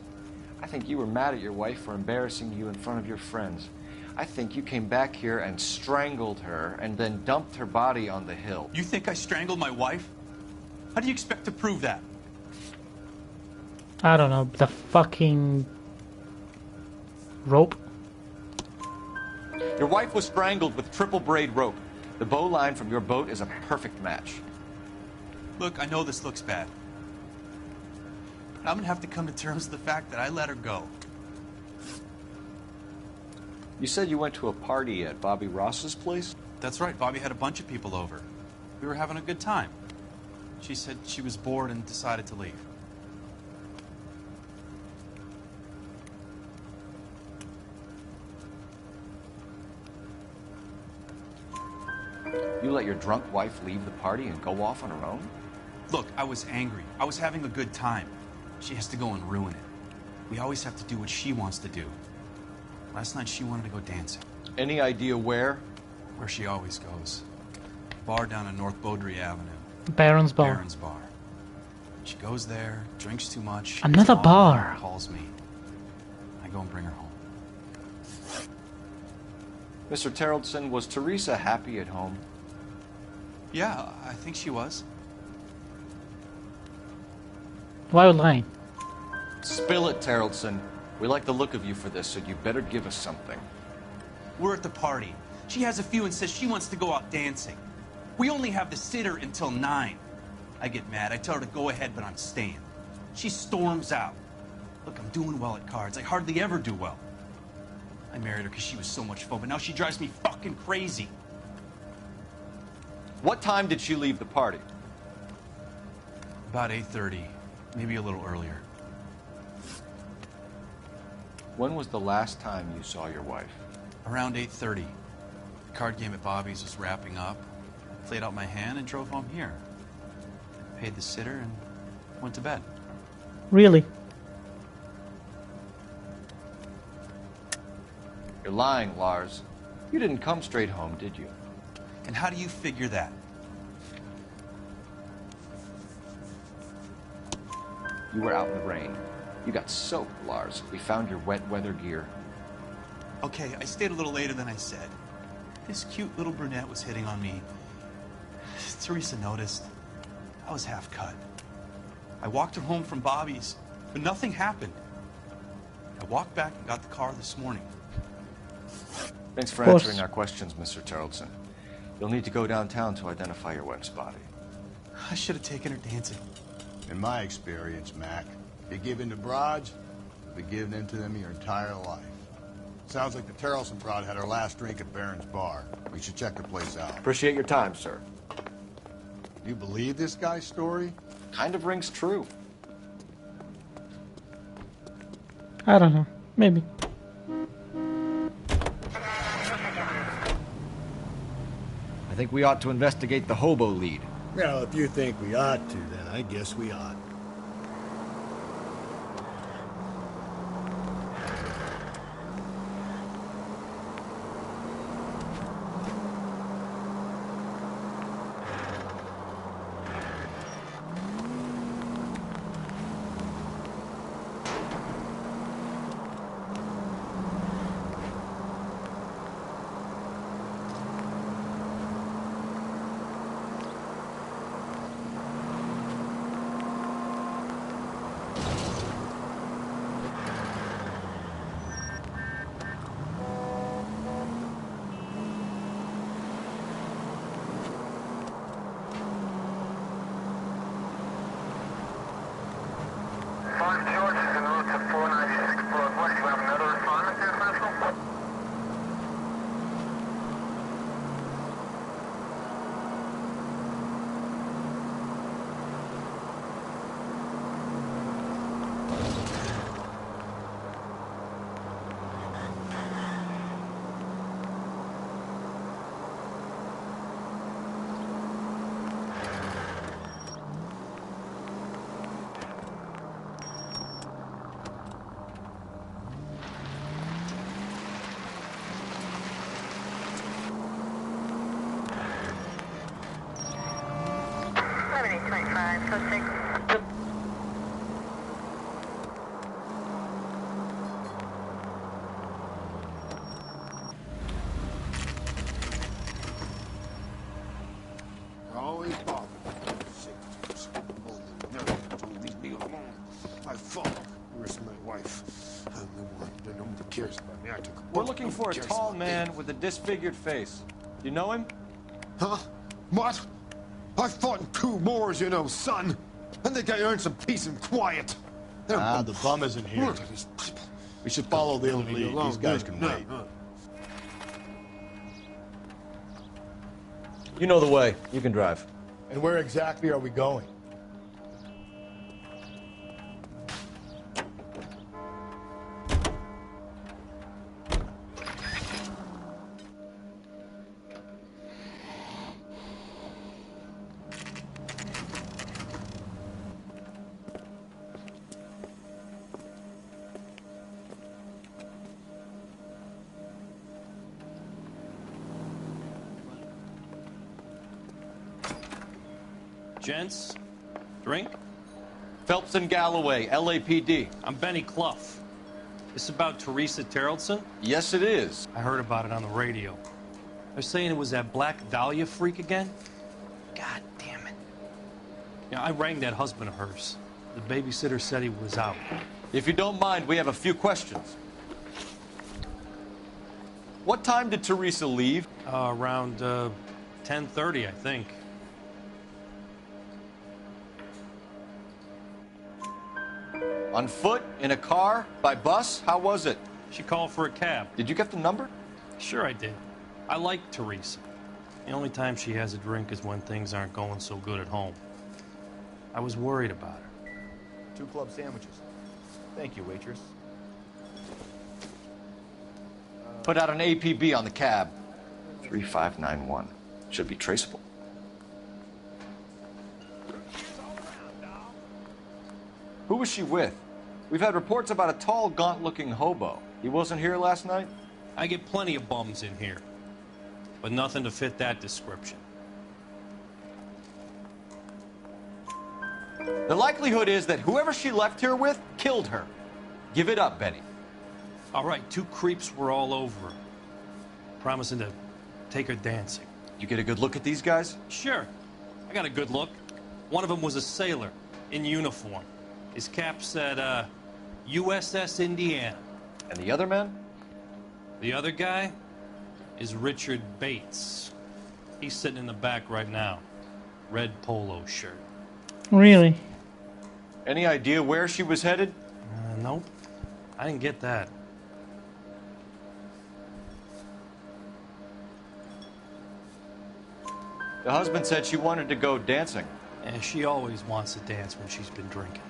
I think you were mad at your wife for embarrassing you in front of your friends. I think you came back here and strangled her and then dumped her body on the hill. You think I strangled my wife? How do you expect to prove that? I don't know, the fucking rope. Your wife was strangled with triple braid rope. The bow line from your boat is a perfect match. Look, I know this looks bad. But I'm gonna have to come to terms with the fact that I let her go. You said you went to a party at Bobby Ross's place? That's right, Bobby had a bunch of people over. We were having a good time. She said she was bored and decided to leave. You let your drunk wife leave the party and go off on her own? Look, I was angry. I was having a good time. She has to go and ruin it. We always have to do what she wants to do. Last night she wanted to go dancing. Any idea where? Where she always goes. Bar down on North Beaudry Avenue. Baron's bar. Baron's bar. She goes there, drinks too much. Another gets bar. online, calls me. I go and bring her home. Mr. Terrellson, was Teresa happy at home? Yeah, I think she was. Why are you lying? Spill it, Terrellson. We like the look of you for this, so you better give us something. We're at the party. She has a few and says she wants to go out dancing. We only have the sitter until 9. I get mad. I tell her to go ahead, but I'm staying. She storms out. Look, I'm doing well at cards. I hardly ever do well. I married her because she was so much fun, but now she drives me fucking crazy. What time did she leave the party? About 8:30, maybe a little earlier. When was the last time you saw your wife? Around 8:30. The card game at Bobby's was wrapping up. I played out my hand and drove home here. Paid the sitter and went to bed. Really? You're lying, Lars. You didn't come straight home, did you? And how do you figure that? You were out in the rain. You got soaked, Lars. We found your wet weather gear. Okay, I stayed a little later than I said. This cute little brunette was hitting on me. Teresa noticed. I was half cut. I walked her home from Bobby's, but nothing happened. I walked back and got the car this morning. Thanks for answering our questions, Mr. Terrellson. You'll need to go downtown to identify your wife's body. I should have taken her dancing. In my experience, Mac, you give in to broads, you'll be giving in to them your entire life. Sounds like the Terrellson broad had her last drink at Baron's bar. We should check the place out. Appreciate your time, sir. You believe this guy's story? Kind of rings true. I don't know. Maybe. I think we ought to investigate the hobo lead. Well, if you think we ought to, then I guess we ought. We're looking for a tall man with a disfigured face. You know him? Huh? What? I fought in 2 wars, you know, son. I think I earned some peace and quiet. The bum isn't here. We should follow the other lead. These guys can wait. You know the way. You can drive. And where exactly are we going? Gents, drink? Phelps and Galloway, LAPD. I'm Benny Clough. This about Teresa Terrellson? Yes, it is. I heard about it on the radio. They're saying it was that Black Dahlia freak again? God damn it. Yeah, I rang that husband of hers. The babysitter said he was out. If you don't mind, we have a few questions. What time did Teresa leave? Around 10:30, I think. On foot? In a car? By bus? How was it? She called for a cab. Did you get the number? Sure I did. I like Teresa. The only time she has a drink is when things aren't going so good at home. I was worried about her. 2 club sandwiches. Thank you, waitress. Put out an APB on the cab. 3591. Should be traceable. Who was she with? We've had reports about a tall, gaunt-looking hobo. He wasn't here last night? I get plenty of bums in here, but nothing to fit that description. The likelihood is that whoever she left here with killed her. Give it up, Benny. All right, 2 creeps were all over her, promising to take her dancing. You get a good look at these guys? Sure. I got a good look. One of them was a sailor in uniform. His cap said, USS Indiana. And the other man? The other guy is Richard Bates. He's sitting in the back right now. Red polo shirt. Really? Any idea where she was headed? Nope. I didn't get that. The husband said she wanted to go dancing. And she always wants to dance when she's been drinking.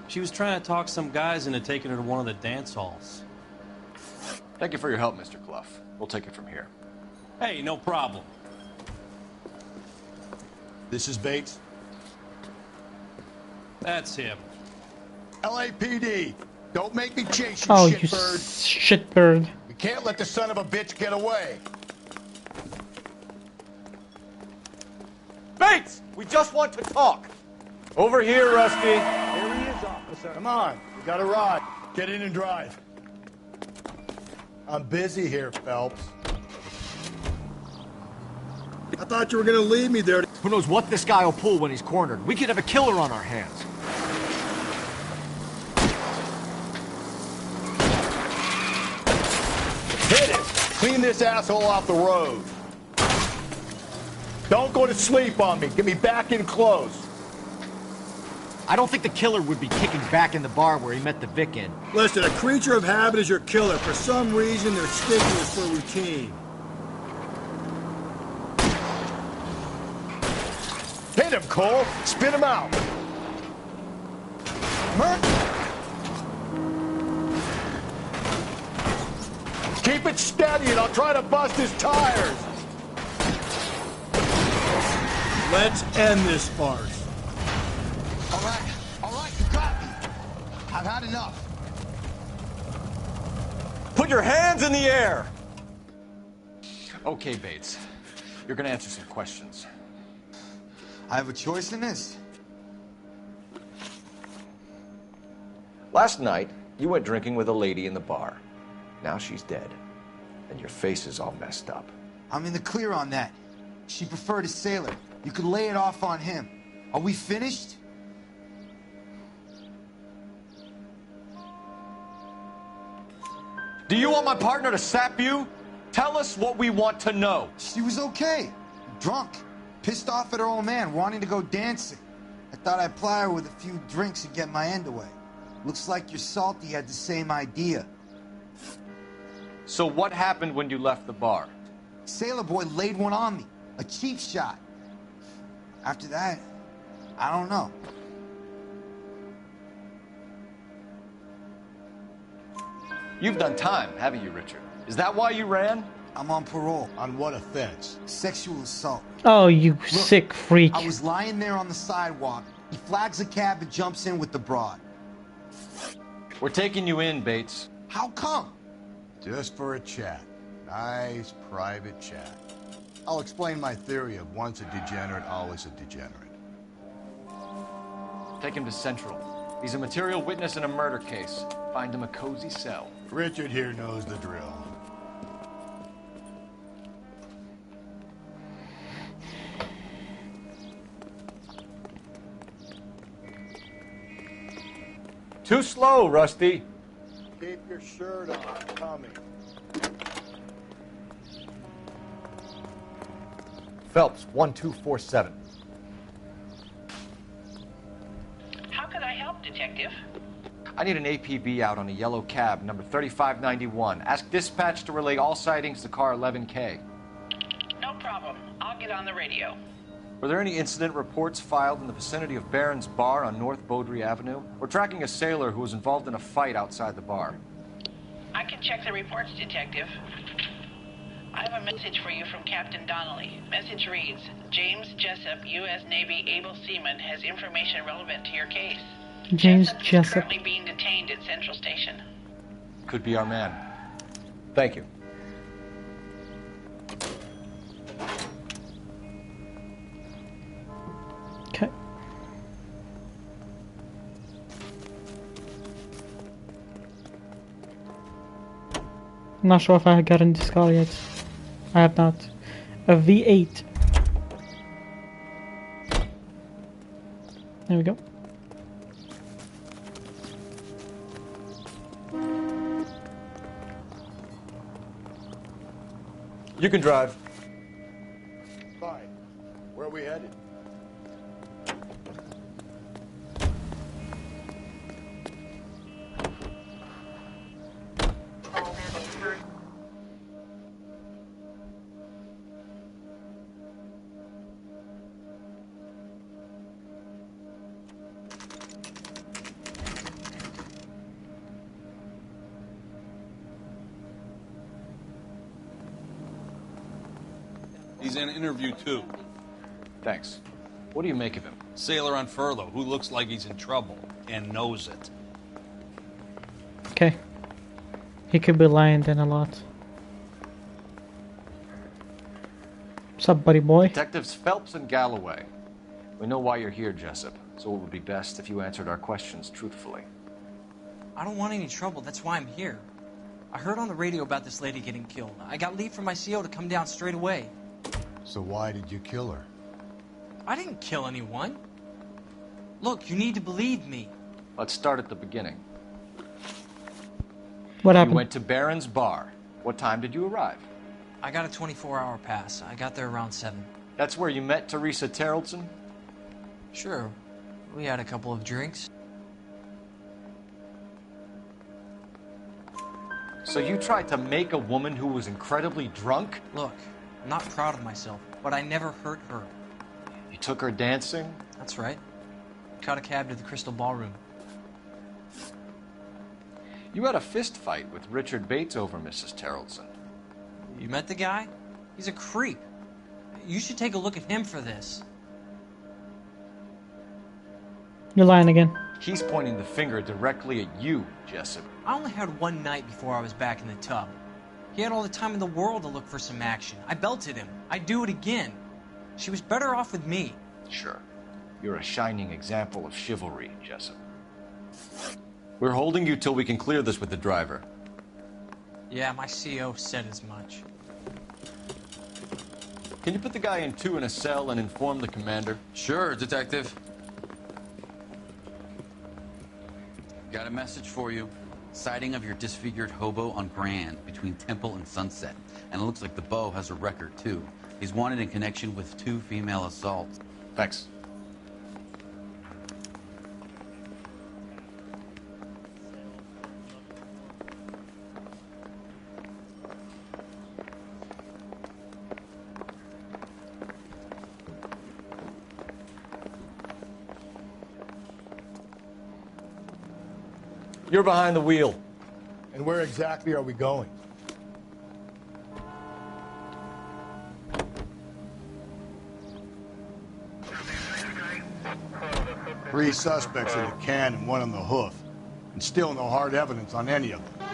She was trying to talk some guys into taking her to one of the dance halls. Thank you for your help, Mr. Clough. We'll take it from here. Hey, no problem. This is Bates. That's him. LAPD, don't make me chase you, Oh, you shitbird. shitbird. You can't let the son of a bitch get away. Bates! We just want to talk. Over here, Rusty. Here he is, officer. Come on, you got a ride. Get in and drive. I'm busy here, Phelps. I thought you were gonna leave me there. Who knows what this guy will pull when he's cornered? We could have a killer on our hands. Hit it! Clean this asshole off the road. Don't go to sleep on me. Get me back in close. I don't think the killer would be kicking back in the bar where he met the Vic in. Listen, a creature of habit is your killer. For some reason, they're sticklers for routine. Hit him, Cole. Spit him out. Merc. Keep it steady and I'll try to bust his tires. Let's end this farce. All right, you got me. I've had enough. Put your hands in the air! Okay, Bates. You're gonna answer some questions. I have a choice in this. Last night, you went drinking with a lady in the bar. Now she's dead. And your face is all messed up. I'm in the clear on that. She preferred a sailor. You could lay it off on him. Are we finished? Do you want my partner to sap you? Tell us what we want to know. She was okay. Drunk. Pissed off at her old man, wanting to go dancing. I thought I'd ply her with a few drinks and get my end away. Looks like your Salty had the same idea. So what happened when you left the bar? Sailor boy laid one on me. A cheap shot. After that, I don't know. You've done time, haven't you, Richard? Is that why you ran? I'm on parole. On what offense? Sexual assault. Oh, you Look, sick freak. I was lying there on the sidewalk. He flags a cab and jumps in with the broad. We're taking you in, Bates. How come? Just for a chat. Nice private chat. I'll explain my theory of once a degenerate, always a degenerate. Take him to Central. He's a material witness in a murder case. Find him a cozy cell. Richard here knows the drill. Too slow, Rusty. Keep your shirt on. Coming. Phelps, 1247. How can I help, Detective? I need an APB out on a yellow cab, number 3591. Ask dispatch to relay all sightings to car 11K. No problem. I'll get on the radio. Were there any incident reports filed in the vicinity of Barron's Bar on North Beaudry Avenue? We're tracking a sailor who was involved in a fight outside the bar. I can check the reports, Detective. I have a message for you from Captain Donnelly. Message reads, James Jessup, U.S. Navy able seaman, has information relevant to your case. James Jessup is Jessup. currently being detained at Central Station. Could be our man. Thank you. Okay. I'm not sure if I got in this car yet. I have not. A V8. There we go. You can drive. Fine. Where are we headed? He's in interview 2. Thanks. What do you make of him? Sailor on furlough who looks like he's in trouble and knows it. Okay. He could be lying then a lot. What's up, buddy boy? Detectives Phelps and Galloway. We know why you're here, Jessup, so it would be best if you answered our questions truthfully. I don't want any trouble. That's why I'm here. I heard on the radio about this lady getting killed. I got leave from my CO to come down straight away. So why did you kill her? I didn't kill anyone. Look, you need to believe me. Let's start at the beginning. What happened? You went to Barron's Bar. What time did you arrive? I got a 24-hour pass. I got there around 7. That's where you met Teresa Terrellson? Sure. We had a couple of drinks. So you tried to make a woman who was incredibly drunk? Look, I'm not proud of myself, but I never hurt her. You took her dancing? That's right. Caught a cab to the Crystal Ballroom. You had a fist fight with Richard Bates over Mrs. Terrellson. You met the guy? He's a creep. You should take a look at him for this. You're lying again. He's pointing the finger directly at you, Jessup. I only had one night before I was back in the tub. He had all the time in the world to look for some action. I belted him. I'd do it again. She was better off with me. Sure. You're a shining example of chivalry, Jessup. We're holding you till we can clear this with the driver. Yeah, my CO said as much. Can you put the guy in 2 in a cell and inform the commander? Sure, Detective. Got a message for you. Sighting of your disfigured hobo on Grand between Temple and Sunset. And it looks like the Beau has a record, too. He's wanted in connection with 2 female assaults. Thanks. You're behind the wheel. And where exactly are we going? Three suspects in the can and 1 on the hoof. And still no hard evidence on any of them.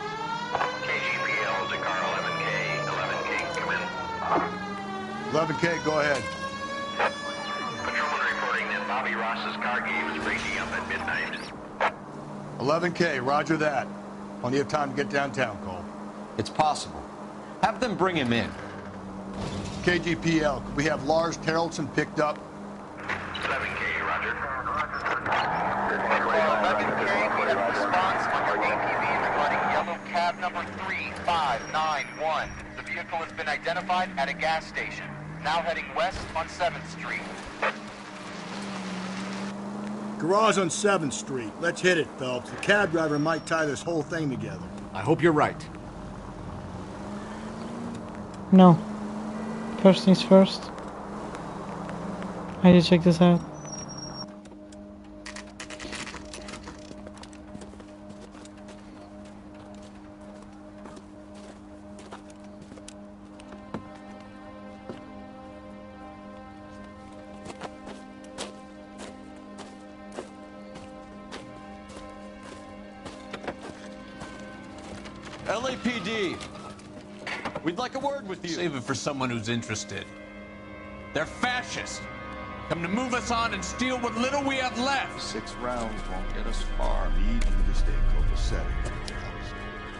KGPL to car 11K, 11K, come in. 11K, go ahead. Patrolman reporting that Bobby Ross's car game is breaking up at midnight. 11K, roger that. Plenty of time to get downtown, Cole. It's possible. Have them bring him in. KGPL, could we have Lars Terrelson picked up? 11K, roger. 11K, we have a response on your APB regarding yellow cab number 3591. The vehicle has been identified at a gas station. Now heading west on 7th Street. Garage on 7th Street. Let's hit it, Phelps. The cab driver might tie this whole thing together. I hope you're right. No. First things first. I need to check this out. LAPD. We'd like a word with you. Save it for someone who's interested. They're fascists. Come to move us on and steal what little we have left. 6 rounds won't get us far. Need you to stay copacetic.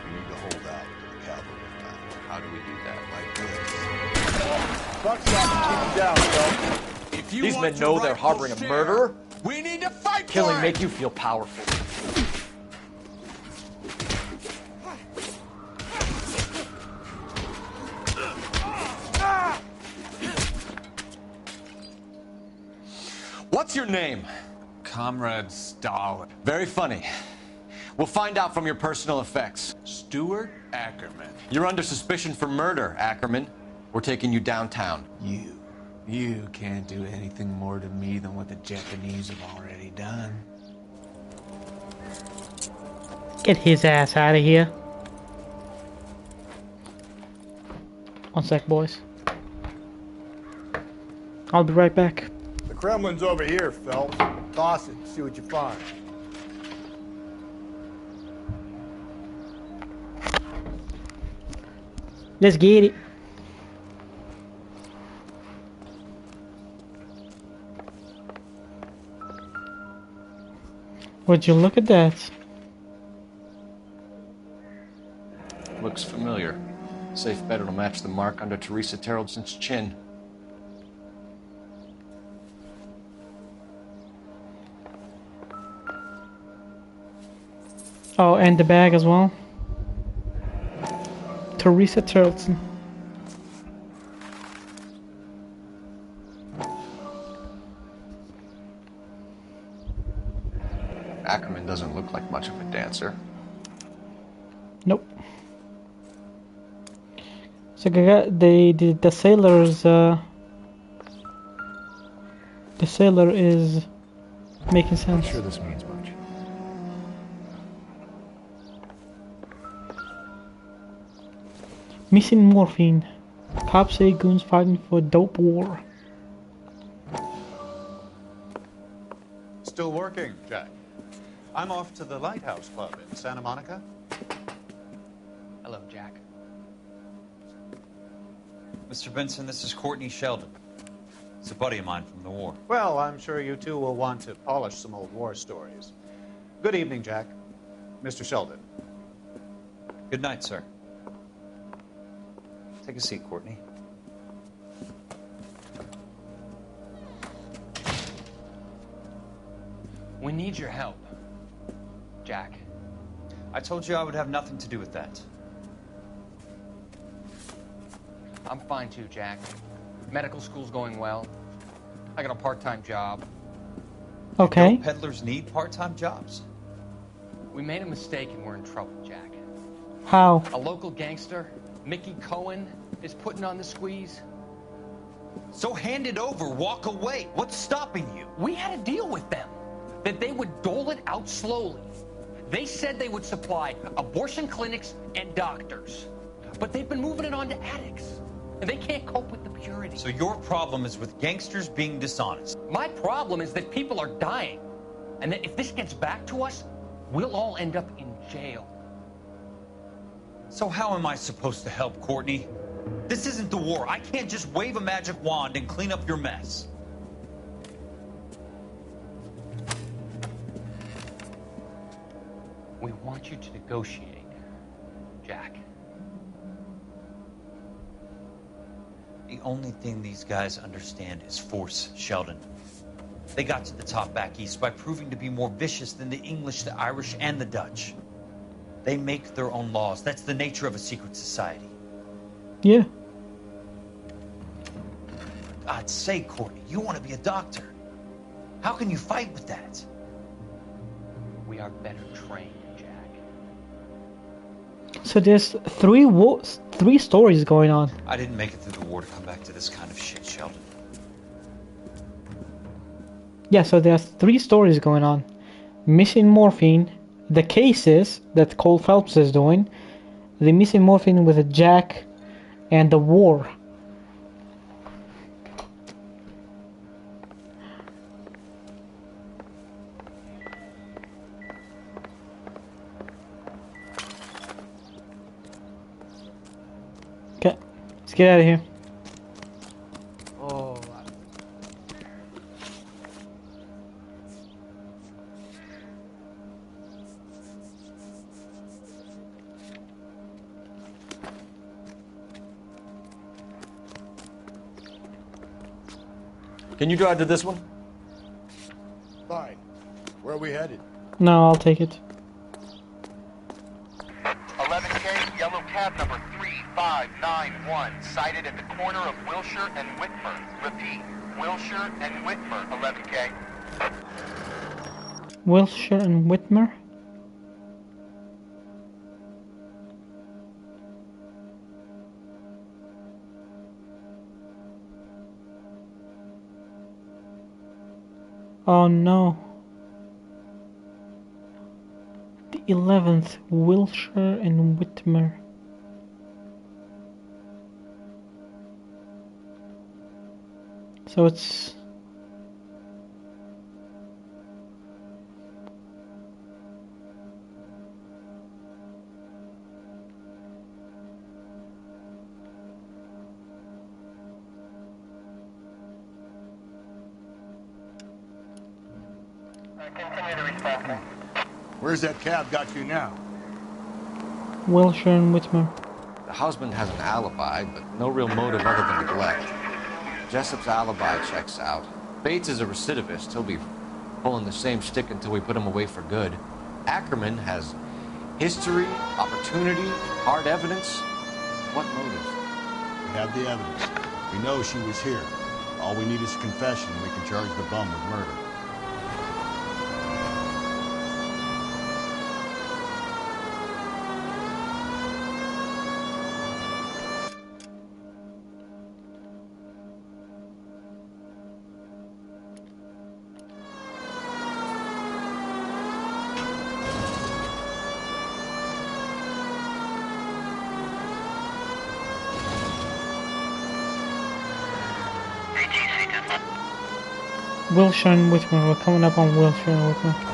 We need to hold out until the cavalry arrive. How do we do that? Like this. Buckshot keep him down, Phelps. If you These want men to know they're rifle harboring a share, murderer? We need to fight Killing for it. make you feel powerful. What's your name? Comrade Stalin. Very funny. We'll find out from your personal effects. Stuart Ackerman. You're under suspicion for murder, Ackerman. We're taking you downtown. You can't do anything more to me than what the Japanese have already done. Get his ass out of here. One sec, boys. I'll be right back. The Kremlin's over here, Phelps. Toss it, see what you find. Let's get it. Would you look at that? Looks familiar. Safe bet it'll match the mark under Teresa Terrelson's chin. Oh, and the bag as well. Teresa Terrelson. Ackerman doesn't look like much of a dancer. Nope. So the sailor's the sailor is making sense. I'm sure this means much. Missing morphine. Cops say goons fighting for dope war. Still working, Jack. I'm off to the Lighthouse Club in Santa Monica. Hello, Jack. Mr. Benson, this is Courtney Sheldon. It's a buddy of mine from the war. Well, I'm sure you two will want to polish some old war stories. Good evening, Jack. Mr. Sheldon. Good night, sir. Take a seat, Courtney. We need your help, Jack. I told you I would have nothing to do with that. I'm fine too, Jack. Medical school's going well. I got a part-time job. Okay. Dope peddlers need part-time jobs. We made a mistake and we're in trouble, Jack. How? A local gangster, Mickey Cohen, is putting on the squeeze. So hand it over, walk away. What's stopping you? We had a deal with them that they would dole it out slowly. They said they would supply abortion clinics and doctors, but they've been moving it on to addicts, and they can't cope with the purity. So your problem is with gangsters being dishonest. My problem is that people are dying, and that if this gets back to us, we'll all end up in jail. So how am I supposed to help, Courtney? This isn't the war. I can't just wave a magic wand and clean up your mess. We want you to negotiate, Jack. The only thing these guys understand is force, Sheldon. They got to the top back east by proving to be more vicious than the English, the Irish, and the Dutch. They make their own laws. That's the nature of a secret society. Yeah. For God's sake, Courtney, you want to be a doctor. How can you fight with that? We are better trained, Jack. So there's three stories going on. I didn't make it through the war to come back to this kind of shit, Sheldon. Yeah, so there's 3 stories going on. Missing morphine, the cases that Cole Phelps is doing, the missing morphine with Jack, and the war. Okay, let's get out of here. Oh. Can you drive to this one? Fine. Where are we headed? No, I'll take it. 11K, yellow cab number 3591, sighted at the corner of Wilshire and Whitmer. Repeat, Wilshire and Whitmer, 11K. Wilshire and Whitmer? Oh no. The 11th, Wilshire and Whitmer. So it's... Where's that cab got you now? Wilshire and Whitmer. The husband has an alibi, but no real motive other than neglect. Jessup's alibi checks out. Bates is a recidivist. He'll be pulling the same stick until we put him away for good. Ackerman has history, opportunity, hard evidence. What motive? We have the evidence. We know she was here. All we need is a confession, and we can charge the bum with murder. Wilshire and Whitmer. We're coming up on Wilshire and Whitmer.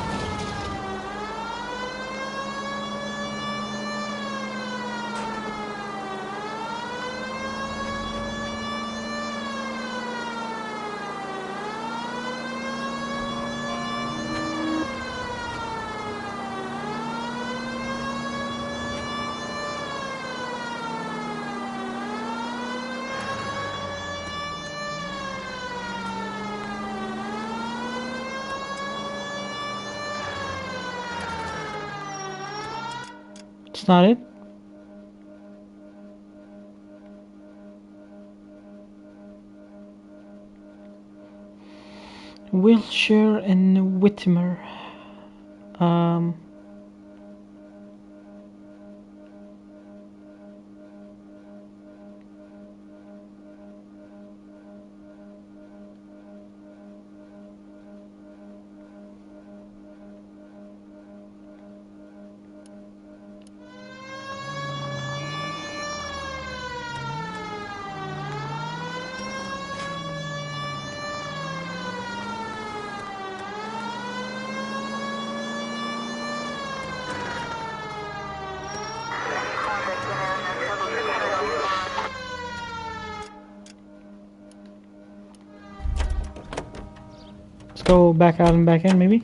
It's not it? Wilshire and Whitmer. go back out and back in, maybe.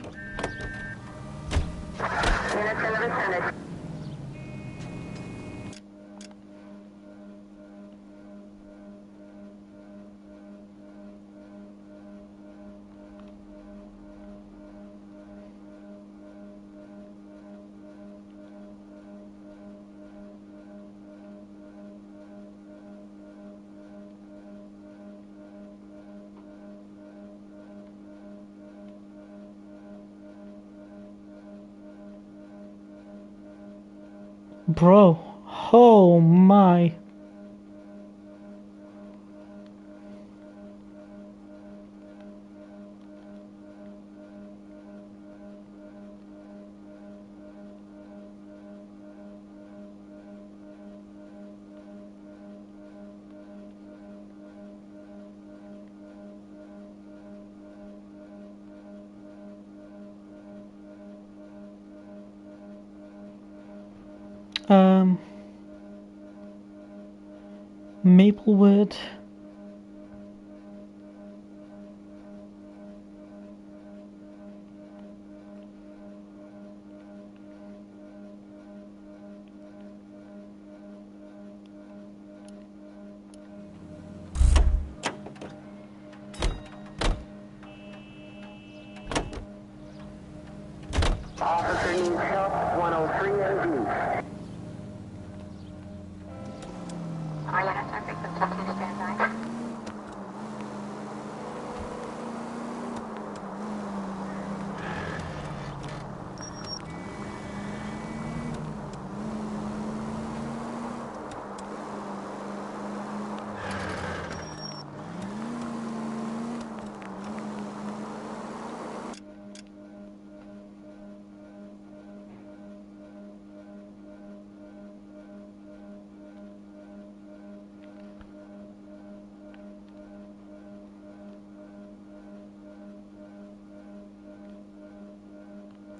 Bro, oh my. Maplewood. Officer needs help, 103 AD. All units are frequent to stand by.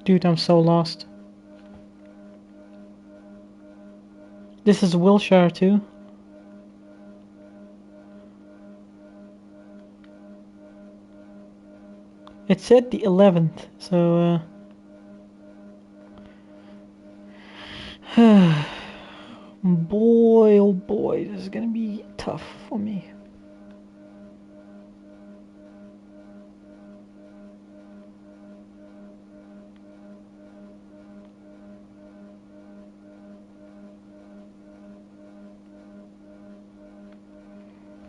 Dude, I'm so lost. This is Wilshire too. It said the 11th, so boy, oh boy, this is gonna be tough for me.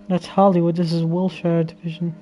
That's Hollywood, this is Wilshire Division.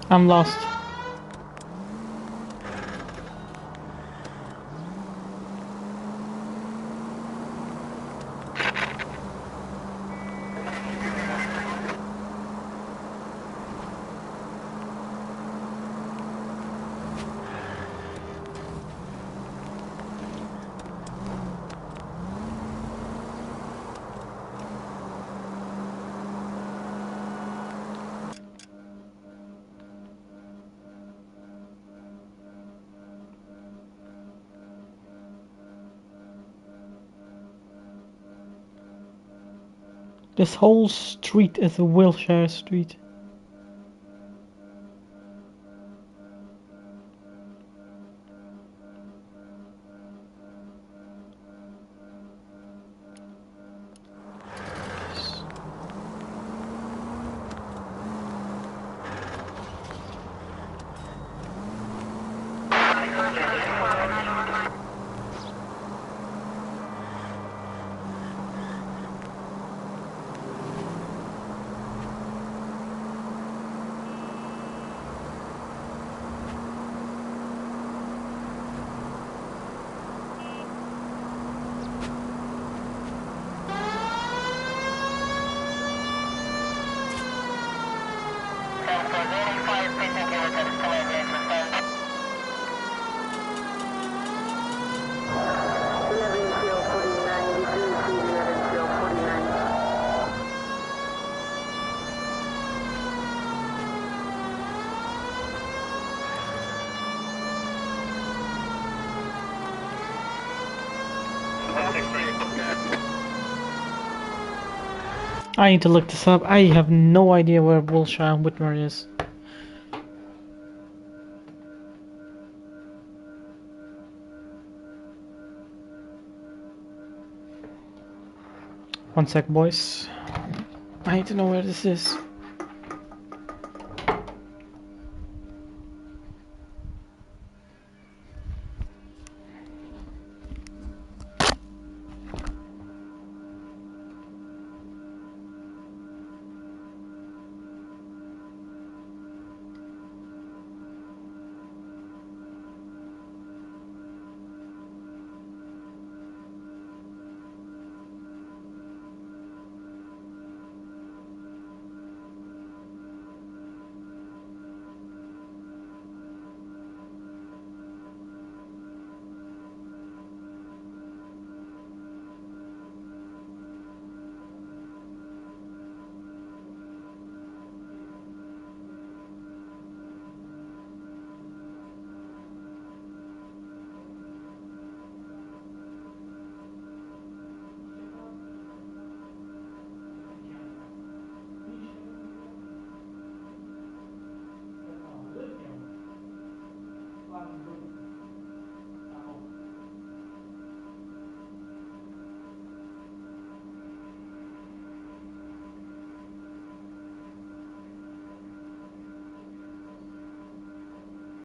I'm lost. This whole street is a Wilshire street. I need to look this up. I have no idea where Wilshire and Whitmer is. One sec, boys. I need to know where this is.